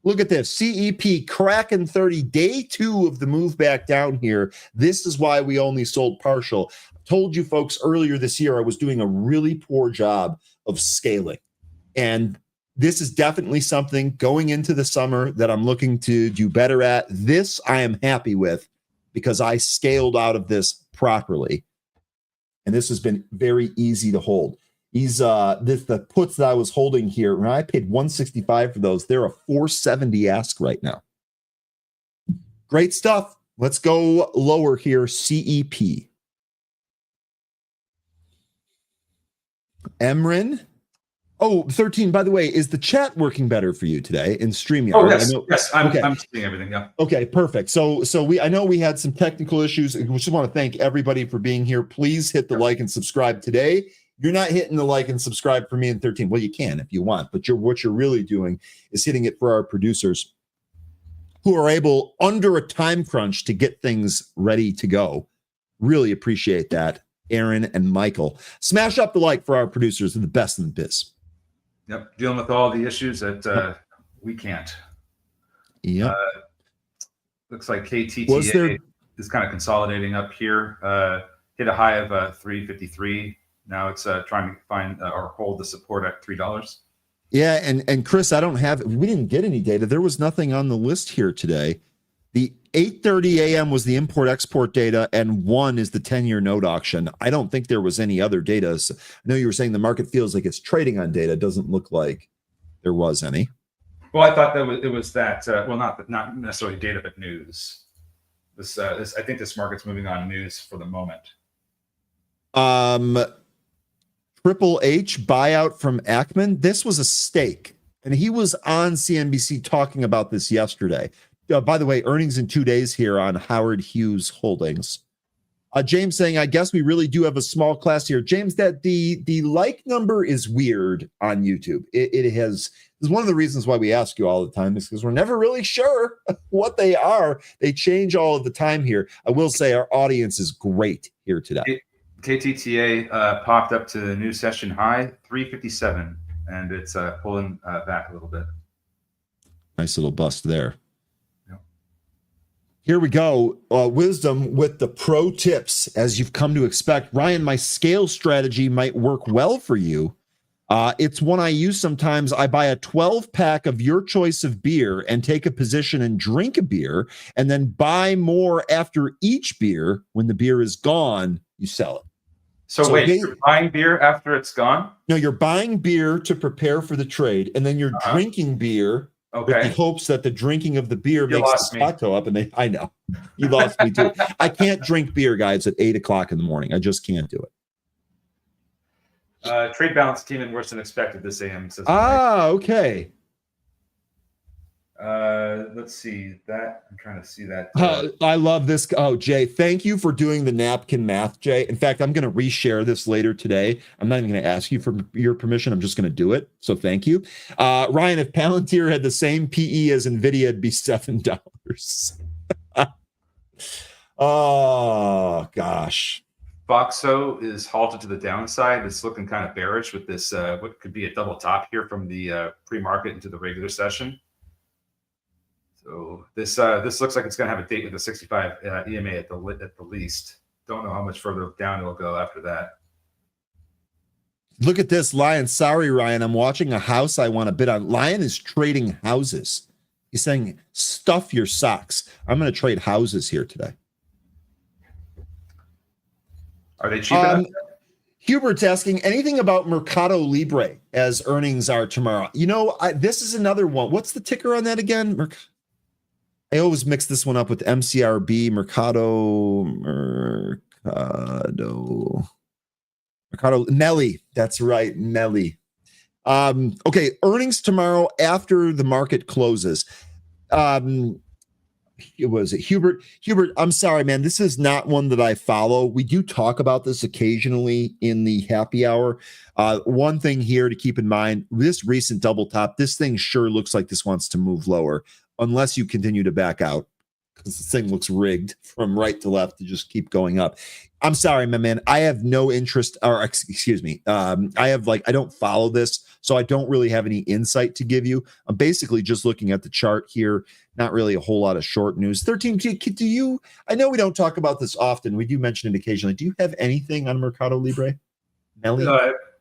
Look at this. CEP cracking 30, day 2 of the move back down here. This is why we only sold partial. Told you folks earlier this year I was doing a really poor job of scaling. And this is definitely something going into the summer that I'm looking to do better at. This I am happy with because I scaled out of this properly. And this has been very easy to hold. The puts that I was holding here, when I paid 165 for those, they're a 470 ask right now. Great stuff. Let's go lower here. CEP. Emrin. Oh, 13, by the way, is the chat working better for you today in StreamYard? Oh, yes. I'm seeing everything, yeah. Okay, perfect. So I know we had some technical issues. We just want to thank everybody for being here. Please hit the like and subscribe today. You're not hitting the like and subscribe for me in 13. Well, you can if you want, but what you're really doing is hitting it for our producers who are able, under a time crunch, to get things ready to go. Really appreciate that, Aaron and Michael. Smash up the like for our producers. They're the best in the biz. Yep, dealing with all the issues that we can't. Yep. Looks like KTTA is kind of consolidating up here. Hit a high of 353. Now it's trying to find or hold the support at $3. Yeah, and Chris, we didn't get any data. There was nothing on the list here today. The 8:30 a.m. was the import-export data, and 1 is the 10-year note auction. I don't think there was any other data. So I know you were saying the market feels like it's trading on data. It doesn't look like there was any. Well, I thought it was that. Well, not necessarily data, but news. I think this market's moving on news for the moment. Triple H buyout from Ackman. This was a stake, and he was on CNBC talking about this yesterday. By the way, earnings in 2 days here on Howard Hughes Holdings. James saying, I guess we really do have a small class here. James, that the like number is weird on YouTube. It's one of the reasons why we ask you all the time is because we're never really sure what they are. They change all of the time here. I will say our audience is great here today. KTTA popped up to the new session high, 357, and it's pulling back a little bit. Nice little bust there. Here we go. Wisdom with the pro tips, as you've come to expect. Ryan, my scale strategy might work well for you. It's one I use sometimes. I buy a 12-pack of your choice of beer and take a position and drink a beer, and then buy more after each beer. When the beer is gone, you sell it. So wait, you're buying beer after it's gone? No, you're buying beer to prepare for the trade, and then you're drinking beer. Okay. With the hopes that the drinking of the beer makes the stock go up, and I know you lost me too. I can't drink beer, guys, at 8 o'clock in the morning. I just can't do it. Trade balance came in worse than expected this AM. Okay. Let's see that. I'm trying to see that. I love this. Oh, Jay, thank you for doing the napkin math, Jay. In fact, I'm going to reshare this later today. I'm not even going to ask you for your permission. I'm just going to do it. So thank you. Ryan, if Palantir had the same PE as NVIDIA, it'd be $7. Oh, gosh. Foxo is halted to the downside. It's looking kind of bearish with this, what could be a double top here from the pre-market into the regular session. So this looks like it's going to have a date with the 65 EMA at the least. Don't know how much further down it'll go after that. Look at this, Lion. Sorry, Ryan. I'm watching a house I want to bid on. Lion is trading houses. He's saying, stuff your socks. I'm going to trade houses here today. Are they cheap enough? Hubert's asking anything about Mercado Libre as earnings are tomorrow. You know, this is another one. What's the ticker on that again? I always mix this one up with MCRB, Mercado, Nelly. That's right, Nelly. Okay, earnings tomorrow after the market closes. It was Hubert. Hubert, I'm sorry, man. This is not one that I follow. We do talk about this occasionally in the happy hour. One thing here to keep in mind, this recent double top, this thing sure looks like this wants to move lower unless you continue to back out, because this thing looks rigged from right to left to just keep going up. I'm sorry, my man. I have no interest, or excuse me. I don't follow this, so I don't really have any insight to give you. I'm basically just looking at the chart here. Not really a whole lot of short news. 13, do you, I know we don't talk about this often. We do mention it occasionally. Do you have anything on Mercado Libre? Nelly?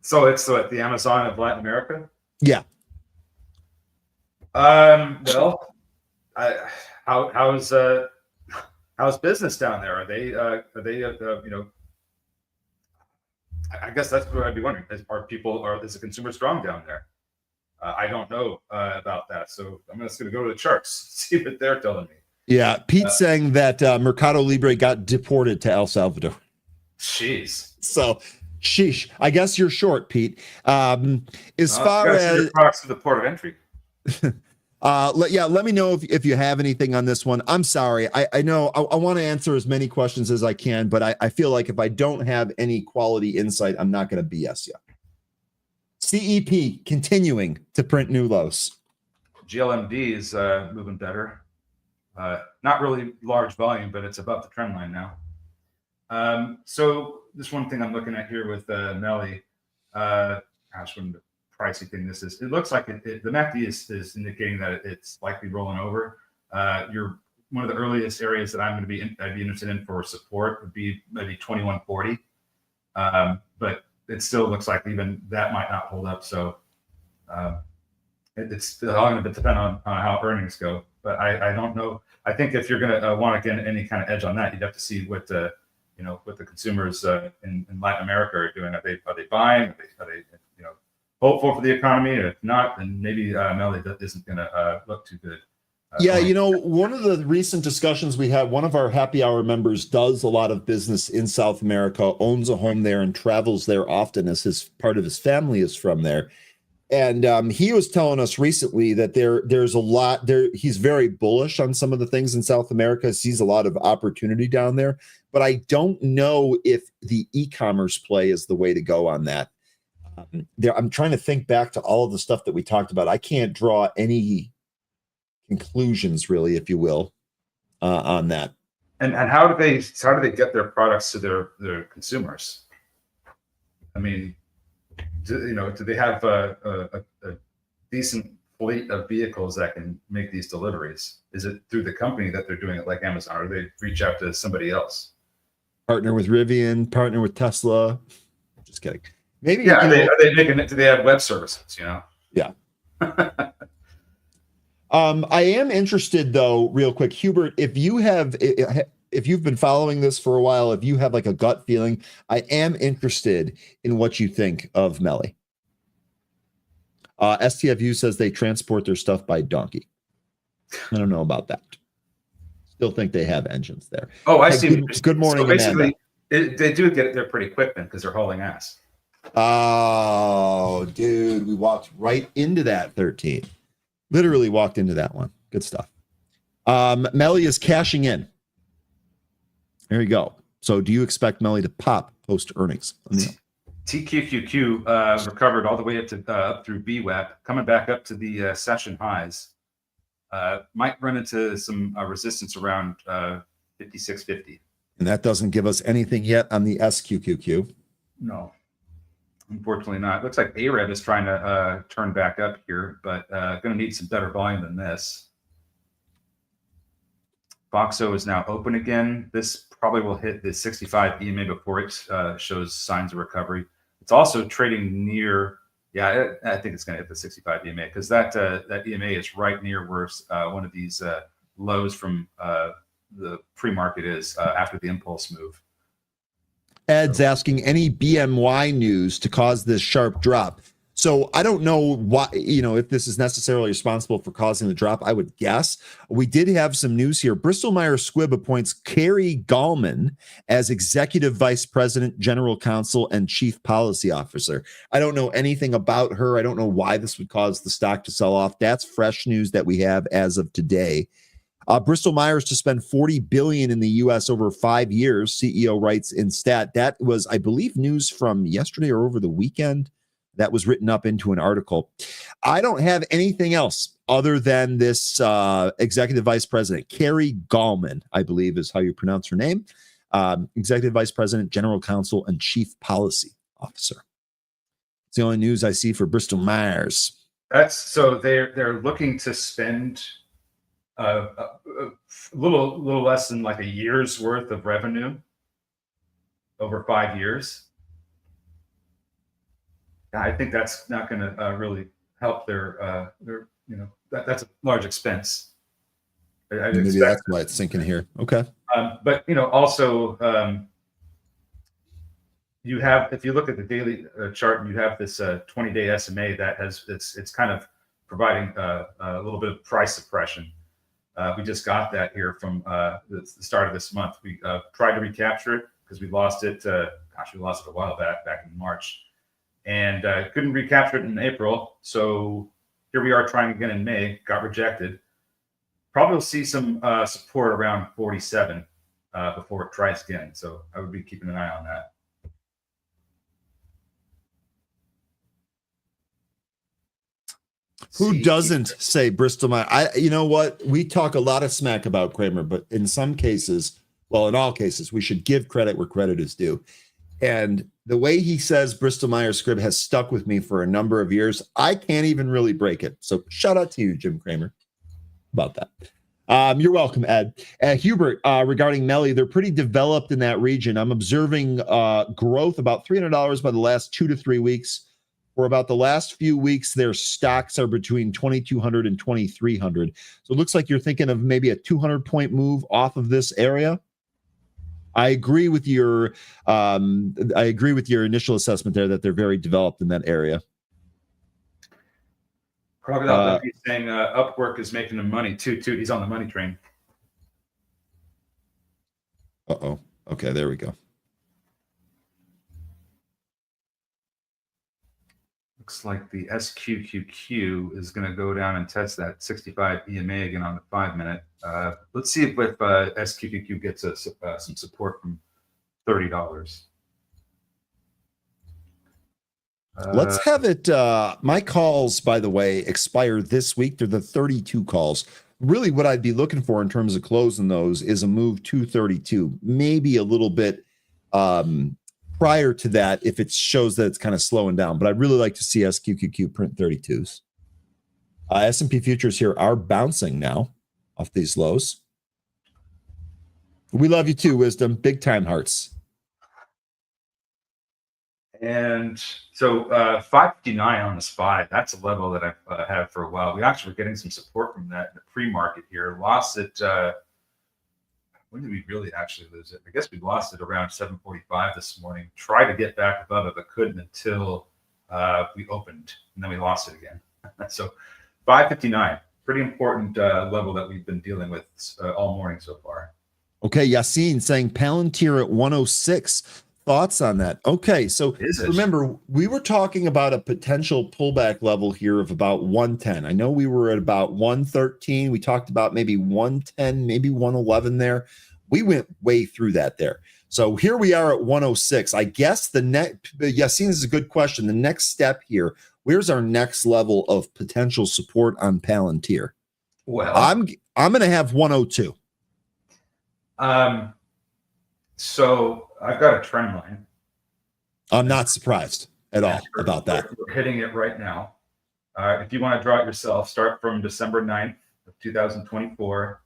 So it's the Amazon of Latin America? Yeah. Well, how's business down there? Are they you know, I guess that's what I'd be wondering. Is the consumer strong down there? I don't know about that, so I'm just going to go to the charts, see what they're telling me. Yeah, Pete's saying that Mercado Libre got deported to El Salvador. Jeez. So, sheesh. I guess you're short, Pete. As far as products to the port of entry. Let me know if you have anything on this one. I'm sorry. I know I want to answer as many questions as I can, but I feel like if I don't have any quality insight, I'm not going to BS you. CEP continuing to print new lows. GLMD is moving better. Not really large volume, but it's above the trend line now. So this one thing I'm looking at here with Nelly, gosh, what the pricey thing this is. It looks like the MACD is indicating that it's likely rolling over. You're one of the earliest areas that I'd be interested in for support would be maybe 2140. But it still looks like even that might not hold up. So it's all going to depend on how earnings go. But I don't know. I think if you're going to want to get any kind of edge on that, you'd have to see what the consumers in Latin America are doing. Are they buying? Are they hopeful for the economy? If not, then maybe Melly isn't going to look too good. Yeah, you know, one of the recent discussions we had, one of our happy hour members does a lot of business in South America, owns a home there, and travels there often as his part of his family is from there. And he was telling us recently that there's a lot there. He's very bullish on some of the things in South America, sees a lot of opportunity down there. But I don't know if the e-commerce play is the way to go on that. I'm trying to think back to all of the stuff that we talked about. I can't draw any conclusions, really, if you will, on that. And how do they get their products to their consumers? I mean, do they have a decent fleet of vehicles that can make these deliveries? Is it through the company that they're doing it, like Amazon, or do they reach out to somebody else? Partner with Rivian, partner with Tesla. Just kidding. Maybe. Yeah. Are they making it? Do they have web services? Yeah. I am interested, though, real quick, Hubert, if you've been following this for a while, if you have like a gut feeling, I am interested in what you think of Melly. STFU says they transport their stuff by donkey. I don't know about that. Still think they have engines there. Oh, I see. Good morning, so basically, Amanda. they do get it there pretty quick then because they're hauling ass. Oh, dude, we walked right into that 13. Literally walked into that one. Good stuff. Melly is cashing in. There you go. So do you expect Melly to pop post earnings? TQQQ recovered all the way up through BWAP, coming back up to the session highs. Might run into some resistance around 56.50. And that doesn't give us anything yet on the SQQQ. No, unfortunately not. It looks like ARED is trying to turn back up here, but going to need some better volume than this. Foxo is now open again. This probably will hit the 65 EMA before it shows signs of recovery. It's also trading near, I think it's going to hit the 65 EMA because that EMA is right near where one of these lows from the pre-market is after the impulse move. Ed's asking any BMY news to cause this sharp drop. So I don't know why, if this is necessarily responsible for causing the drop. I would guess. We did have some news here. Bristol Myers Squibb appoints Carrie Gallman as Executive Vice President, General Counsel, and Chief Policy Officer. I don't know anything about her. I don't know why this would cause the stock to sell off. That's fresh news that we have as of today. Bristol Myers to spend $40 billion in the U.S. over 5 years, CEO writes in Stat. That was, I believe, news from yesterday or over the weekend. That was written up into an article. I don't have anything else other than this executive vice president, Carrie Gallman, I believe is how you pronounce her name. Executive vice president, general counsel, and chief policy officer. It's the only news I see for Bristol Myers. That's so they're looking to spend a little less than like a year's worth of revenue over 5 years. I think that's not going to really help their that's a large expense. Maybe that's why it's sinking here. Okay. But also you have, if you look at the daily chart, you have this 20-day SMA that it's kind of providing a little bit of price suppression. We just got that here from the start of this month. We tried to recapture it because we lost it. We lost it a while back in March. And couldn't recapture it in April. So here we are trying again in May, got rejected. Probably will see some support around 47 before it tries again. So I would be keeping an eye on that. Who doesn't say Bristol Myers? You know what? We talk a lot of smack about Kramer, but in some cases, well, in all cases, we should give credit where credit is due. And the way he says Bristol Myers Squibb has stuck with me for a number of years. I can't even really break it. So shout out to you, Jim Kramer, about that. You're welcome, Ed. Hubert, regarding Melly, they're pretty developed in that region. I'm observing growth about $300 by the last 2 to 3 weeks. For about the last few weeks, their stocks are between 2,200 and 2,300. So it looks like you're thinking of maybe a 200-point move off of this area. I agree with your initial assessment there that they're very developed in that area. Crocodile Dundee saying Upwork is making them money too. He's on the money train. Uh-oh. Okay, there we go. Looks like the SQQQ is going to go down and test that 65 EMA again on the 5-minute. Let's see if SQQQ gets us some support from $30. Let's have it. My calls, by the way, expire this week. They're the 32 calls. Really, what I'd be looking for in terms of closing those is a move to 32, maybe a little bit prior to that if it shows that it's kind of slowing down. But I'd really like to see SQQQ print 32s. S&P futures here are bouncing now off these lows. We love you too, Wisdom. Big time hearts. And so 559 on the SPY, that's a level that I've had for a while. We actually were getting some support from that in the pre-market here. Lost it. When did we really actually lose it? I guess we lost it around 7:45 this morning. Tried to get back above it, but couldn't until we opened, and then we lost it again. So 559, pretty important level that we've been dealing with all morning so far. Okay, Yassine saying Palantir at 106. Thoughts on that? Okay, so remember, we were talking about a potential pullback level here of about 110. I know we were at about 113. We talked about maybe 110, maybe 111 there. We went way through that there. So here we are at 106. I guess the next, Yassine, this is a good question. The next step here, where's our next level of potential support on Palantir? Well, I'm going to have 102. So I've got a trend line. I'm not surprised at all about that. We're hitting it right now. If you want to draw it yourself, start from December 9th of 2024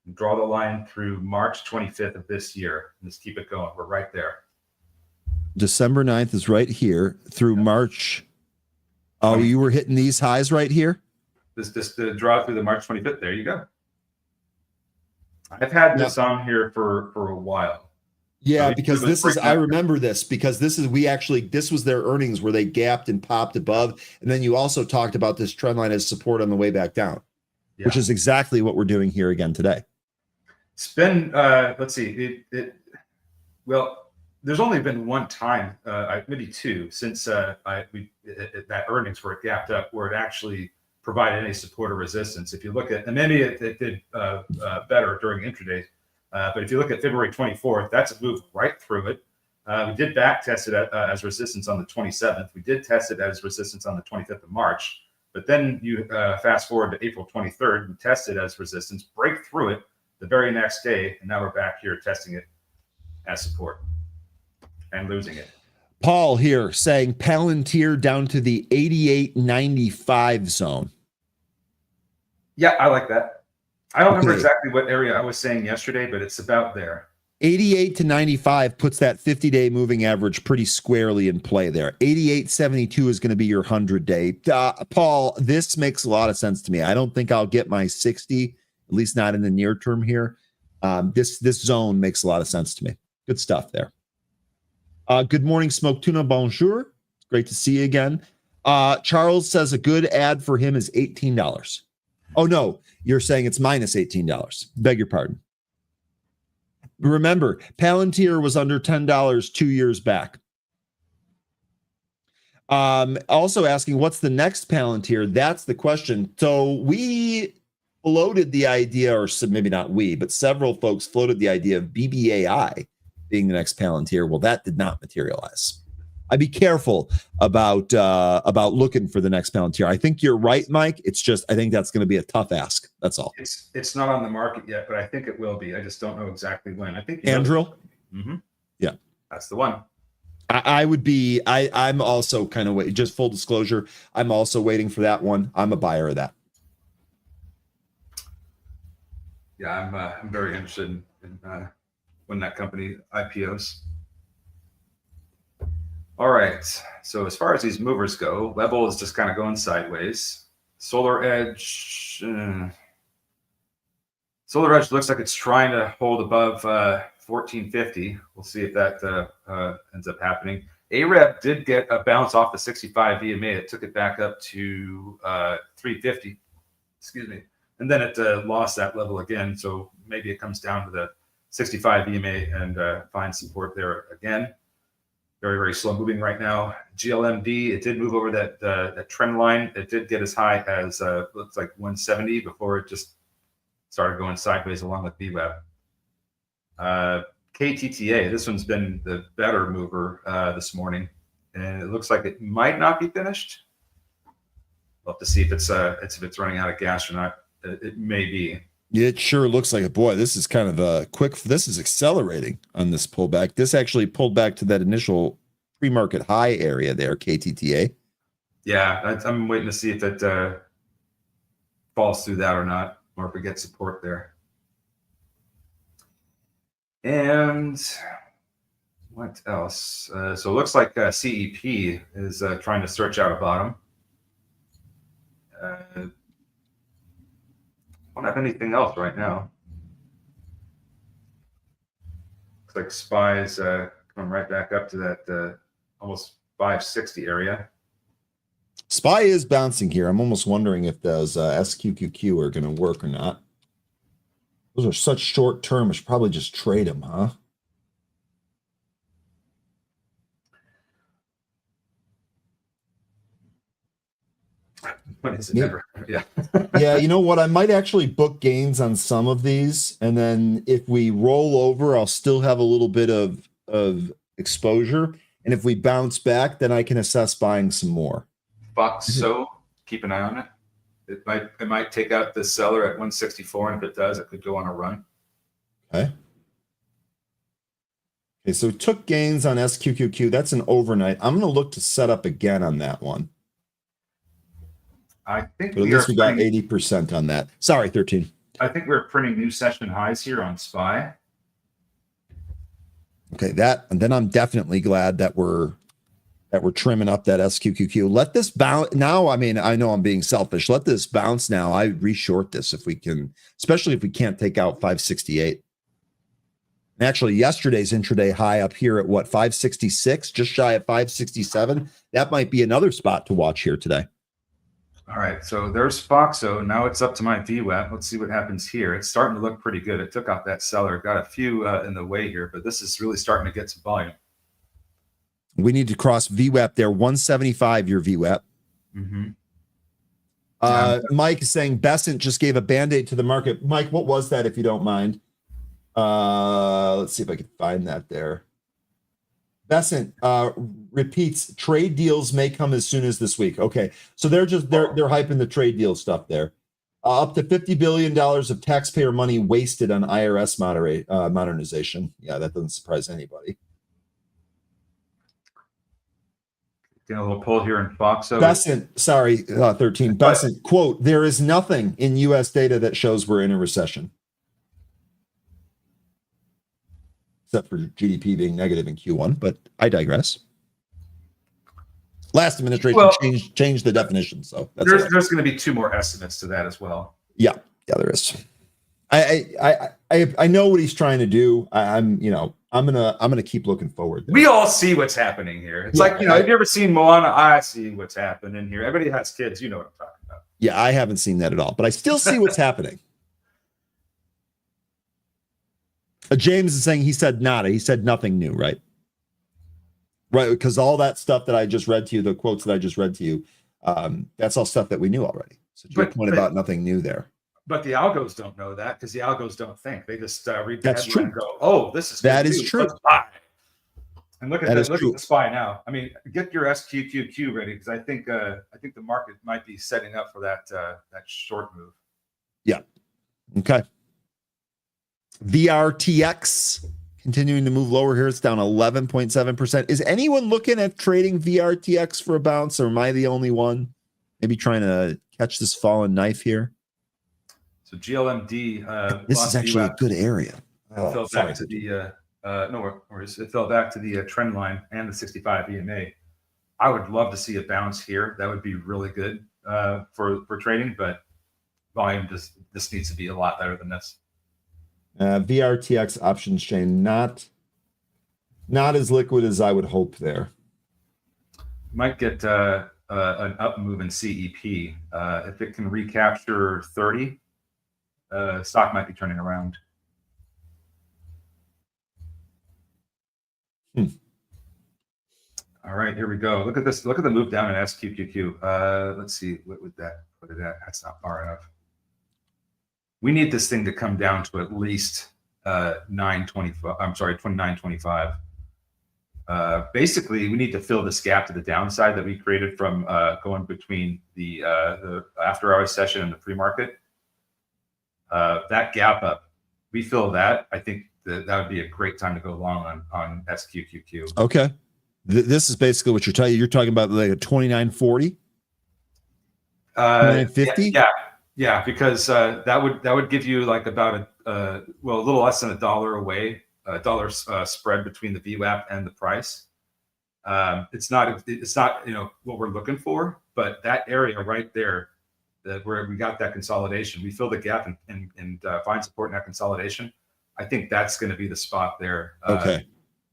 and draw the line through March 25th of this year. And just keep it going. We're right there. December 9th is right here through March. Oh, you were hitting these highs right here? This the draw through the March 25th. There you go. I've had this on here for a while. Yeah, because this is, I remember this because this was their earnings where they gapped and popped above. And then you also talked about this trend line as support on the way back down, which is exactly what we're doing here again today. It's been, let's see, well, there's only been one time, maybe two, since that earnings where it gapped up, where it actually provided any support or resistance. If you look at, and maybe it did better during intraday. But if you look at February 24th, that's a move right through it. We did back test it as resistance on the 27th. We did test it as resistance on the 25th of March. But then you fast forward to April 23rd, we test it as resistance, break through it the very next day. And now we're back here testing it as support and losing it. Paul here saying Palantir down to the 88.95 zone. Yeah, I like that. I don't remember exactly what area I was saying yesterday, but it's about there. 88 to 95 puts that 50-day moving average pretty squarely in play there. 88.72 is going to be your 100-day. Paul, this makes a lot of sense to me. I don't think I'll get my 60, at least not in the near term here. This zone makes a lot of sense to me. Good stuff there. Good morning, Smoke Tuna. Bonjour. Great to see you again. Charles says a good ad for him is $18. Oh, no, you're saying it's minus $18. Beg your pardon. Remember, Palantir was under $10 2 years back. Also asking, what's the next Palantir? That's the question. So we floated the idea, or maybe not we, but several folks floated the idea of BBAI being the next Palantir. Well, that did not materialize. I'd be careful about looking for the next Palantir. I think you're right, Mike. It's just I think that's going to be a tough ask. That's all. It's not on the market yet, but I think it will be. I just don't know exactly when. I think Andrew. Mm-hmm. Yeah, that's the one. I would be. I'm also kind of waiting. Just full disclosure, I'm also waiting for that one. I'm a buyer of that. Yeah, I'm very interested in when that company IPOs. All right. So as far as these movers go, level is just kind of going sideways. Solar Edge. Solar Edge looks like it's trying to hold above 1450. We'll see if that ends up happening. AREP did get a bounce off the 65 EMA. It took it back up to 350. Excuse me. And then it lost that level again. So maybe it comes down to the 65 EMA and finds support there again. Very, very slow moving right now. GLMD, it did move over that trend line. It did get as high as looks like 170 before it just started going sideways along with VWAP. KTTA, this one's been the better mover this morning, and it looks like it might not be finished. We'll have to see if it's running out of gas or not. It may be. It sure looks like it. Boy, this is kind of a quick. This is accelerating on this pullback. This actually pulled back to that initial pre-market high area there, KTTA. Yeah, I'm waiting to see if it falls through that or not, or if it gets support there. And what else? So it looks like CEP is trying to search out a bottom. Don't have anything else right now. Looks like SPY's coming right back up to that almost 560 area. SPY is bouncing here. I'm almost wondering if those SQQQ are going to work or not. Those are such short term. I should probably just trade them, huh? What is it? Never. Yeah. Yeah, you know what? I might actually book gains on some of these, and then if we roll over, I'll still have a little bit of exposure. And if we bounce back, then I can assess buying some more. So keep an eye on it. It might take out the seller at 164, and if it does, it could go on a run. Okay. Okay, so it took gains on SQQQ. That's an overnight. I'm going to look to set up again on that one. I think but at least we got 80% on that. Sorry, 13. I think we're printing new session highs here on SPY. Okay, and then I'm definitely glad that we're trimming up that SQQQ. Let this bounce now. I mean, I know I'm being selfish. Let this bounce now. I reshort this if we can, especially if we can't take out 568. And actually, yesterday's intraday high up here at what, 566, just shy of 567. That might be another spot to watch here today. All right, so there's FOXO. Now it's up to my VWAP. Let's see what happens here. It's starting to look pretty good. It took out that seller. Got a few in the way here, but this is really starting to get some volume. We need to cross VWAP there, 175 your VWAP. Mike is saying Besant just gave a Band-Aid to the market. Mike, what was that, if you don't mind? Let's see if I can find that there. Besant repeats, trade deals may come as soon as this week. Okay, so they're hyping the trade deal stuff there. Up to $50 billion of taxpayer money wasted on IRS modernization. Yeah, that doesn't surprise anybody. Getting a little pull here in FOXO. Besant, sorry, 13. Besant, quote, there is nothing in U.S. data that shows we're in a recession. Except for GDP being negative in Q1, but I digress. Last administration changed the definition, so that's there's going to be two more estimates to that as well. Yeah, there is. I know what he's trying to do. I'm gonna keep looking forward there. We all see what's happening here. It's like, have you ever seen Moana? I see what's happening here. Everybody has kids, you know what I'm talking about. Yeah, I haven't seen that at all, but I still see what's happening. James is saying he said nada. He said nothing new, right? Right, because all that stuff that I just read to you, the quotes that I just read to you, that's all stuff that we knew already. So to your point about nothing new there. But the algos don't know that because the algos don't think. They just read the That's headline true. and go, "Oh, this is that is true." Let's buy. And look at that. Look at the SPY now. I mean, get your SQQQ ready because I think the market might be setting up for that short move. Yeah. Okay. VRTX continuing to move lower here. It's down 11.7%. Is anyone looking at trading VRTX for a bounce, or am I the only one? Maybe trying to catch this fallen knife here. So GLMD. This is actually a good area. It fell back to the it fell back to the trend line and the 65 EMA. I would love to see a bounce here. That would be really good for trading, but volume this needs to be a lot better than this. VRTX options chain not as liquid as I would hope there. Might get an up move in CEP. If it can recapture 30, stock might be turning around. All right, here we go. Look at this. Look at the move down in SQQQ. Let's see. What would that put it at? That's not far enough. We need this thing to come down to at least 925. I'm sorry, 2925. Basically, we need to fill this gap to the downside that we created from going between the after-hours session and the pre-market. That gap up, we fill that. I think that would be a great time to go long on SQQQ. Okay. This is basically what you're telling. You're talking about like a 2940, 2950. Yeah, because that would give you like about a little less than $1 away, $1 spread between the VWAP and the price. It's not what we're looking for, but that area right there, where we got that consolidation, we fill the gap and find support in that consolidation. I think that's going to be the spot there. Okay.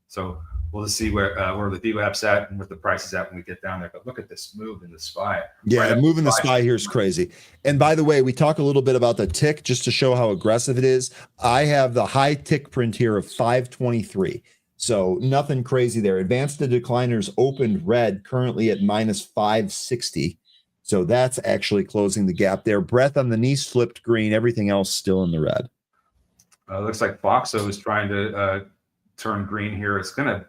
So we'll just see where the VWAP's at and what the price is at when we get down there. But look at this move in the SPY. Yeah, moving the SPY here is crazy. And by the way, we talk a little bit about the tick just to show how aggressive it is. I have the high tick print here of 523. So nothing crazy there. Advanced to decliners opened red, currently at minus 560. So that's actually closing the gap there. Breath on the knees flipped green. Everything else still in the red. Looks like Foxo is trying to turn green here. It's going to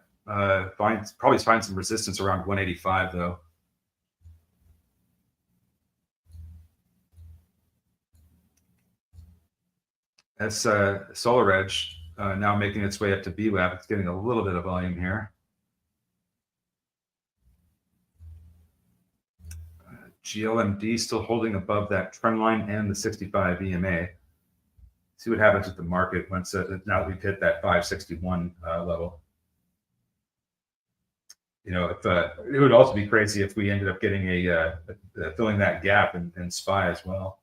probably find some resistance around 185 though. That's Solar Edge now making its way up to BWAP. It's getting a little bit of volume here. GLMD still holding above that trend line and the 65 EMA. See what happens with the market once now that we've hit that 561 level. If it would also be crazy if we ended up getting filling that gap in SPY as well,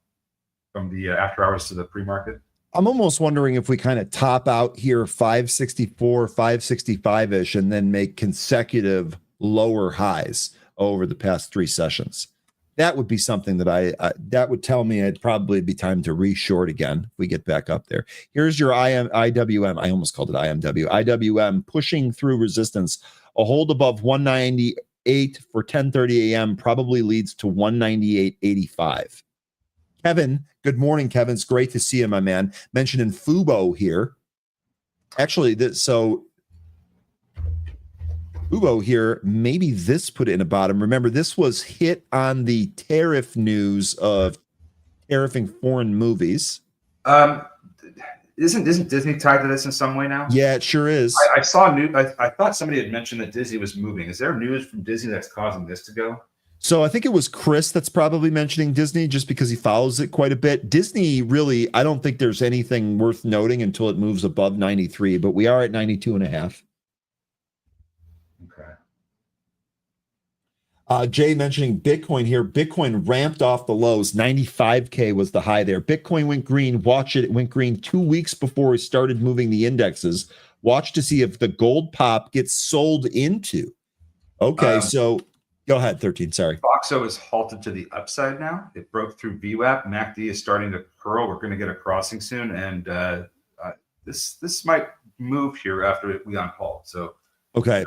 from the after hours to the pre-market. I'm almost wondering if we kind of top out here 564, 565-ish, and then make consecutive lower highs over the past 3 sessions. That would be something that that would tell me it'd probably be time to re-short again if we get back up there. Here's your IWM. I almost called it IMW. IWM pushing through resistance. A hold above 198 for 10:30 a.m. probably leads to 198.85. Kevin, good morning, Kevin. It's great to see you, my man. Mentioning Fubo here. Actually, Fubo here, maybe this put it in a bottom. Remember, this was hit on the tariff news of tariffing foreign movies. Isn't Disney tied to this in some way now? Yeah, it sure is. I saw news. I thought somebody had mentioned that Disney was moving. Is there news from Disney that's causing this to go? So I think it was Chris that's probably mentioning Disney just because he follows it quite a bit. Disney really, I don't think there's anything worth noting until it moves above 93, but we are at 92.5. Okay. Jay mentioning Bitcoin here. Bitcoin ramped off the lows. 95K was the high there. Bitcoin went green. Watch it. It went green 2 weeks before it started moving the indexes. Watch to see if the gold pop gets sold into. Okay, so go ahead, 13. Sorry. Foxo is halted to the upside now. It broke through VWAP. MACD is starting to curl. We're going to get a crossing soon, and this might move here after we unhalt. So okay.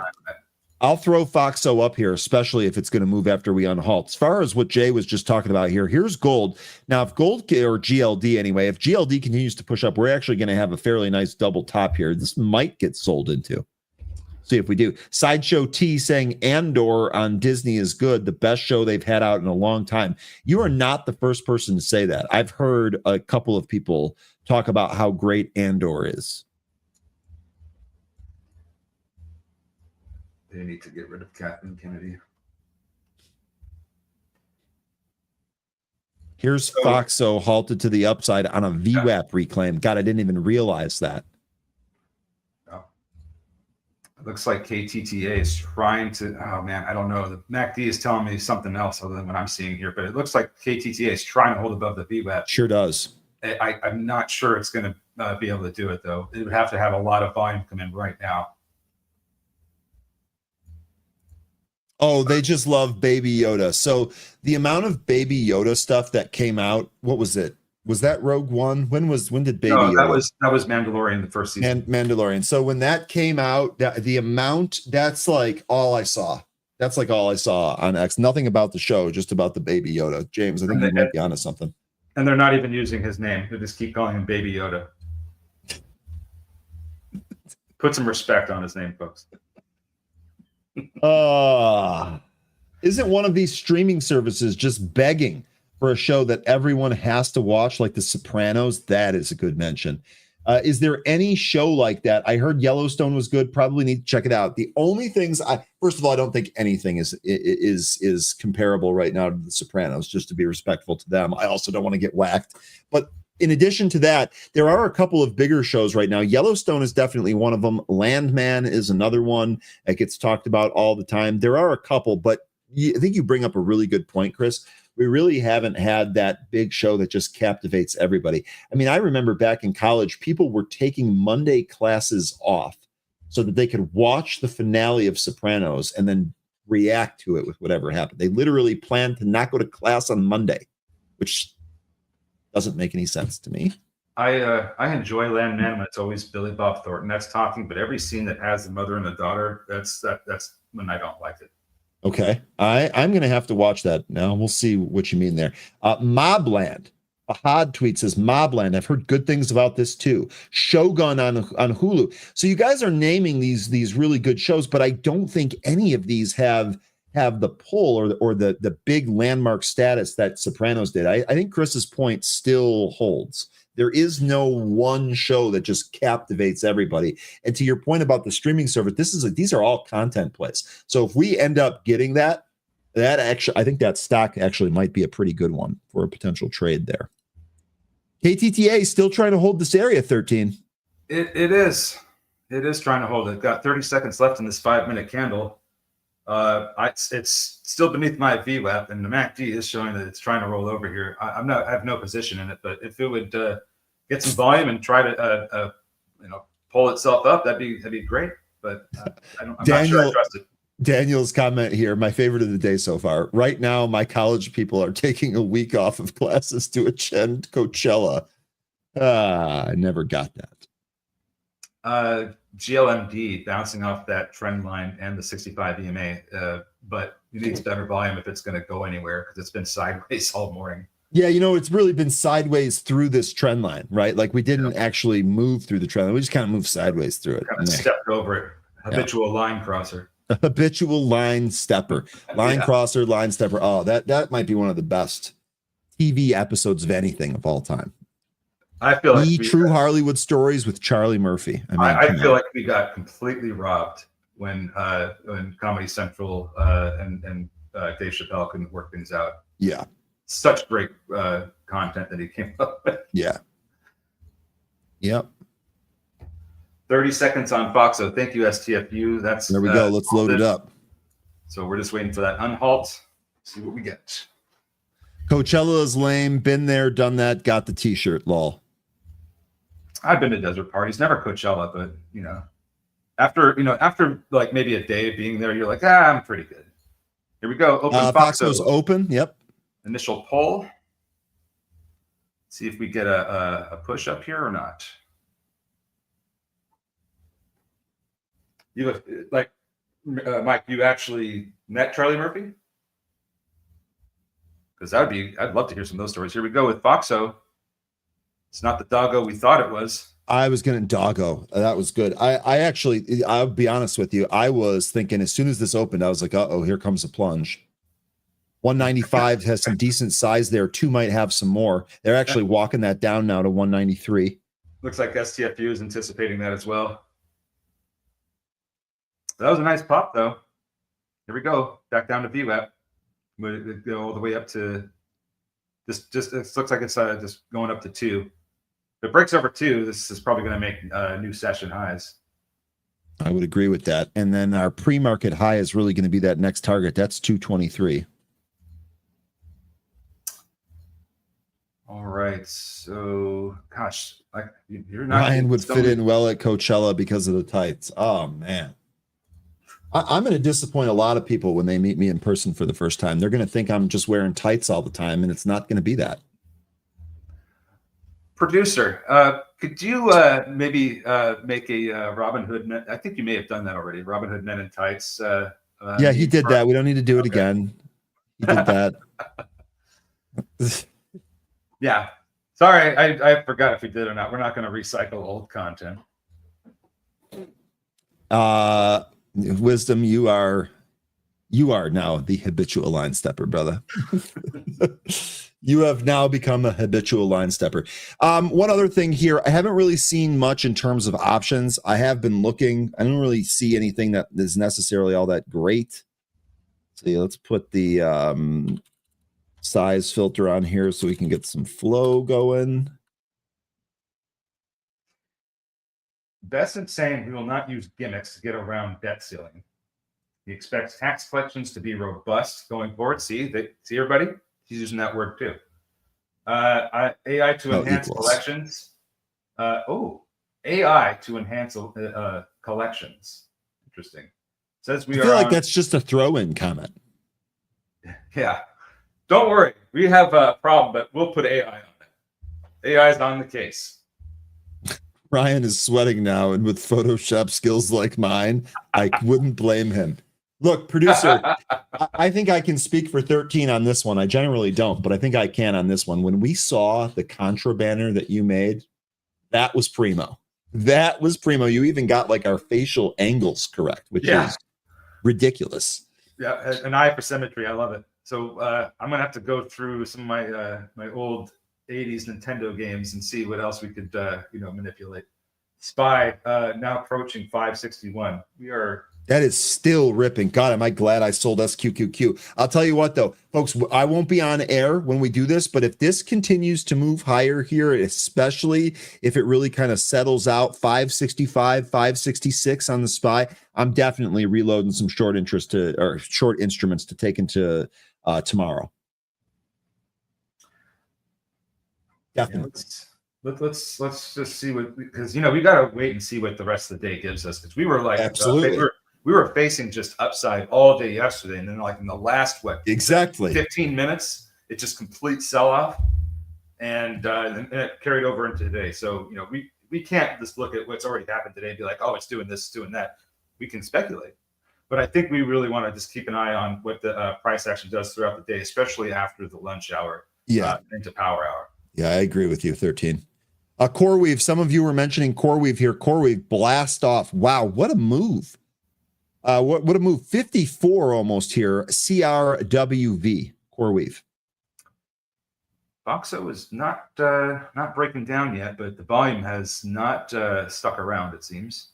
I'll throw Foxo up here, especially if it's going to move after we unhalt. As far as what Jay was just talking about here, here's gold. Now, if gold, or GLD anyway, if GLD continues to push up, we're actually going to have a fairly nice double top here. This might get sold into. See if we do. Sideshow T saying Andor on Disney is good, the best show they've had out in a long time. You are not the first person to say that. I've heard a couple of people talk about how great Andor is. They need to get rid of Kathleen Kennedy. Here's Foxo halted to the upside on a VWAP reclaim. God, I didn't even realize that. Oh. It looks like KTTA is trying to, oh man, I don't know. The MACD is telling me something else other than what I'm seeing here, but it looks like KTTA is trying to hold above the VWAP. Sure does. I'm not sure it's going to be able to do it, though. It would have to have a lot of volume come in right now. Oh, they just love Baby Yoda. So the amount of Baby Yoda stuff that came out, what was it? Was that Rogue One? When did Baby No, Yoda? that was Mandalorian, the first season. And Mandalorian. So when that came out, the amount, that's like all I saw. That's like all I saw on X. Nothing about the show, just about the Baby Yoda. James, I think you might be onto something. And they're not even using his name. They just keep calling him Baby Yoda. Put some respect on his name, folks. Isn't one of these streaming services just begging for a show that everyone has to watch, like The Sopranos? That is a good mention. Is there any show like that? I heard Yellowstone was good. Probably need to check it out. The only things first of all, I don't think anything is comparable right now to The Sopranos, just to be respectful to them. I also don't want to get whacked. But in addition to that, there are a couple of bigger shows right now. Yellowstone is definitely one of them. Landman is another one that gets talked about all the time. There are a couple, but I think you bring up a really good point, Chris. We really haven't had that big show that just captivates everybody. I mean, I remember back in college, people were taking Monday classes off so that they could watch the finale of Sopranos and then react to it with whatever happened. They literally planned to not go to class on Monday, which doesn't make any sense to me. I enjoy Landman when it's always Billy Bob Thornton that's talking, but every scene that has the mother and the daughter, that's when I don't like it. Okay. I'm going to have to watch that now. We'll see what you mean there. Mobland. Fahad tweet says, Mobland. I've heard good things about this too. Shogun on Hulu. So you guys are naming these really good shows, but I don't think any of these have the pull or the big landmark status that Sopranos did. I think Chris's point still holds. There is no one show that just captivates everybody. And to your point about the streaming service, these are all content plays. So if we end up getting that actually, I think that stock actually might be a pretty good one for a potential trade there. KTTA still trying to hold this area 13. It is trying to hold it. Got 30 seconds left in this 5-minute candle. It's still beneath my VWAP, and the MACD is showing that it's trying to roll over here. I have no position in it, but if it would get some volume and try to pull itself up, that'd be great. But I'm not sure I trust it. Daniel's comment here, my favorite of the day so far. Right now, my college people are taking a week off of classes to attend Coachella. I never got that. GLMD bouncing off that trend line and the 65 EMA, but it needs better volume if it's going to go anywhere because it's been sideways all morning. Yeah, it's really been sideways through this trend line, right? Like we didn't actually move through the trend line. We just kind of moved sideways through it. Kind of stepped over it. Habitual line crosser. A habitual line stepper. Line crosser, line stepper. Oh, that might be one of the best TV episodes of anything of all time. I feel like True Hollywood Stories with Charlie Murphy. I feel like we got completely robbed when Comedy Central and Dave Chappelle couldn't work things out. Yeah. Such great content that he came up with. Yeah. Yep. 30 seconds on Foxo. Thank you, STFU. There we go. Let's load it up. So we're just waiting for that unhalt. See what we get. Coachella is lame. Been there, done that. Got the T-shirt. Lol. I've been to desert parties, never Coachella, but after like maybe a day of being there, you're like, I'm pretty good. Here we go. Open Foxo's open. Yep. Initial pull. See if we get a push up here or not. You look like Mike. You actually met Charlie Murphy? Because I'd love to hear some of those stories. Here we go with Foxo. It's not the doggo we thought it was. I was going to doggo. That was good. I'll be honest with you. I was thinking as soon as this opened, I was like, uh-oh, here comes a plunge. 195 has some decent size there. 2 might have some more. They're actually walking that down now to 193. Looks like STFU is anticipating that as well. That was a nice pop, though. Here we go. Back down to VWAP. Would go all the way up to this? Just it looks like it's just going up to 2. If it breaks over 2, this is probably going to make new session highs. I would agree with that. And then our pre-market high is really going to be that next target. That's 223. All right. So, gosh, you're not. Ryan would fit in well at Coachella because of the tights. Oh man. I'm going to disappoint a lot of people when they meet me in person for the first time. They're going to think I'm just wearing tights all the time, and it's not going to be that. Producer, could you maybe make a Robin Hood Men? I think you may have done that already. Robin Hood Men in Tights. Yeah, he did that. We don't need to do it again. He did that. Yeah. Sorry, I forgot if we did or not. We're not going to recycle old content. Wisdom, you are now the habitual line stepper, brother. You have now become a habitual line stepper. One other thing here, I haven't really seen much in terms of options. I have been looking. I don't really see anything that is necessarily all that great. So let's put the size filter on here so we can get some flow going. Besson's saying he will not use gimmicks to get around debt ceiling. He expects tax collections to be robust going forward. See everybody? He's using that word too. AI to enhance collections. AI to enhance collections. Interesting. Says I feel like that's just a throw-in comment. Yeah. Don't worry. We have a problem, but we'll put AI on it. AI is on the case. Ryan is sweating now, and with Photoshop skills like mine, I wouldn't blame him. Look, producer, I think I can speak for 13 on this one. I generally don't, but I think I can on this one. When we saw the Contra banner that you made, that was primo. That was primo. You even got like our facial angles correct, which is ridiculous. Yeah, an eye for symmetry. I love it. So I'm gonna have to go through some of my my old 80s Nintendo games and see what else we could manipulate. Spy now approaching 561. That is still ripping. God, am I glad I sold SQQQ. I'll tell you what, though, folks, I won't be on air when we do this, but if this continues to move higher here, especially if it really kind of settles out 565, 566 on the SPY, I'm definitely reloading some short instruments to take into tomorrow. Definitely. Yeah, let's just see what, because we got to wait and see what the rest of the day gives us, because we were like absolutely. We were facing just upside all day yesterday, and then like in the last 15 minutes, it just complete sell off, and it carried over into today. So we can't just look at what's already happened today and be like, oh, it's doing this, it's doing that. We can speculate, but I think we really want to just keep an eye on what the price action does throughout the day, especially after the lunch hour, into power hour. Yeah, I agree with you. 13. CoreWeave. Some of you were mentioning CoreWeave here. CoreWeave blast off. Wow, what a move! What a move! 54 almost here. CRWV. CoreWeave. Foxo is not breaking down yet, but the volume has not stuck around. It seems.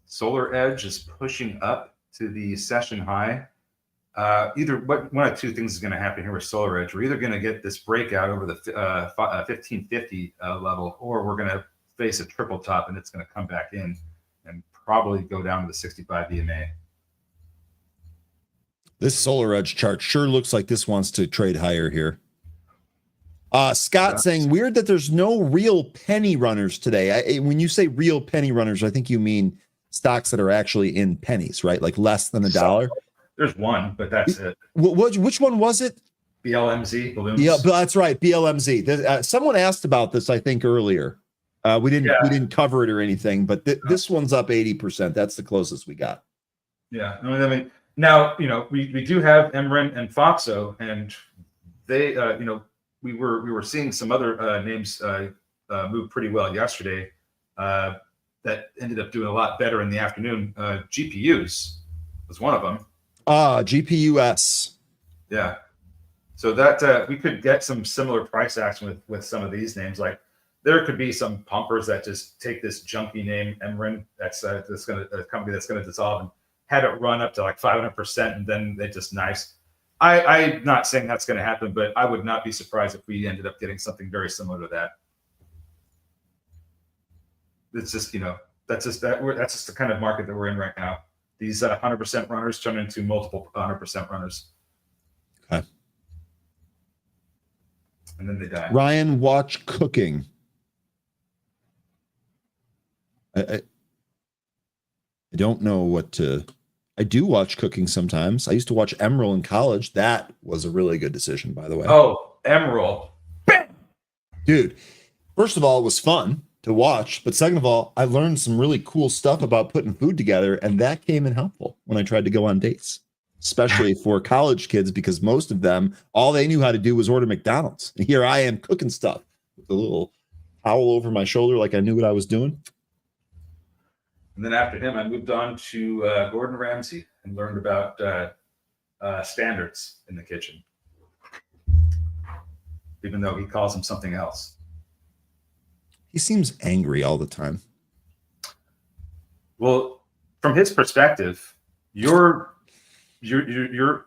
Solar Edge is pushing up to the session high. Either one of two things is going to happen here with Solar Edge. We're either going to get this breakout over the 1550 level, or we're going to face a triple top, and it's going to come back in and probably go down to the 65 EMA. This Solar Edge chart sure looks like this wants to trade higher here. Scott saying, weird that there's no real penny runners today. When you say real penny runners, I think you mean stocks that are actually in pennies, right? Like less than $1. There's one, but that's it. Which one was it? BLMZ balloons. Yeah, that's right. BLMZ. Someone asked about this, I think, earlier. We didn't cover it or anything, but this one's up 80%. That's the closest we got. Yeah, I mean, now we do have Emrin and Foxo, and they we were seeing some other names move pretty well yesterday. That ended up doing a lot better in the afternoon. GPUs was one of them. GPUS. Yeah. So that we could get some similar price action with some of these names. Like there could be some pumpers that just take this junky name Emrin that's a company that's gonna dissolve and had it run up to like 500%, and then they just nice. I'm not saying that's gonna happen, but I would not be surprised if we ended up getting something very similar to that. It's just that's just the kind of market that we're in right now. These 100% runners turn into multiple 100% runners. Okay. And then they die. Ryan, watch cooking. I don't know what to. I do watch cooking sometimes. I used to watch Emerald in college. That was a really good decision, by the way. Oh, Emerald. Dude, first of all, it was fun to watch. But second of all, I learned some really cool stuff about putting food together. And that came in helpful when I tried to go on dates, especially for college kids, because most of them, all they knew how to do was order McDonald's. And here I am cooking stuff with a little towel over my shoulder like I knew what I was doing. And then after him, I moved on to Gordon Ramsay and learned about standards in the kitchen, even though he calls them something else. He seems angry all the time. Well, from his perspective, you're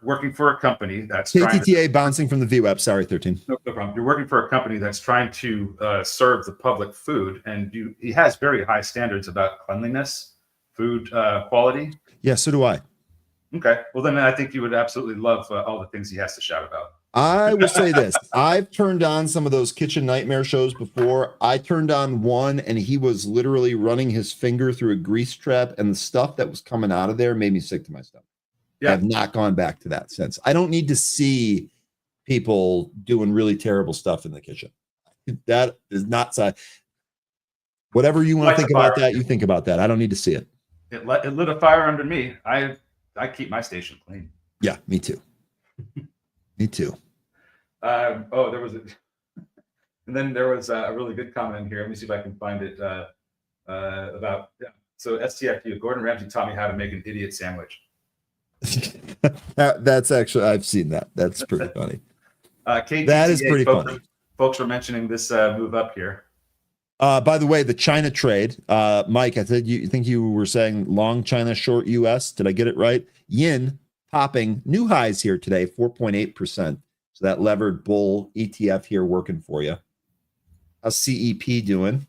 working for a company that's KTTA bouncing from the VWAP. Sorry, 13. No problem. You're working for a company that's trying to serve the public food, and he has very high standards about cleanliness, food quality. Yeah, so do I. Okay. Well, then I think you would absolutely love all the things he has to shout about. I will say this. I've turned on some of those kitchen nightmare shows before. I turned on one and he was literally running his finger through a grease trap, and the stuff that was coming out of there made me sick to my stomach. Yeah. I have not gone back to that since. I don't need to see people doing really terrible stuff in the kitchen. That is not whatever you want to think about that, you think about that. I don't need to see it. It lit a fire under me. I keep my station clean. Yeah, me too. Me too. There was and then there was a really good comment here. Let me see if I can find it about. Yeah. So STFU, Gordon Ramsay taught me how to make an idiot sandwich. That's actually, I've seen that. That's pretty funny. KTTA, that is pretty funny. Folks were mentioning this move up here. By the way, the China trade, Mike, I think you were saying long China, short US. Did I get it right? Yin popping new highs here today, 4.8%. So that levered bull ETF here working for you. How's CEP doing?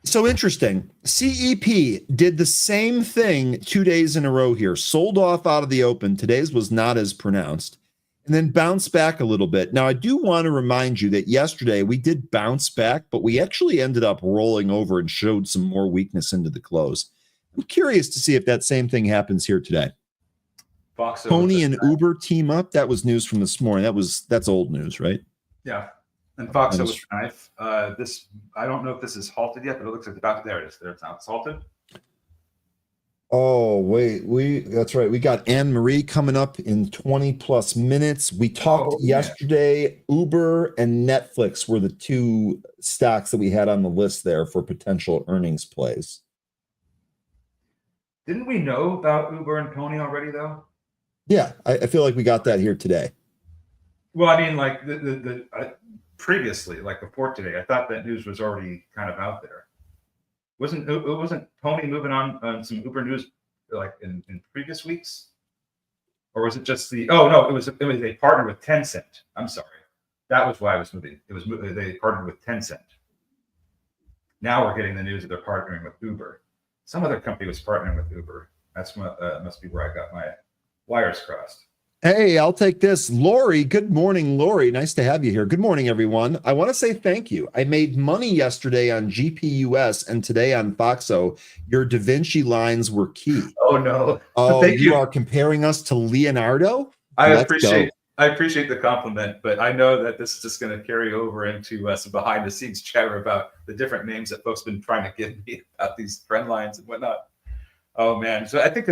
So interesting. CEP did the same thing 2 days in a row here. Sold off out of the open. Today's was not as pronounced. And then bounced back a little bit. Now, I do want to remind you that yesterday we did bounce back, but we actually ended up rolling over and showed some more weakness into the close. I'm curious to see if that same thing happens here today. Pony and Uber team up. That was news from this morning. That's old news, right? Yeah. And Foxo with knife. This, I don't know if this is halted yet, but it looks like there it is. There it's now. It's halted. Oh, wait, that's right. We got Anne Marie coming up in 20 plus minutes. We talked yesterday. Uber and Netflix were the two stocks that we had on the list there for potential earnings plays. Didn't we know about Uber and Pony already, though? Yeah, I feel like we got that here today. Well, I mean, like previously, like before today, I thought that news was already kind of out there. Wasn't Pony moving on some Uber news like in previous weeks, or was it just the? Oh no, it was they partnered with Tencent. I'm sorry, that was why it was moving. It was they partnered with Tencent. Now we're getting the news that they're partnering with Uber. Some other company was partnering with Uber. That's must be where I got my wires crossed. Hey, I'll take this. Lori, good morning, Lori. Nice to have you here. Good morning, everyone. I want to say thank you. I made money yesterday on GPUS and today on Foxo. Your Da Vinci lines were key. Oh, no. Oh, you are comparing us to Leonardo? I appreciate the compliment, but I know that this is just going to carry over into some behind-the-scenes chatter about the different names that folks have been trying to give me about these trend lines and whatnot. Oh, man. So I think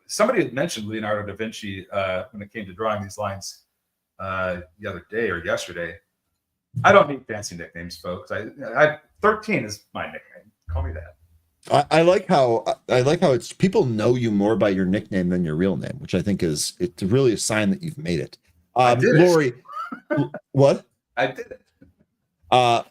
somebody had mentioned Leonardo da Vinci when it came to drawing these lines the other day or yesterday. I don't need fancy nicknames, folks. 13 is my nickname. Call me that. I like how it's people know you more by your nickname than your real name, which I think it's really a sign that you've made it. Lori, what? I did it.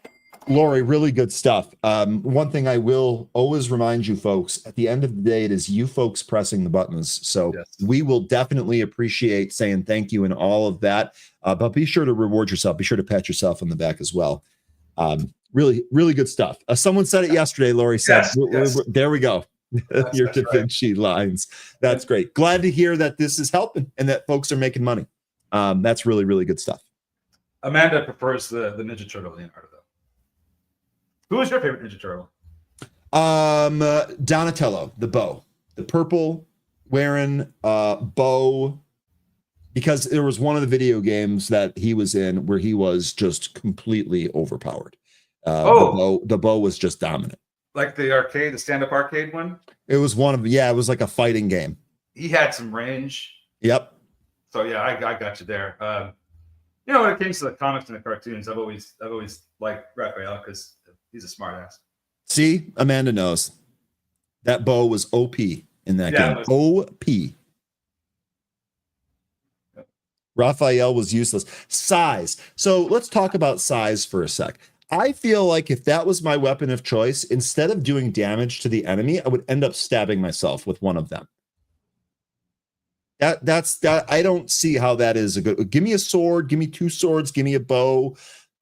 Lori, really good stuff. One thing I will always remind you folks, at the end of the day, it is you folks pressing the buttons. So yes, we will definitely appreciate saying thank you and all of that. But be sure to reward yourself. Be sure to pat yourself on the back as well. Really, really good stuff. Someone said it yesterday, Lori said, yes. There we go. Your Da Vinci lines. That's great. Glad to hear that this is helping and that folks are making money. That's really, really good stuff. Amanda prefers the Ninja Turtle Leonardo, though. Who is your favorite Ninja Turtle? Donatello, the bow, the purple wearing bow, because there was one of the video games that he was in where he was just completely overpowered. The bow was just dominant. Like the stand-up arcade one? It was it was like a fighting game. He had some range. Yep. So yeah, I got you there. When it comes to the comics and the cartoons, I've always liked Raphael because he's a smartass. See, Amanda knows that bow was OP in that game. OP. Yep. Raphael was useless. Size. So let's talk about size for a sec. I feel like if that was my weapon of choice, instead of doing damage to the enemy, I would end up stabbing myself with one of them. That's I don't see how that is a good. Give me a sword, give me 2 swords, give me a bow,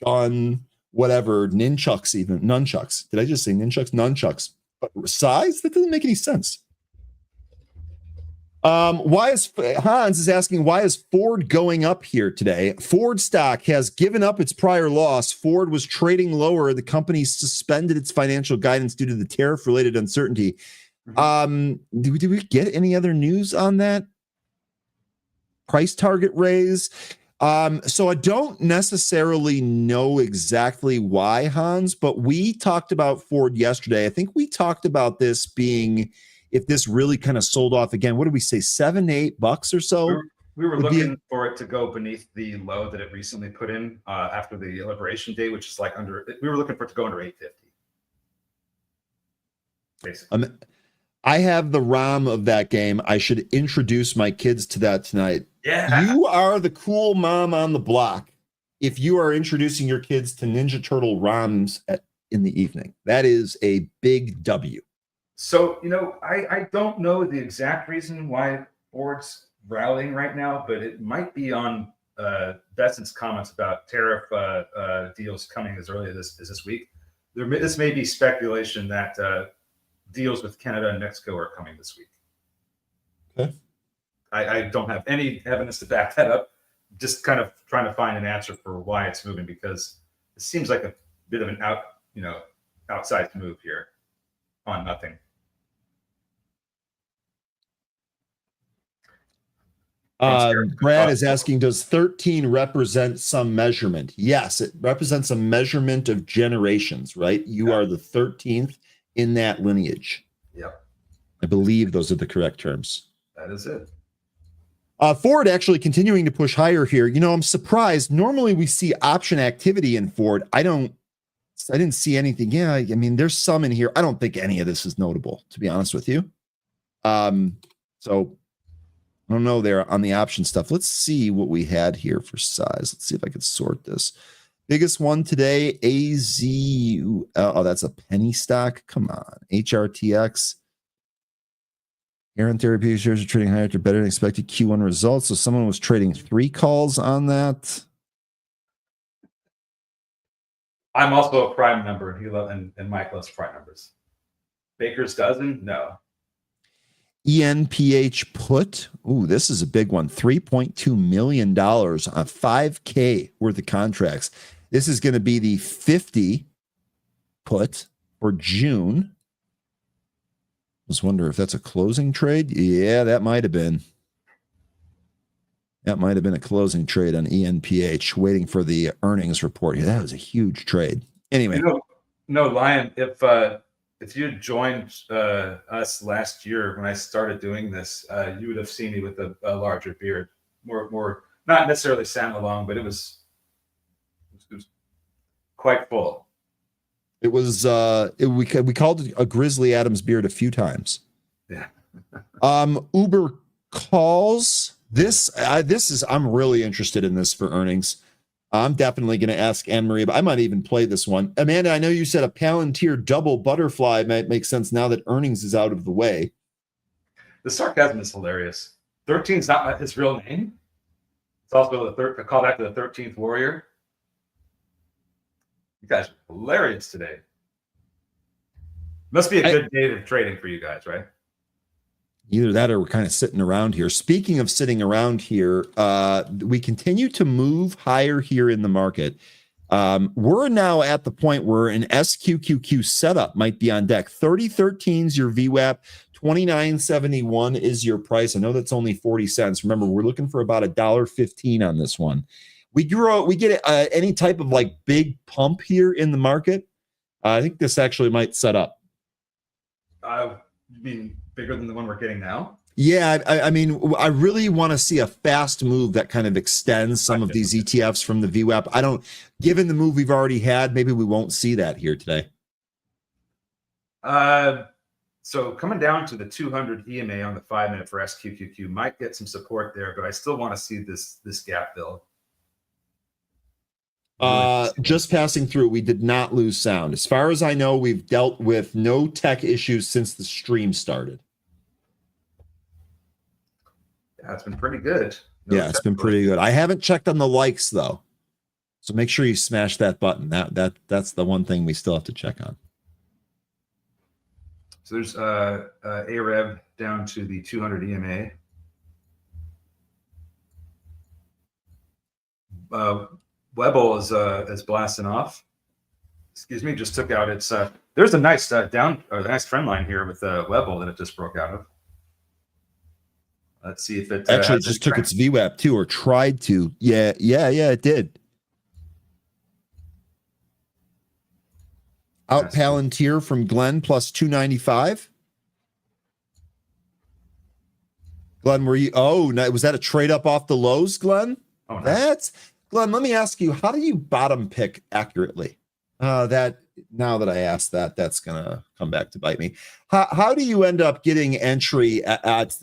gun, whatever, nunchucks, even nunchucks. Did I just say nunchucks? Nunchucks. But size? That doesn't make any sense. Hans is asking, why is Ford going up here today? Ford stock has given up its prior loss. Ford was trading lower. The company suspended its financial guidance due to the tariff-related uncertainty. Did we get any other news on that? Price target raise. So I don't necessarily know exactly why, Hans, but we talked about Ford yesterday. I think we talked about this being, if this really kind of sold off again, what did we say, $7-8 or so? We were looking for it to go beneath the low that it recently put in after the Liberation Day, which is like we were looking for it to go under 850. Basically. I have the ROM of that game. I should introduce my kids to that tonight. Yeah. You are the cool mom on the block if you are introducing your kids to Ninja Turtle ROMs in the evening. That is a big W. So, I don't know the exact reason why Ford's rallying right now, but it might be on Besson's comments about tariff deals coming as early as this week. This may be speculation that deals with Canada and Mexico are coming this week. Okay. I don't have any evidence to back that up. Just kind of trying to find an answer for why it's moving, because it seems like a bit of an outside move here on nothing. Brad is asking, does 13 represent some measurement? Yes, it represents a measurement of generations, right? You are the 13th in that lineage. Yep. I believe those are the correct terms. That is it. Ford actually continuing to push higher here. I'm surprised. Normally we see option activity in Ford. I didn't see anything. Yeah, I mean, there's some in here. I don't think any of this is notable, to be honest with you. So I don't know there on the option stuff. Let's see what we had here for size. Let's see if I could sort this. Biggest one today, AZ. Oh, that's a penny stock. Come on. HRTX. Aaron Therapeutics shares are trading higher after better than expected Q1 results. So someone was trading 3 calls on that. I'm also a prime member, and Mike loves prime numbers. Baker's dozen? No. ENPH put. Ooh, this is a big one. $3.2 million on 5K worth of contracts. This is going to be the 50 put for June. I was wondering if that's a closing trade. Yeah, that might have been. That might have been a closing trade on ENPH, waiting for the earnings report. Yeah, that was a huge trade. Anyway. No, Lion, if you had joined us last year when I started doing this, you would have seen me with a larger beard. More not necessarily Santa long, but it was quite full. It was we called it a Grizzly Adams beard a few times. Yeah. Uber calls. This is, I'm really interested in this for earnings. I'm definitely going to ask Anne Marie, but I might even play this one. Amanda, I know you said a Palantir double butterfly might make sense now that earnings is out of the way. The sarcasm is hilarious. 13 is not his real name. It's also a callback to the 13th Warrior. You guys are hilarious today. Must be a good day of trading for you guys, right? Either that or we're kind of sitting around here. Speaking of sitting around here, we continue to move higher here in the market. We're now at the point where an SQQQ setup might be on deck. 3013 is your VWAP, 29.71 is your price. I know that's only 40 cents. Remember, we're looking for about $1.15 on this one. We get any type of like big pump here in the market. I think this actually might set up. You mean bigger than the one we're getting now? Yeah, I mean, I really want to see a fast move that kind of extends some of these ETFs from the VWAP. Given the move we've already had, maybe we won't see that here today. So coming down to the 200 EMA on the 5-minute for SQQQ might get some support there, but I still want to see this gap fill. Just passing through, we did not lose sound. As far as I know, we've dealt with no tech issues since the stream started. Yeah, it's been pretty good. It's been pretty good. I haven't checked on the likes though, so make sure you smash that button. That's the one thing we still have to check on. So there's AREV down to the 200 EMA. Webble is blasting off. Excuse me, just took out its. There's a nice nice trend line here with Webble that it just broke out of. Let's see if it actually just took its VWAP too, or tried to. Yeah, it did. Out Palantir from Glenn plus 295. Glenn, were you? Oh, was that a trade up off the lows, Glenn? Oh, nice. That's Glenn. Let me ask you, how do you bottom pick accurately? That now that I asked that, that's gonna come back to bite me. How do you end up getting entry at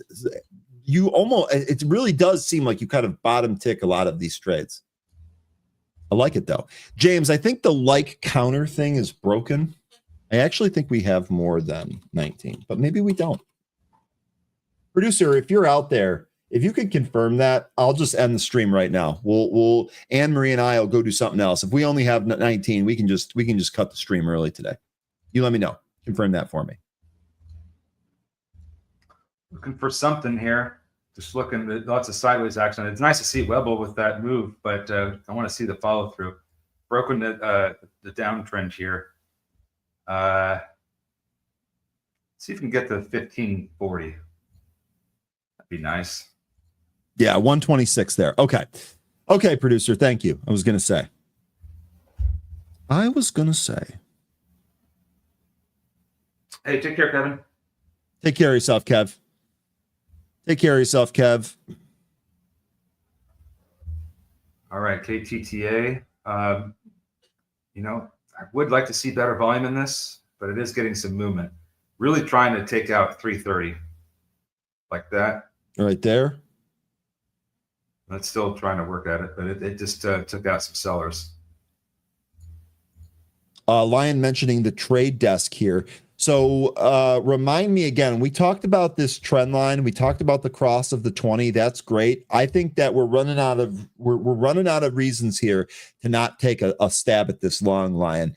you almost, it really does seem like you kind of bottom tick a lot of these trades. I like it though. James, I think the like counter thing is broken. I actually think we have more than 19, but maybe we don't. Producer, if you're out there, if you could confirm that, I'll just end the stream right now. We'll Anne Marie and I will go do something else. If we only have 19, we can just cut the stream early today. You let me know. Confirm that for me. Looking for something here. Just looking at lots of sideways action. It's nice to see Webble with that move, but I want to see the follow through. Broken the downtrend here. See if we can get the 1540. That'd be nice. Yeah, 126 there. Okay, producer. Thank you. I was gonna say. Hey, take care, Kevin. Take care of yourself, Kev. All right, KTTA. I would like to see better volume in this, but it is getting some movement. Really trying to take out 330 like that. Right there. That's still trying to work at it, but it just took out some sellers. Lion mentioning the trade desk here. So remind me again, we talked about this trend line. We talked about the cross of the 20. That's great. I think that we're running out of reasons here to not take a stab at this long, Lion.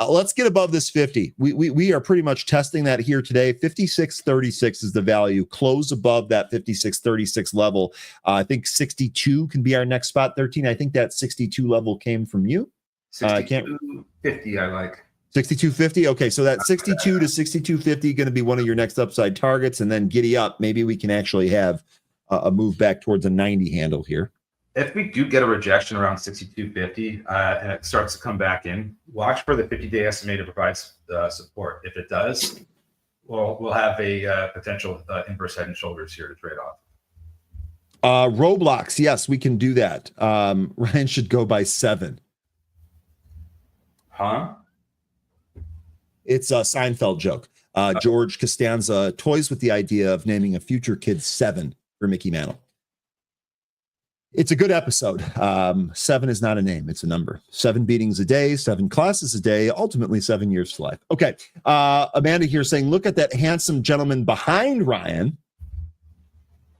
Let's get above this 50. We are pretty much testing that here today. 56.36 is the value. Close above that 56.36 level. I think 62 can be our next spot. 13. I think that 62 level came from you. 62.50 I like. 62.50. Okay, so that 62 to 62.50 going to be one of your next upside targets, and then giddy up. Maybe we can actually have a move back towards a 90 handle here. If we do get a rejection around 62.50 and it starts to come back in, watch for the 50-day SMA to provide support. If it does, we'll have a potential inverse head and shoulders here to trade off. Roblox, yes, we can do that. Ryan should go by 7. Huh? It's a Seinfeld joke. George Costanza toys with the idea of naming a future kid 7 for Mickey Mantle. It's a good episode. 7 is not a name, it's a number. 7 beatings a day, 7 classes a day, ultimately 7 years to life. Okay. Amanda here saying, look at that handsome gentleman behind Ryan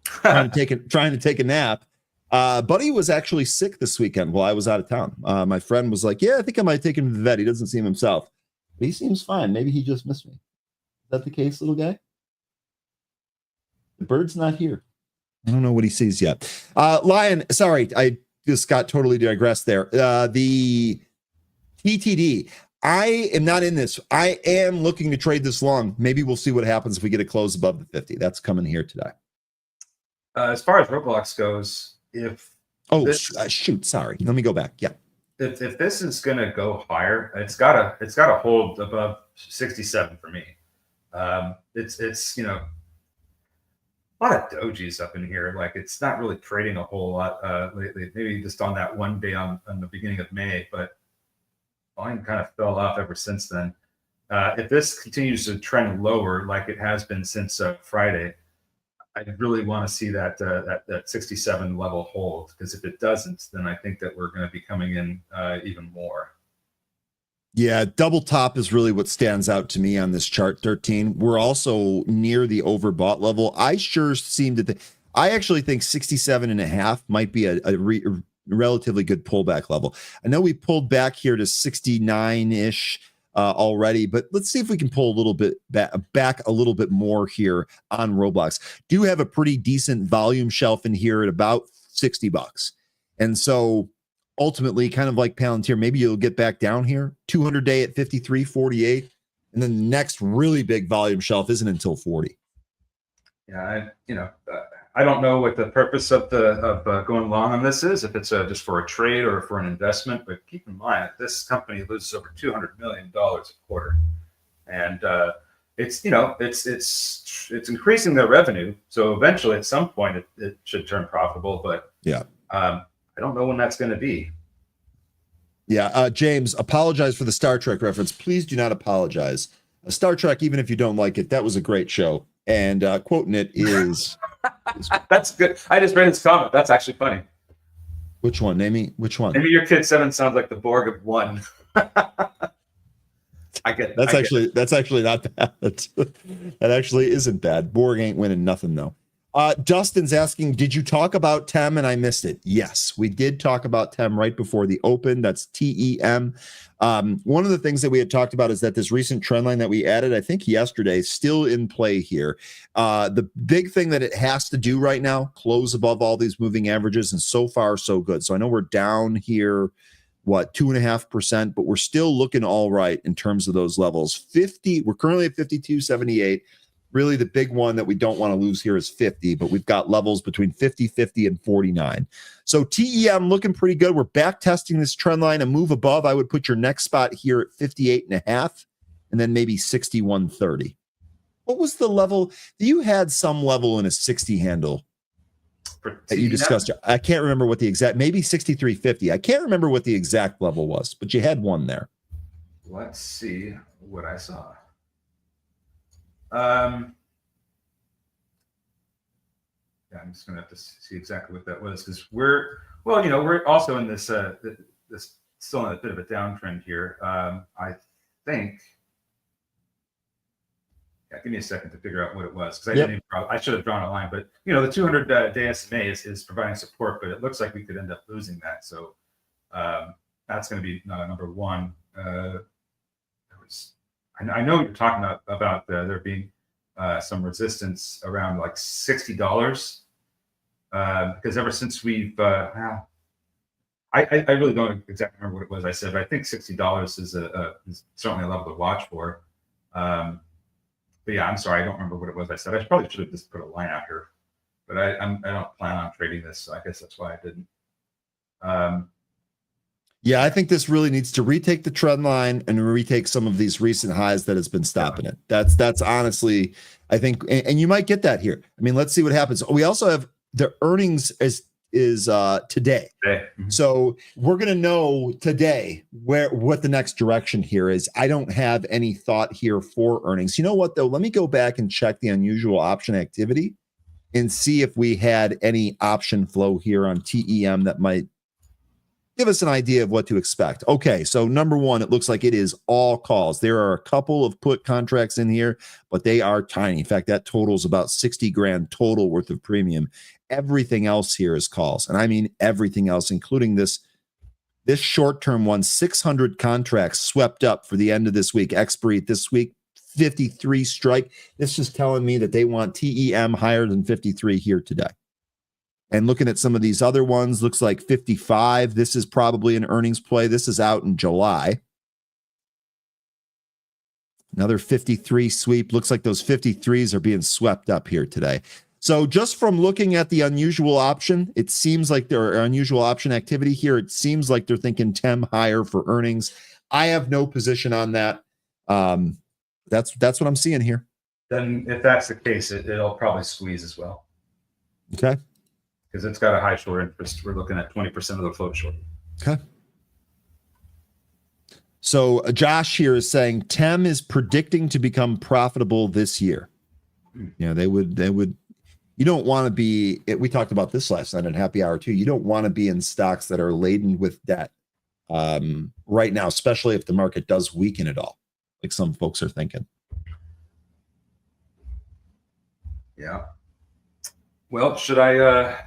trying to take a nap. Buddy was actually sick this weekend while I was out of town. My friend was like, yeah, I think I might take him to the vet. He doesn't seem himself. But he seems fine. Maybe he just missed me. Is that the case, little guy? The bird's not here. I don't know what he sees yet. Lion, sorry, I just got totally digressed there. The TTD. I am not in this. I am looking to trade this long. Maybe we'll see what happens if we get it close above the 50. That's coming here today. As far as Roblox goes, if shoot, sorry. Let me go back. Yeah. If this is going to go higher, it's gotta hold above 67 for me. It's you know, a lot of dojis up in here. Like, it's not really trading a whole lot lately. Maybe just on that one day on the beginning of May, but volume kind of fell off ever since then. If this continues to trend lower like it has been since Friday, I really want to see that 67 level hold, because if it doesn't, then I think that we're going to be coming in even more. Yeah, double top is really what stands out to me on this chart, 13. We're also near the overbought level. I sure seem to think, I actually think 67.5 might be a relatively good pullback level. I know we pulled back here to 69-ish already, but let's see if we can pull a little bit back a little bit more here on Roblox. Do have a pretty decent volume shelf in here at about $60. And so ultimately, kind of like Palantir, maybe you'll get back down here, 200-day at 53.48, and then the next really big volume shelf isn't until 40. Yeah, I don't know what the purpose of going long on this is, if it's just for a trade or for an investment. But keep in mind, this company loses over $200 million a quarter, and it's increasing their revenue. So eventually, at some point, it should turn profitable. But yeah. I don't know when that's going to be. Yeah, James, apologize for the Star Trek reference. Please do not apologize. Star Trek, even if you don't like it, that was a great show. And quoting it is... That's good. I just read his comment. That's actually funny. Which one? Name me. Which one? Maybe your kid 7 sounds like the Borg of 1. I get that's actually not bad. That actually isn't bad. Borg ain't winning nothing though. Dustin's asking, did you talk about TEM and I missed it? Yes, we did talk about TEM right before the open. That's TEM. One of the things that we had talked about is that this recent trend line that we added, I think yesterday, is still in play here. The big thing that it has to do right now, close above all these moving averages, and so far so good. So I know we're down here, 2.5%, but we're still looking all right in terms of those levels. 50, we're currently at 52.78. Really, the big one that we don't want to lose here is 50, but we've got levels between 50, 50, and 49. So TEM looking pretty good. We're back testing this trend line. A move above, I would put your next spot here at 58.5, and then maybe 61.30. What was the level? You had some level in a 60 handle that you discussed. I can't remember what the exact, maybe 63.50. I can't remember what the exact level was, but you had one there. Let's see what I saw. Yeah, I'm just gonna have to see exactly what that was, because we're also in this this still in a bit of a downtrend here. I think. Yeah, give me a second to figure out what it was, because I should have drawn a line, but the 200-day SMA is providing support, but it looks like we could end up losing that. So that's going to be number one. I know you're talking about there being some resistance around like $60, because ever since we've, I really don't exactly remember what it was I said, but I think $60 is certainly a level to watch for. But yeah, I'm sorry, I don't remember what it was I said. I probably should have just put a line out here, but I don't plan on trading this, so I guess that's why I didn't. Yeah, I think this really needs to retake the trend line and retake some of these recent highs that has been stopping it. That's honestly, I think, and you might get that here. I mean, let's see what happens. We also have the earnings is today. Mm-hmm. So we're going to know today what the next direction here is. I don't have any thought here for earnings. You know what, though? Let me go back and check the unusual option activity and see if we had any option flow here on TEM that might give us an idea of what to expect. Okay, so number one, it looks like it is all calls. There are a couple of put contracts in here, but they are tiny. In fact, that totals about 60 grand total worth of premium. Everything else here is calls. And I mean everything else, including this short-term one, 600 contracts swept up for the end of this week. Expiry this week, 53 strike. This is telling me that they want TEM higher than 53 here today. And looking at some of these other ones, looks like 55. This is probably an earnings play. This is out in July. Another 53 sweep. Looks like those 53s are being swept up here today. So just from looking at the unusual option, it seems like there are unusual option activity here. It seems like they're thinking TEM higher for earnings. I have no position on that. That's what I'm seeing here. Then if that's the case, it'll probably squeeze as well. Okay. Because it's got a high short interest. We're looking at 20% of the float short. Okay. So Josh here is saying TEM is predicting to become profitable this year. They would, you don't want to be, we talked about this last night at happy hour too. You don't want to be in stocks that are laden with debt right now, especially if the market does weaken at all, like some folks are thinking. Yeah. Well, should I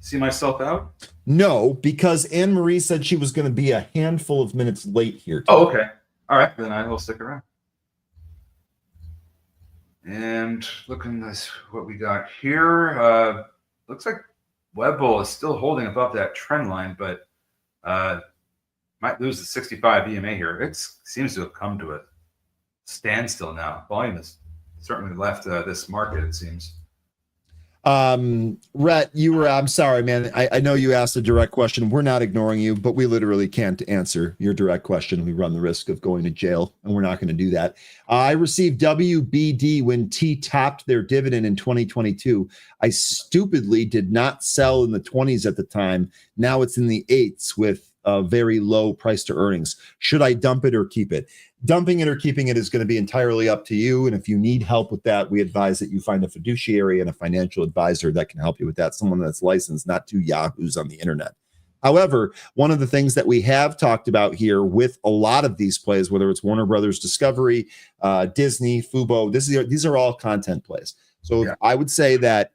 see myself out? No, because Anne Marie said she was going to be a handful of minutes late here today. Oh, okay. All right, then I will stick around. And looking at what we got here, looks like Webbull is still holding above that trend line, but might lose the 65 EMA here. It seems to have come to a standstill now. Volume has certainly left this market, it seems. Rhett, I'm sorry, man. I know you asked a direct question. We're not ignoring you, but we literally can't answer your direct question. We run the risk of going to jail, and we're not going to do that. I received WBD when T topped their dividend in 2022. I stupidly did not sell in the 20s at the time. Now it's in the 8s with a very low price to earnings. Should I dump it or keep it? Dumping it or keeping it is going to be entirely up to you. And if you need help with that, we advise that you find a fiduciary and a financial advisor that can help you with that. Someone that's licensed, not two yahoos on the internet. However, one of the things that we have talked about here with a lot of these plays, whether it's Warner Brothers Discovery, Disney, Fubo, these are all content plays. So I would say that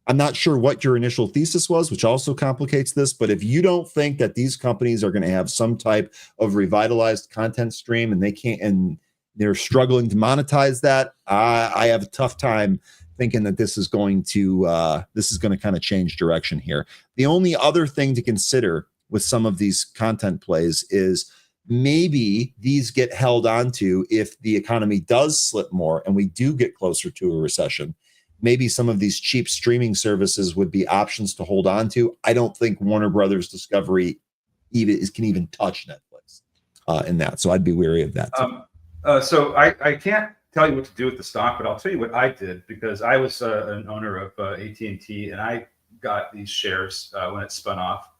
I'm not sure what your initial thesis was, which also complicates this, but if you don't think that these companies are going to have some type of revitalized content stream and they're struggling to monetize that, I have a tough time thinking that this is going to kind of change direction here. The only other thing to consider with some of these content plays is maybe these get held onto if the economy does slip more and we do get closer to a recession. Maybe some of these cheap streaming services would be options to hold on to. I don't think Warner Brothers Discovery can even touch Netflix in that. So I'd be wary of that too. So I can't tell you what to do with the stock, but I'll tell you what I did, because I was an owner of AT&T, and I got these shares when it spun off.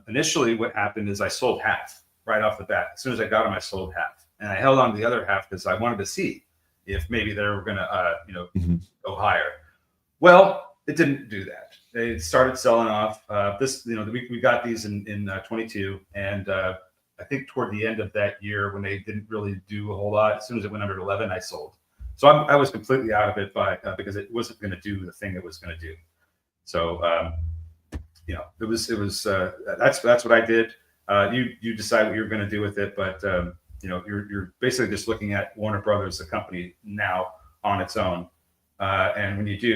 Initially, what happened is I sold half right off the bat. As soon as I got them, I sold half, and I held on to the other half because I wanted to see if maybe they were going to, go higher. Well, it didn't do that. They started selling off. We got these in 22, and I think toward the end of that year, when they didn't really do a whole lot, as soon as it went under 11, I sold. So I was completely out of it because it wasn't going to do the thing it was going to do. So it was that's what I did. You decide what you're going to do with it, but you're basically just looking at Warner Brothers, the company, now on its own. And when you do,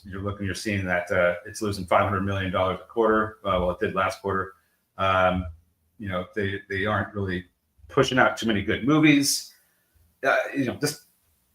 you're seeing that it's losing $500 million a quarter. Well, it did last quarter. They aren't really pushing out too many good movies. Just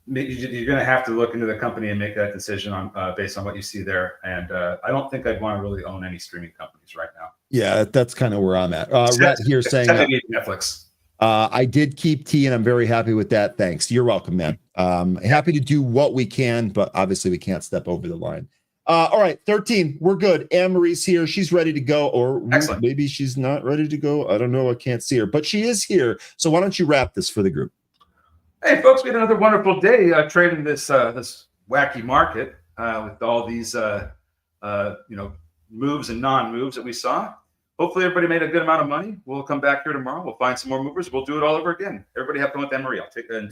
you're going to have to look into the company and make that decision on based on what you see there. And I don't think I'd want to really own any streaming companies right now. Yeah, that's kind of where I'm at. Rhett here saying Netflix. I did keep T, and I'm very happy with that. Thanks. You're welcome, man. Happy to do what we can, but obviously we can't step over the line. All right, 13. We're good. Anne-Marie's here. She's ready to go, or Excellent. Maybe she's not ready to go. I don't know. I can't see her, but she is here. So why don't you wrap this for the group? Hey, folks, we had another wonderful day trading this wacky market with all these moves and non-moves that we saw. Hopefully everybody made a good amount of money. We'll come back here tomorrow. We'll find some more movers. We'll do it all over again. Everybody have fun with Anne-Marie. Take care.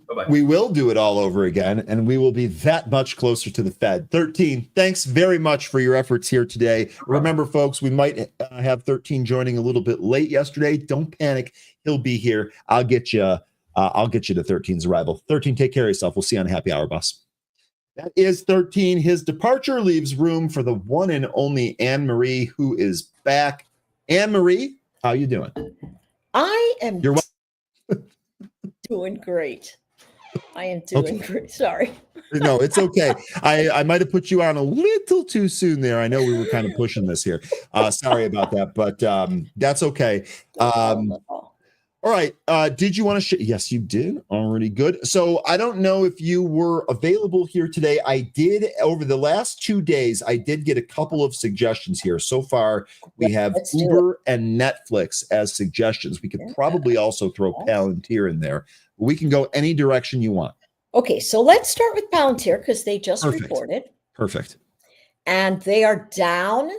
Bye-bye. We will do it all over again, and we will be that much closer to the Fed. 13, thanks very much for your efforts here today. Remember, folks, we might have 13 joining a little bit late yesterday. Don't panic. He'll be here. I'll get you to 13's arrival. 13, take care of yourself. We'll see you on Happy Hour, boss. That is 13. His departure leaves room for the one and only Anne-Marie, who is back. Anne-Marie, how you doing? I am You're doing great. I am doing great. Sorry. No, it's okay. I might have put you on a little too soon there. I know we were kind of pushing this here. Sorry about that, but that's okay. No problem at all. All right. Did you want to share? Yes, you did. Already good. So I don't know if you were available here today. I did over the last 2 days. I did get a couple of suggestions here. So far, we have Let's do Uber and Netflix as suggestions. We could probably also throw Palantir in there. We can go any direction you want. Okay, so let's start with Palantir because they just Perfect. reported. Perfect. And they are down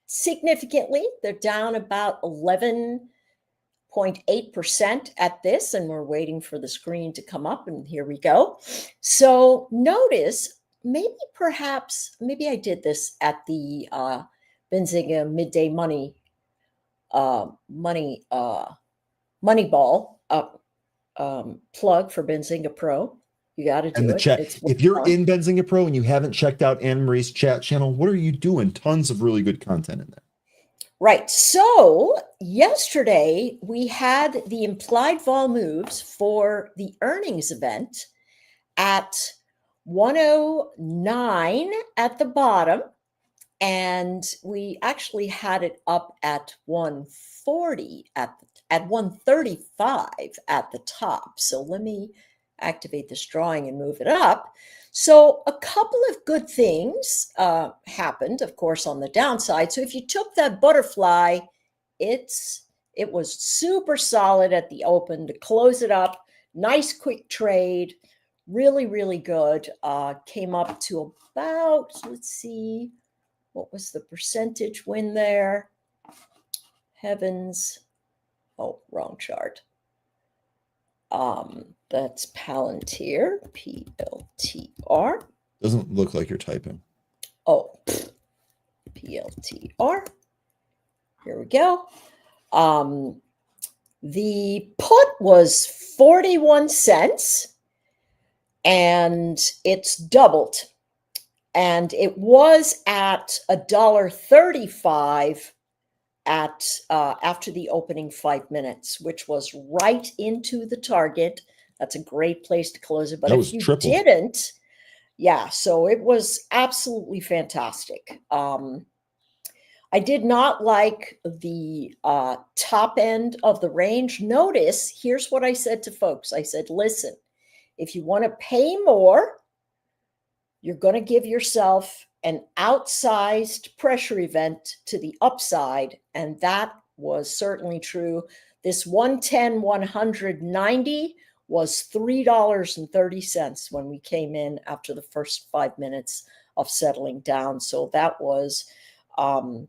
significantly. They're down about 11.8% at this, and we're waiting for the screen to come up, and here we go. So notice, maybe I did this at the Benzinga midday Moneyball plug for Benzinga Pro. You got to do and the it. chat. If you're fun. in Benzinga Pro and you haven't checked out Anne Marie's chat channel, what are you doing? Tons of really good content in there. Right. So yesterday we had the implied vol moves for the earnings event at 109 at the bottom. And we actually had it up at 140 at 135 at the top. So let me activate this drawing and move it up. So a couple of good things happened, of course, on the downside. So if you took that butterfly, it was super solid at the open to close it up. Nice quick trade, really, really good. Came up to about, let's see, what was the percentage win there? Heavens. Oh, wrong chart. That's Palantir, PLTR. Doesn't look like you're typing. Oh, PLTR. Here we go. The put was 41 cents and it's doubled. And it was at $1.35 at after the opening 5 minutes, which was right into the target. That's a great place to close it. But if you didn't, yeah, so it was absolutely fantastic. I did not like the top end of the range. Notice, here's what I said to folks. I said, listen, if you want to pay more, you're going to give yourself an outsized pressure event to the upside. And that was certainly true. This 110, 190 was $3.30 when we came in after the first 5 minutes of settling down. So that was a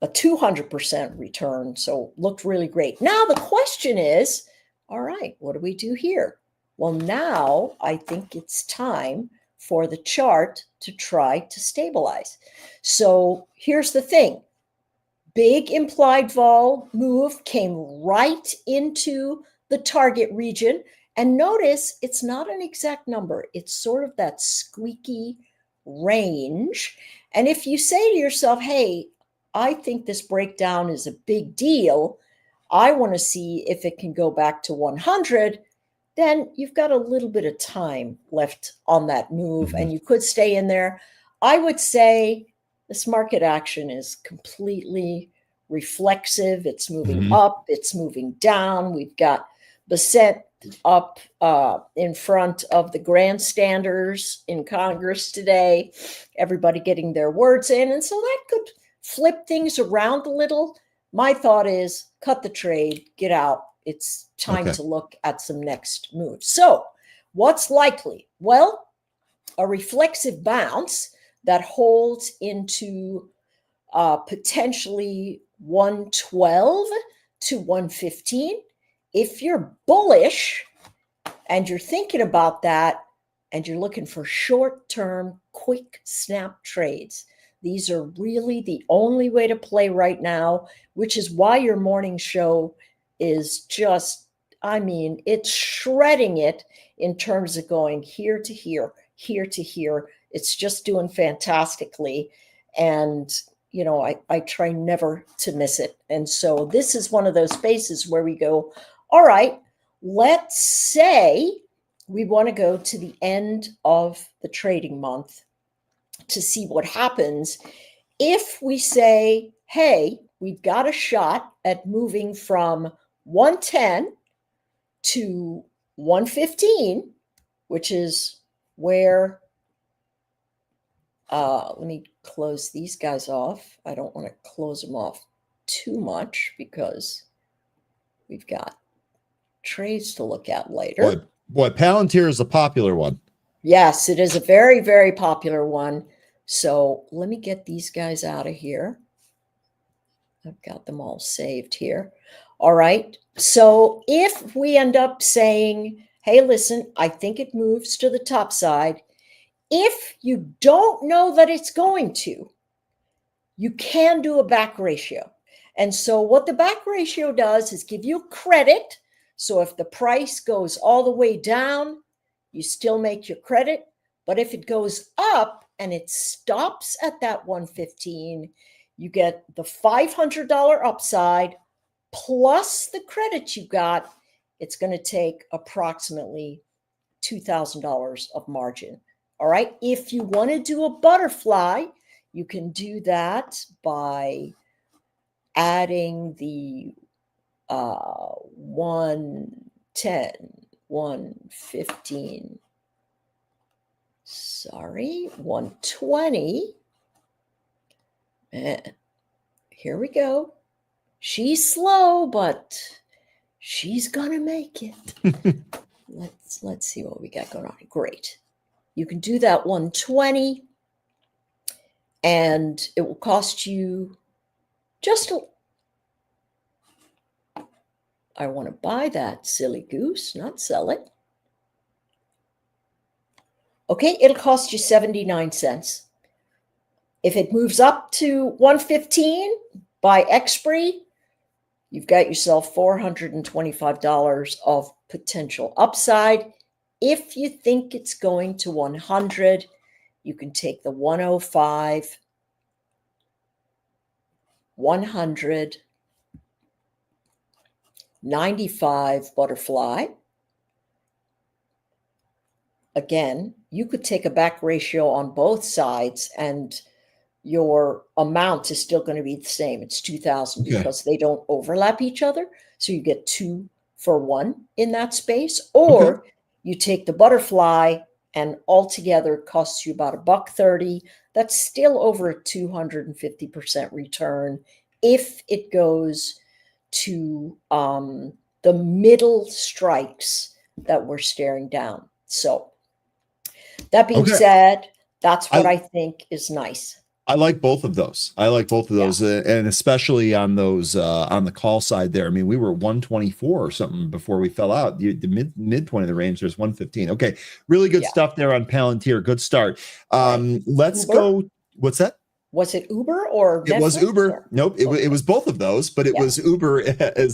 200% return. So looked really great. Now the question is, all right, what do we do here? Well, now I think it's time for the chart to try to stabilize. So here's the thing. Big implied vol move came right into the target region. And notice it's not an exact number. It's sort of that squeaky range. And if you say to yourself, hey, I think this breakdown is a big deal, I want to see if it can go back to 100, then you've got a little bit of time left on that move and you could stay in there. I would say this market action is completely reflexive. It's moving up, it's moving down. We've got Bassett up in front of the grandstanders in Congress today, everybody getting their words in. And so that could flip things around a little. My thought is cut the trade, get out. It's time to look at some next moves. So what's likely? Well, a reflexive bounce that holds into potentially 112 to 115. If you're bullish and you're thinking about that and you're looking for short-term, quick snap trades, these are really the only way to play right now, which is why your morning show is just, I mean, it's shredding it in terms of going here to here, here to here. It's just doing fantastically. And, you know, I try never to miss it. And so this is one of those spaces where we go, all right, let's say we want to go to the end of the trading month to see what happens if we say, hey, we've got a shot at moving from 110 to 115, which is where, let me close these guys off. I don't want to close them off too much because we've got trades to look at later. Boy, Palantir is a popular one. Yes, it is a very, very popular one. So let me get these guys out of here. I've got them all saved here. All right. So if we end up saying, hey, listen, I think it moves to the top side. If you don't know that it's going to, you can do a back ratio. And so what the back ratio does is give you credit. So if the price goes all the way down, you still make your credit. But if it goes up and it stops at that 115, you get the $500 upside plus the credit you got. It's going to take approximately $2,000 of margin. All right. If you want to do a butterfly, you can do that by adding the 110, 115, 120. And here we go. She's slow, but she's gonna make it. Let's see what we got going on. Great. You can do that 120, and it will cost you just I want to buy that silly goose, not sell it. Okay, it'll cost you 79 cents. If it moves up to 115 by expiry, you've got yourself $425 of potential upside. If you think it's going to 100, you can take the 105, 100, 95 butterfly. Again, you could take a back ratio on both sides and your amount is still going to be the same. It's 2,000 because they don't overlap each other. So you get 2 for 1 in that space. Or you take the butterfly and altogether it costs you about $1.30. That's still over a 250% return if it goes to the middle strikes that we're staring down. So that being said, that's what I think is nice. I like both of those. And especially on those on the call side there. I mean, we were 124 or something before we fell out. The midpoint of the range, there's 115. Okay, really good stuff there on Palantir. Good start. Let's go. What's that? Was it Uber or Netflix? It was Uber? Or? Nope, it was both of those, but it was Uber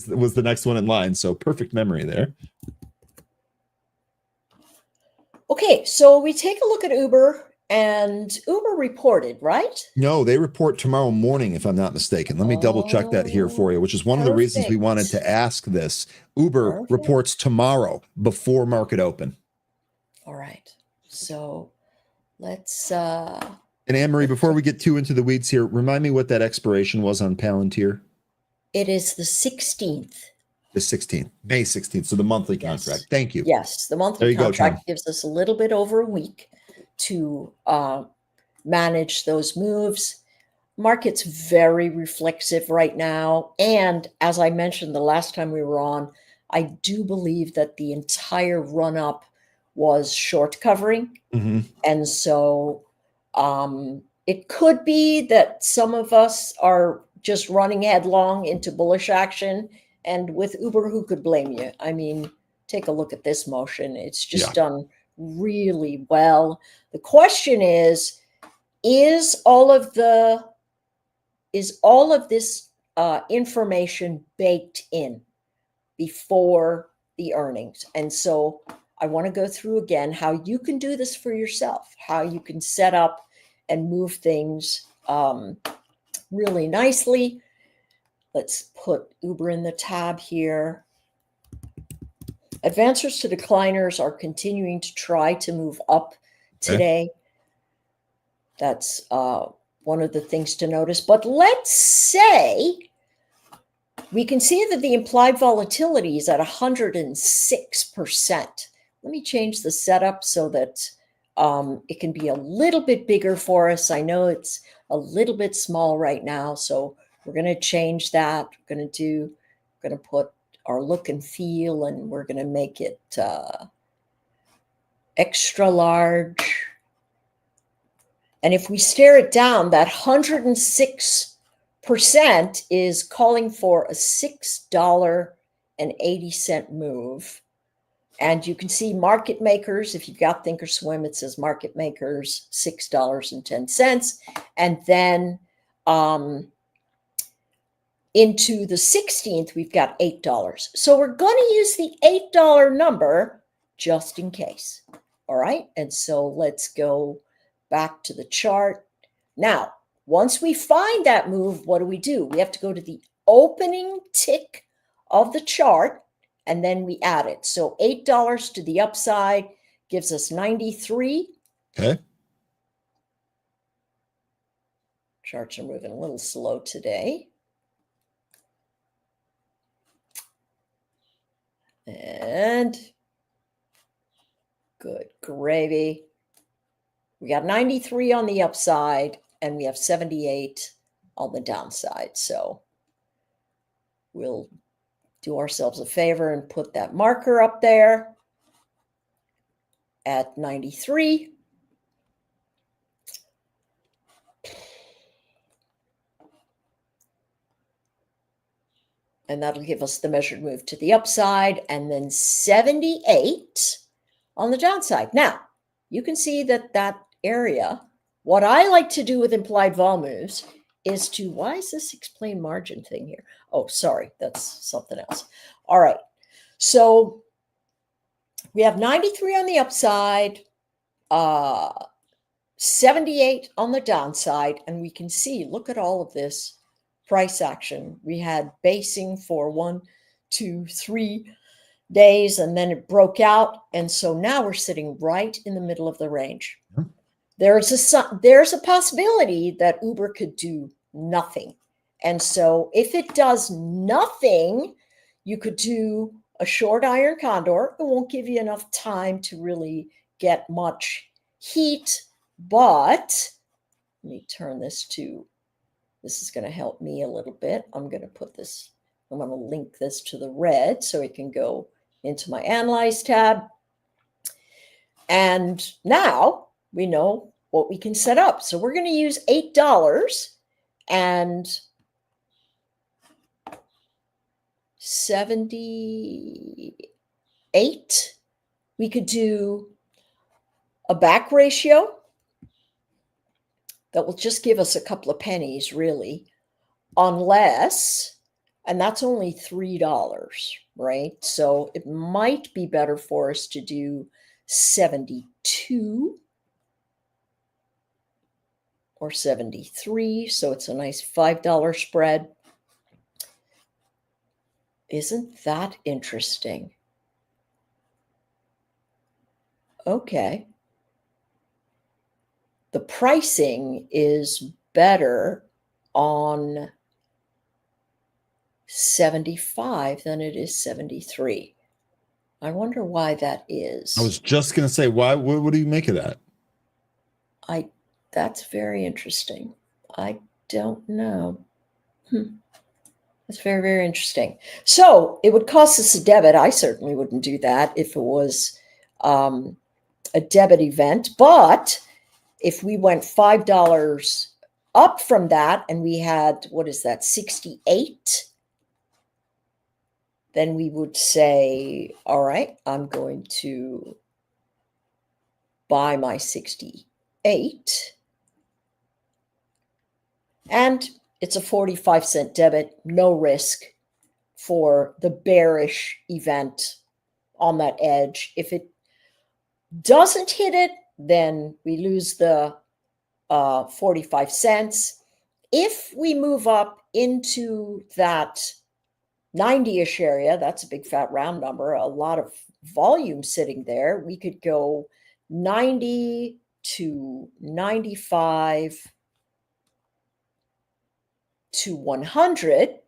was the next one in line. So perfect memory there. Okay, so we take a look at Uber, and Uber reported, right? No, they report tomorrow morning, if I'm not mistaken. Let me double check that here for you, which is one of the reasons we wanted to ask this. Uber reports tomorrow before market open. All right, so let's... And Anne-Marie, before we get too into the weeds here, remind me what that expiration was on Palantir. It is the 16th. The 16th, May 16th. So the monthly contract. Thank you. Yes, the monthly contract gives us a little bit over a week to manage those moves. Market's very reflexive right now. And as I mentioned the last time we were on, I do believe that the entire run-up was short covering. And so... it could be that some of us are just running headlong into bullish action, and with Uber, who could blame you? I mean, take a look at this motion. It's just done really well. The question is all of this information baked in before the earnings? And so I want to go through again how you can do this for yourself, how you can set up and move things really nicely. Let's put Uber in the tab here. Advancers to decliners are continuing to try to move up today. That's one of the things to notice. But let's say we can see that the implied volatility is at 106%. Let me change the setup so that it can be a little bit bigger for us. I know it's a little bit small right now, so we're going to change that. We're going to put our look and feel, and we're going to make it extra large. And if we stare it down, that 106% is calling for a $6.80 move. And you can see market makers. If you've got Thinkorswim, it says market makers, $6.10. And then into the 16th, we've got $8. So we're going to use the $8 number just in case. All right. And so let's go back to the chart. Now, once we find that move, what do? We have to go to the opening tick of the chart, and then we add it. So $8 to the upside gives us 93. Okay. Charts are moving a little slow today. And good gravy. We got 93 on the upside, and we have 78 on the downside. So we'll do ourselves a favor and put that marker up there at 93. And that'll give us the measured move to the upside, and then 78 on the downside. Now, you can see that area, what I like to do with implied vol moves is to, why is this explain margin thing here? Oh, sorry, that's something else. All right, so we have 93 on the upside, 78 on the downside, and we can see, look at all of this price action. We had basing for 1, 2, 3 days, and then it broke out, and so now we're sitting right in the middle of the range. There's a possibility that Uber could do nothing, and so if it does nothing, you could do a short iron condor. It won't give you enough time to really get much heat, but let me turn this to, this is going to help me a little bit. I'm going to link this to the red so it can go into my Analyze tab. And now we know what we can set up. So we're going to use $8 and 78. We could do a back ratio that will just give us a couple of pennies, really, unless, and that's only $3, right? So it might be better for us to do 72 or 73. So it's a nice $5 spread. Isn't that interesting? Okay. The pricing is better on 75 than it is 73. I wonder why that is. I was just going to say, why? What do you make of that? That's very interesting. I don't know. That's very, very interesting. So it would cost us a debit. I certainly wouldn't do that if it was a debit event. But if we went $5 up from that and we had, what is that, 68, then we would say, all right, I'm going to buy my 68. And it's a 45-cent debit, no risk for the bearish event on that edge. If it doesn't hit it, then we lose the 45 cents. If we move up into that 90-ish area, that's a big fat round number. A lot of volume sitting there, we could go 90 to 95 to 100.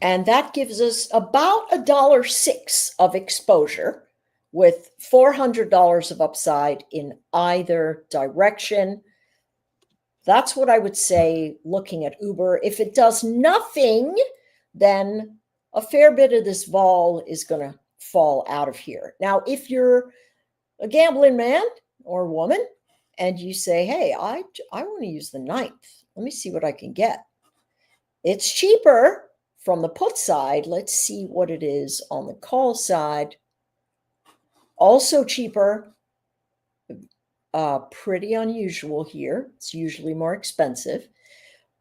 And that gives us about $1.06 of exposure with $400 of upside in either direction. That's what I would say looking at Uber. If it does nothing, then a fair bit of this vol is going to fall out of here. Now, if you're a gambling man or woman and you say, hey, I want to use the 9th. Let me see what I can get. It's cheaper from the put side. Let's see what it is on the call side. Also cheaper. Pretty unusual here. It's usually more expensive,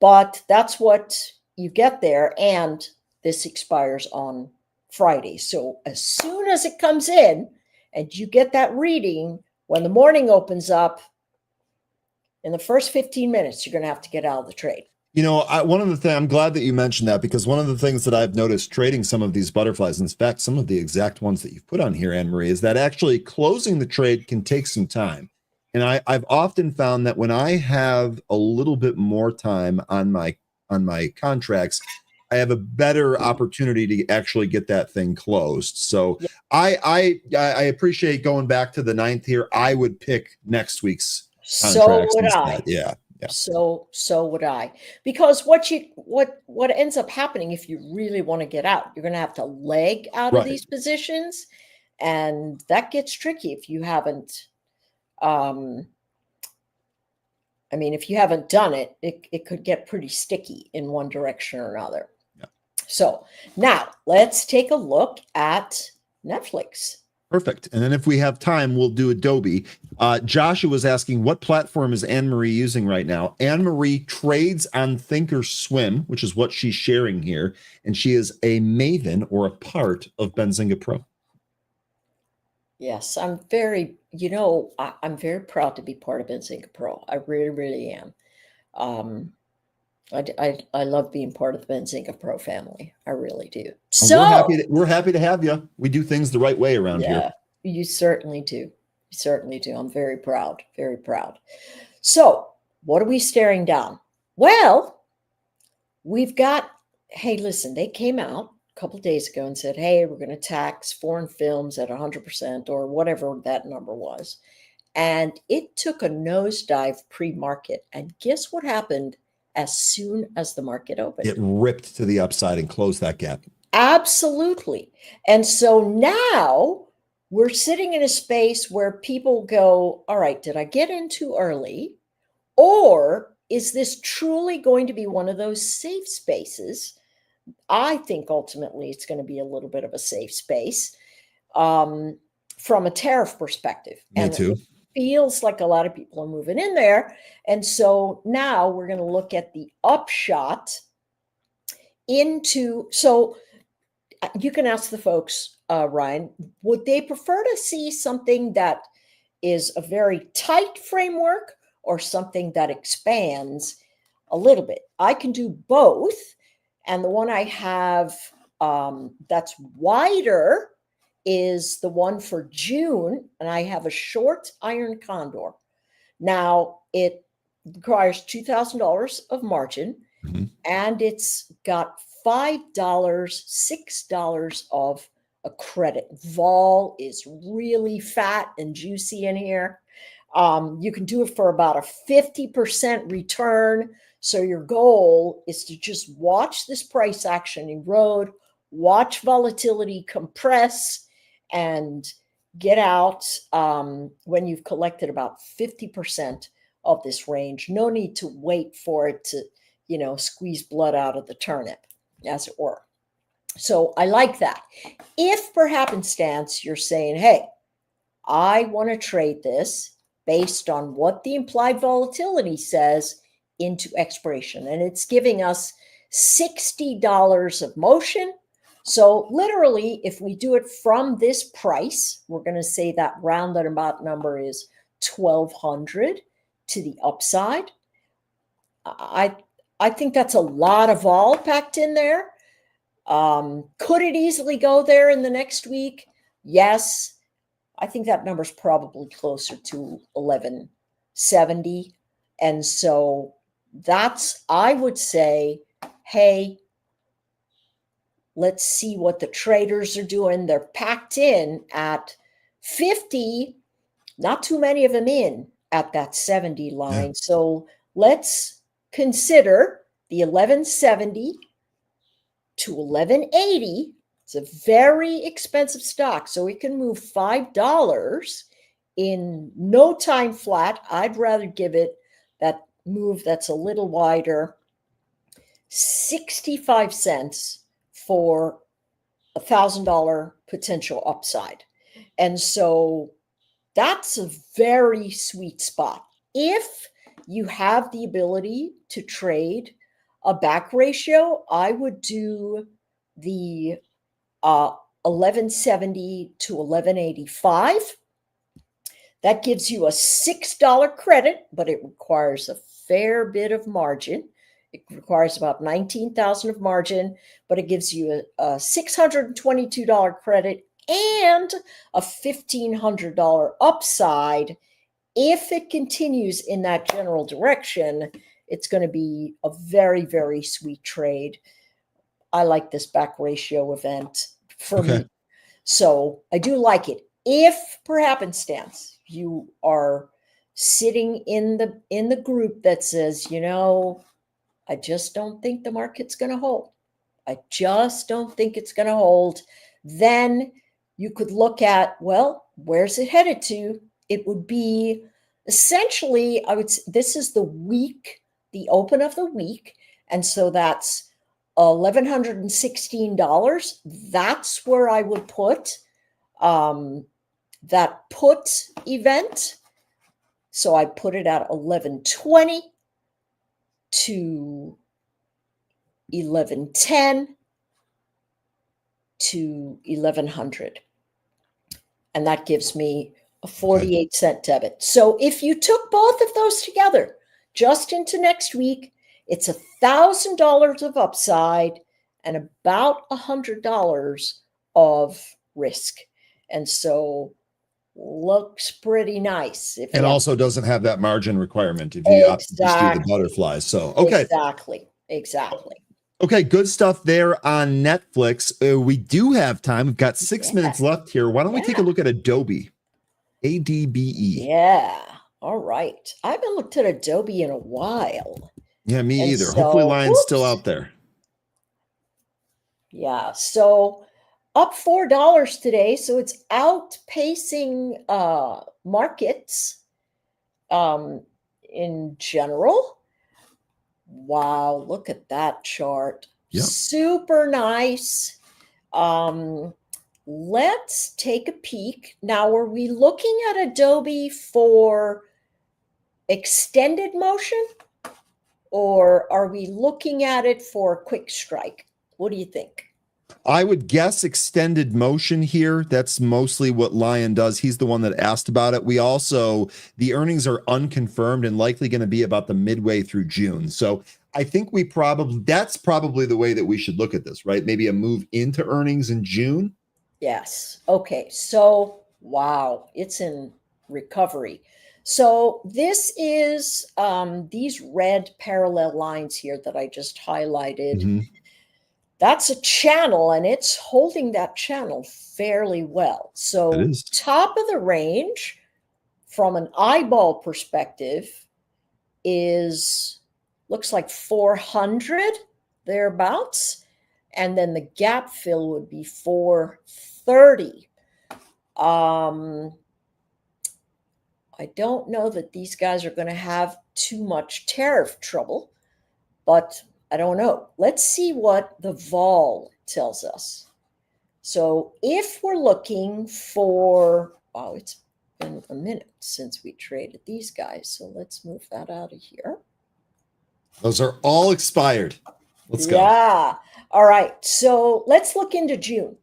but that's what you get there. And this expires on Friday. So as soon as it comes in and you get that reading, when the morning opens up, in the first 15 minutes, you're going to have to get out of the trade. You know, one of the things, I'm glad that you mentioned that, because one of the things that I've noticed trading some of these butterflies, in fact, some of the exact ones that you've put on here, Anne-Marie, is that actually closing the trade can take some time. And I've often found that when I have a little bit more time on my contracts, I have a better opportunity to actually get that thing closed. So Yeah. I appreciate going back to the 9th here. I would pick next week's So contracts would instead. I. Yeah. So would I, because what ends up happening if you really want to get out, you're going to have to leg out of these positions, and that gets tricky if you haven't. If you haven't done it, it could get pretty sticky in one direction or another. Yeah. So now let's take a look at Netflix. Perfect. And then if we have time, we'll do Adobe. Joshua was asking, what platform is Anne-Marie using right now? Anne-Marie trades on Thinkorswim, which is what she's sharing here. And she is a maven or a part of Benzinga Pro. Yes, I'm very proud to be part of Benzinga Pro. I really, really am. I love being part of the Benzinga Pro family. I really do. So we're happy to have you. We do things the right way around here. You certainly do. You certainly do. I'm very proud. Very proud. So what are we staring down? Well, we've got, hey, listen, they came out a couple of days ago and said, hey, we're going to tax foreign films at 100% or whatever that number was. And it took a nosedive pre-market. And guess what happened as soon as the market opened? It ripped to the upside and closed that gap. Absolutely. And so now we're sitting in a space where people go, all right, did I get in too early? Or is this truly going to be one of those safe spaces? I think ultimately it's going to be a little bit of a safe space from a tariff perspective. Me too. It feels like a lot of people are moving in there. And so now we're going to look at the upshot into, so you can ask the folks, Ryan, would they prefer to see something that is a very tight framework or something that expands a little bit? I can do both. And the one I have that's wider is the one for June. And I have a short iron condor. Now, it requires $2,000 of margin, and it's got $5, $6 of a credit. Vol is really fat and juicy in here. You can do it for about a 50% return. So your goal is to just watch this price action erode, watch volatility compress, and get out when you've collected about 50% of this range. No need to wait for it to, squeeze blood out of the turnip, as it were. So I like that. If per happenstance you're saying, hey, I want to trade this based on what the implied volatility says into expiration, and it's giving us $60 of motion. So literally, if we do it from this price, we're going to say that rounded about number is 1,200 to the upside. I think that's a lot of vol packed in there. Could it easily go there in the next week? Yes. I think that number's probably closer to 1170. And so that's, I would say, hey, let's see what the traders are doing. They're packed in at 50, not too many of them in at that 70 line. Yeah. So let's consider the 1170 to 1180. It's a very expensive stock, so it can move $5 in no time flat. I'd rather give it that move that's a little wider, 65 cents for $1,000 potential upside. And so that's a very sweet spot. If you have the ability to trade a back ratio, I would do the 1170 to 1185. That gives you a $6 credit, but it requires a fair bit of margin. It requires about 19,000 of margin, but it gives you a $622 credit and a $1,500 upside. If it continues in that general direction, it's going to be a very, very sweet trade. I like this back ratio event for me. So I do like it. If per happenstance you are sitting in the group that says, you know, I just don't think the market's going to hold. I just don't think it's going to hold. Then you could look at, well, where's it headed to? It would be essentially, I would say, this is the week, the open of the week. And so that's $1,116. That's where I would put that put event. So I put it at 1120 to 1110 to 1100. And that gives me a 48-cent debit. So if you took both of those together just into next week, it's $1,000 of upside and about $100 of risk. And so looks pretty nice. And also doesn't have that margin requirement if you opt to just do the butterflies. So, okay. Exactly. Okay, good stuff there on Netflix. We do have time. We've got 6 minutes left here. Why don't we take a look at Adobe? ADBE. Yeah. All right. I haven't looked at Adobe in a while. Yeah, me either. So, hopefully Lion's still out there. Yeah. So up $4 today. So it's outpacing markets in general. Wow, look at that chart. Yep. Super nice. Let's take a peek. Now, are we looking at Adobe for extended motion, or are we looking at it for a quick strike? What do you think? I would guess extended motion here. That's mostly what Lion does. He's the one that asked about it. We also, the earnings are unconfirmed and likely going to be about the midway through June. So I think that's probably the way that we should look at this, right? Maybe a move into earnings in June. Yes. Okay. So, wow, it's in recovery. So this is these red parallel lines here that I just highlighted. Mm-hmm. That's a channel, and it's holding that channel fairly well. So top of the range from an eyeball perspective looks like 400 thereabouts. And then the gap fill would be 430. I don't know that these guys are going to have too much tariff trouble, but I don't know. Let's see what the vol tells us. So if we're looking for, wow, it's been a minute since we traded these guys. So let's move that out of here. Those are all expired. Let's go. Yeah. All right. So let's look into June.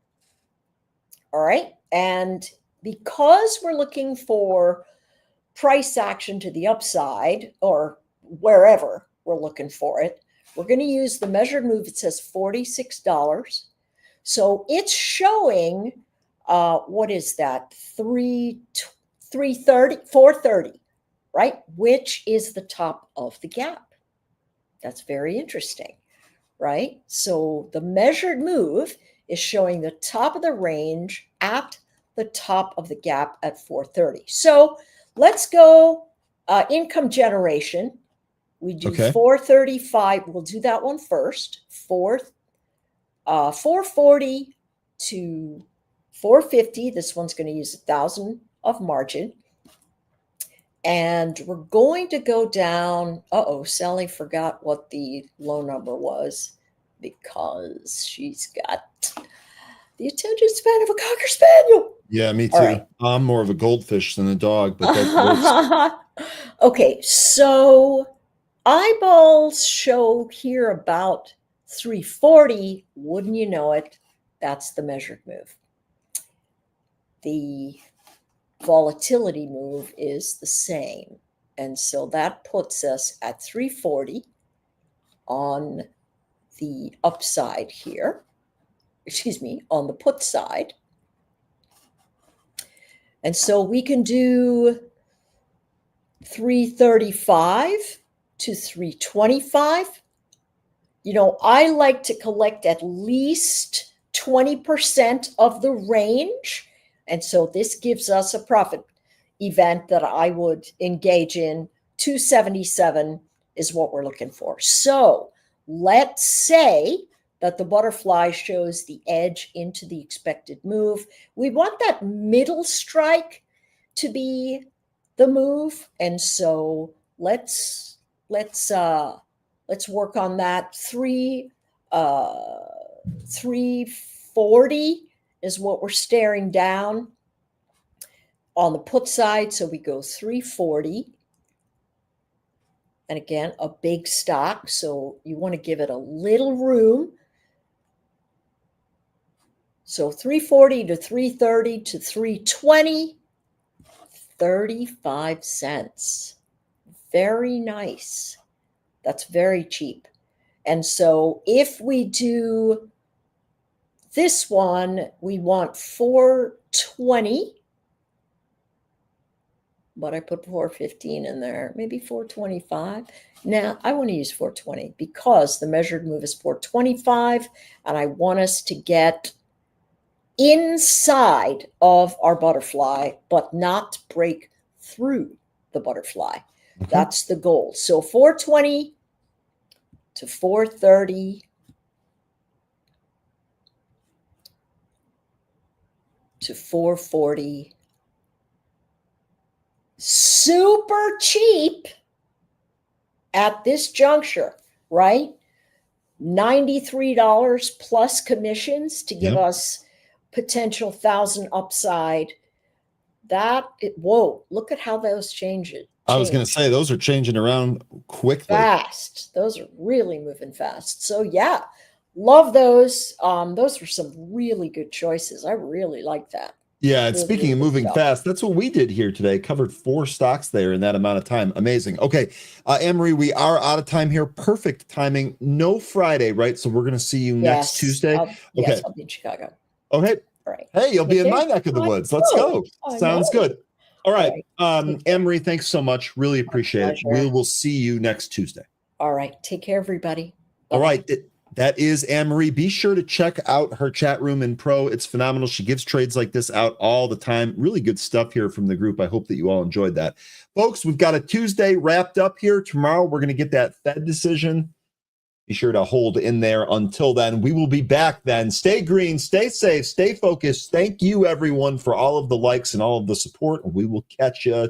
All right. And because we're looking for price action to the upside or wherever we're looking for it, we're going to use the measured move. It says $46. So it's showing, what is that? 330, 430, right? Which is the top of the gap. That's very interesting, right? So the measured move is showing the top of the range at the top of the gap at 430. So let's go income generation. We do 435. We'll do that one first. 440 to 450. This one's going to use 1,000 of margin. And we're going to go down. Sally forgot what the low number was because she's got the attention span of a Cocker Spaniel. Yeah, me too. Right. I'm more of a goldfish than a dog, but that works. Okay, so eyeballs show here about 340. Wouldn't you know it? That's the measured move. The volatility move is the same. And so that puts us at 340 on the upside here. Excuse me, on the put side. And so we can do 335 to 325. You know, I like to collect at least 20% of the range. And so this gives us a profit event that I would engage in. 277 is what we're looking for. So let's say that the butterfly shows the edge into the expected move. We want that middle strike to be the move. And so let's work on that. 340 is what we're staring down on the put side. So we go 340. And again, a big stock. So you want to give it a little room. So 340 to 330 to 320, 35 cents. Very nice. That's very cheap. And so if we do this one, we want 420, but I put 415 in there, maybe 425. Now I want to use 420 because the measured move is 425 and I want us to get inside of our butterfly, but not break through the butterfly. Okay. That's the goal. So 420 to 430 to 440. Super cheap at this juncture, right? $93 plus commissions to give us potential 1,000 upside. Whoa, look at how those change. I was going to say, those are changing around quickly. Fast. Those are really moving fast. So yeah, love those. Those were some really good choices. I really like that. Yeah, and speaking of moving fast, that's what we did here today. Covered 4 stocks there in that amount of time. Amazing. Okay, Anne-Marie, we are out of time here. Perfect timing. No Friday, right? So we're going to see you next Tuesday. Yes, I'll be in Chicago. Okay. All right. Hey, you'll be in my neck of the woods. Let's go. Sounds good. All right. Anne-Marie, thanks so much. Really appreciate it. We will see you next Tuesday. All right. Take care, everybody. Bye. All right. That is Anne-Marie. Be sure to check out her chat room in Pro. It's phenomenal. She gives trades like this out all the time. Really good stuff here from the group. I hope that you all enjoyed that. Folks, we've got a Tuesday wrapped up here. Tomorrow, we're going to get that Fed decision. Be sure to hold in there. Until then, we will be back then. Stay green, stay safe, stay focused. Thank you, everyone, for all of the likes and all of the support. We will catch you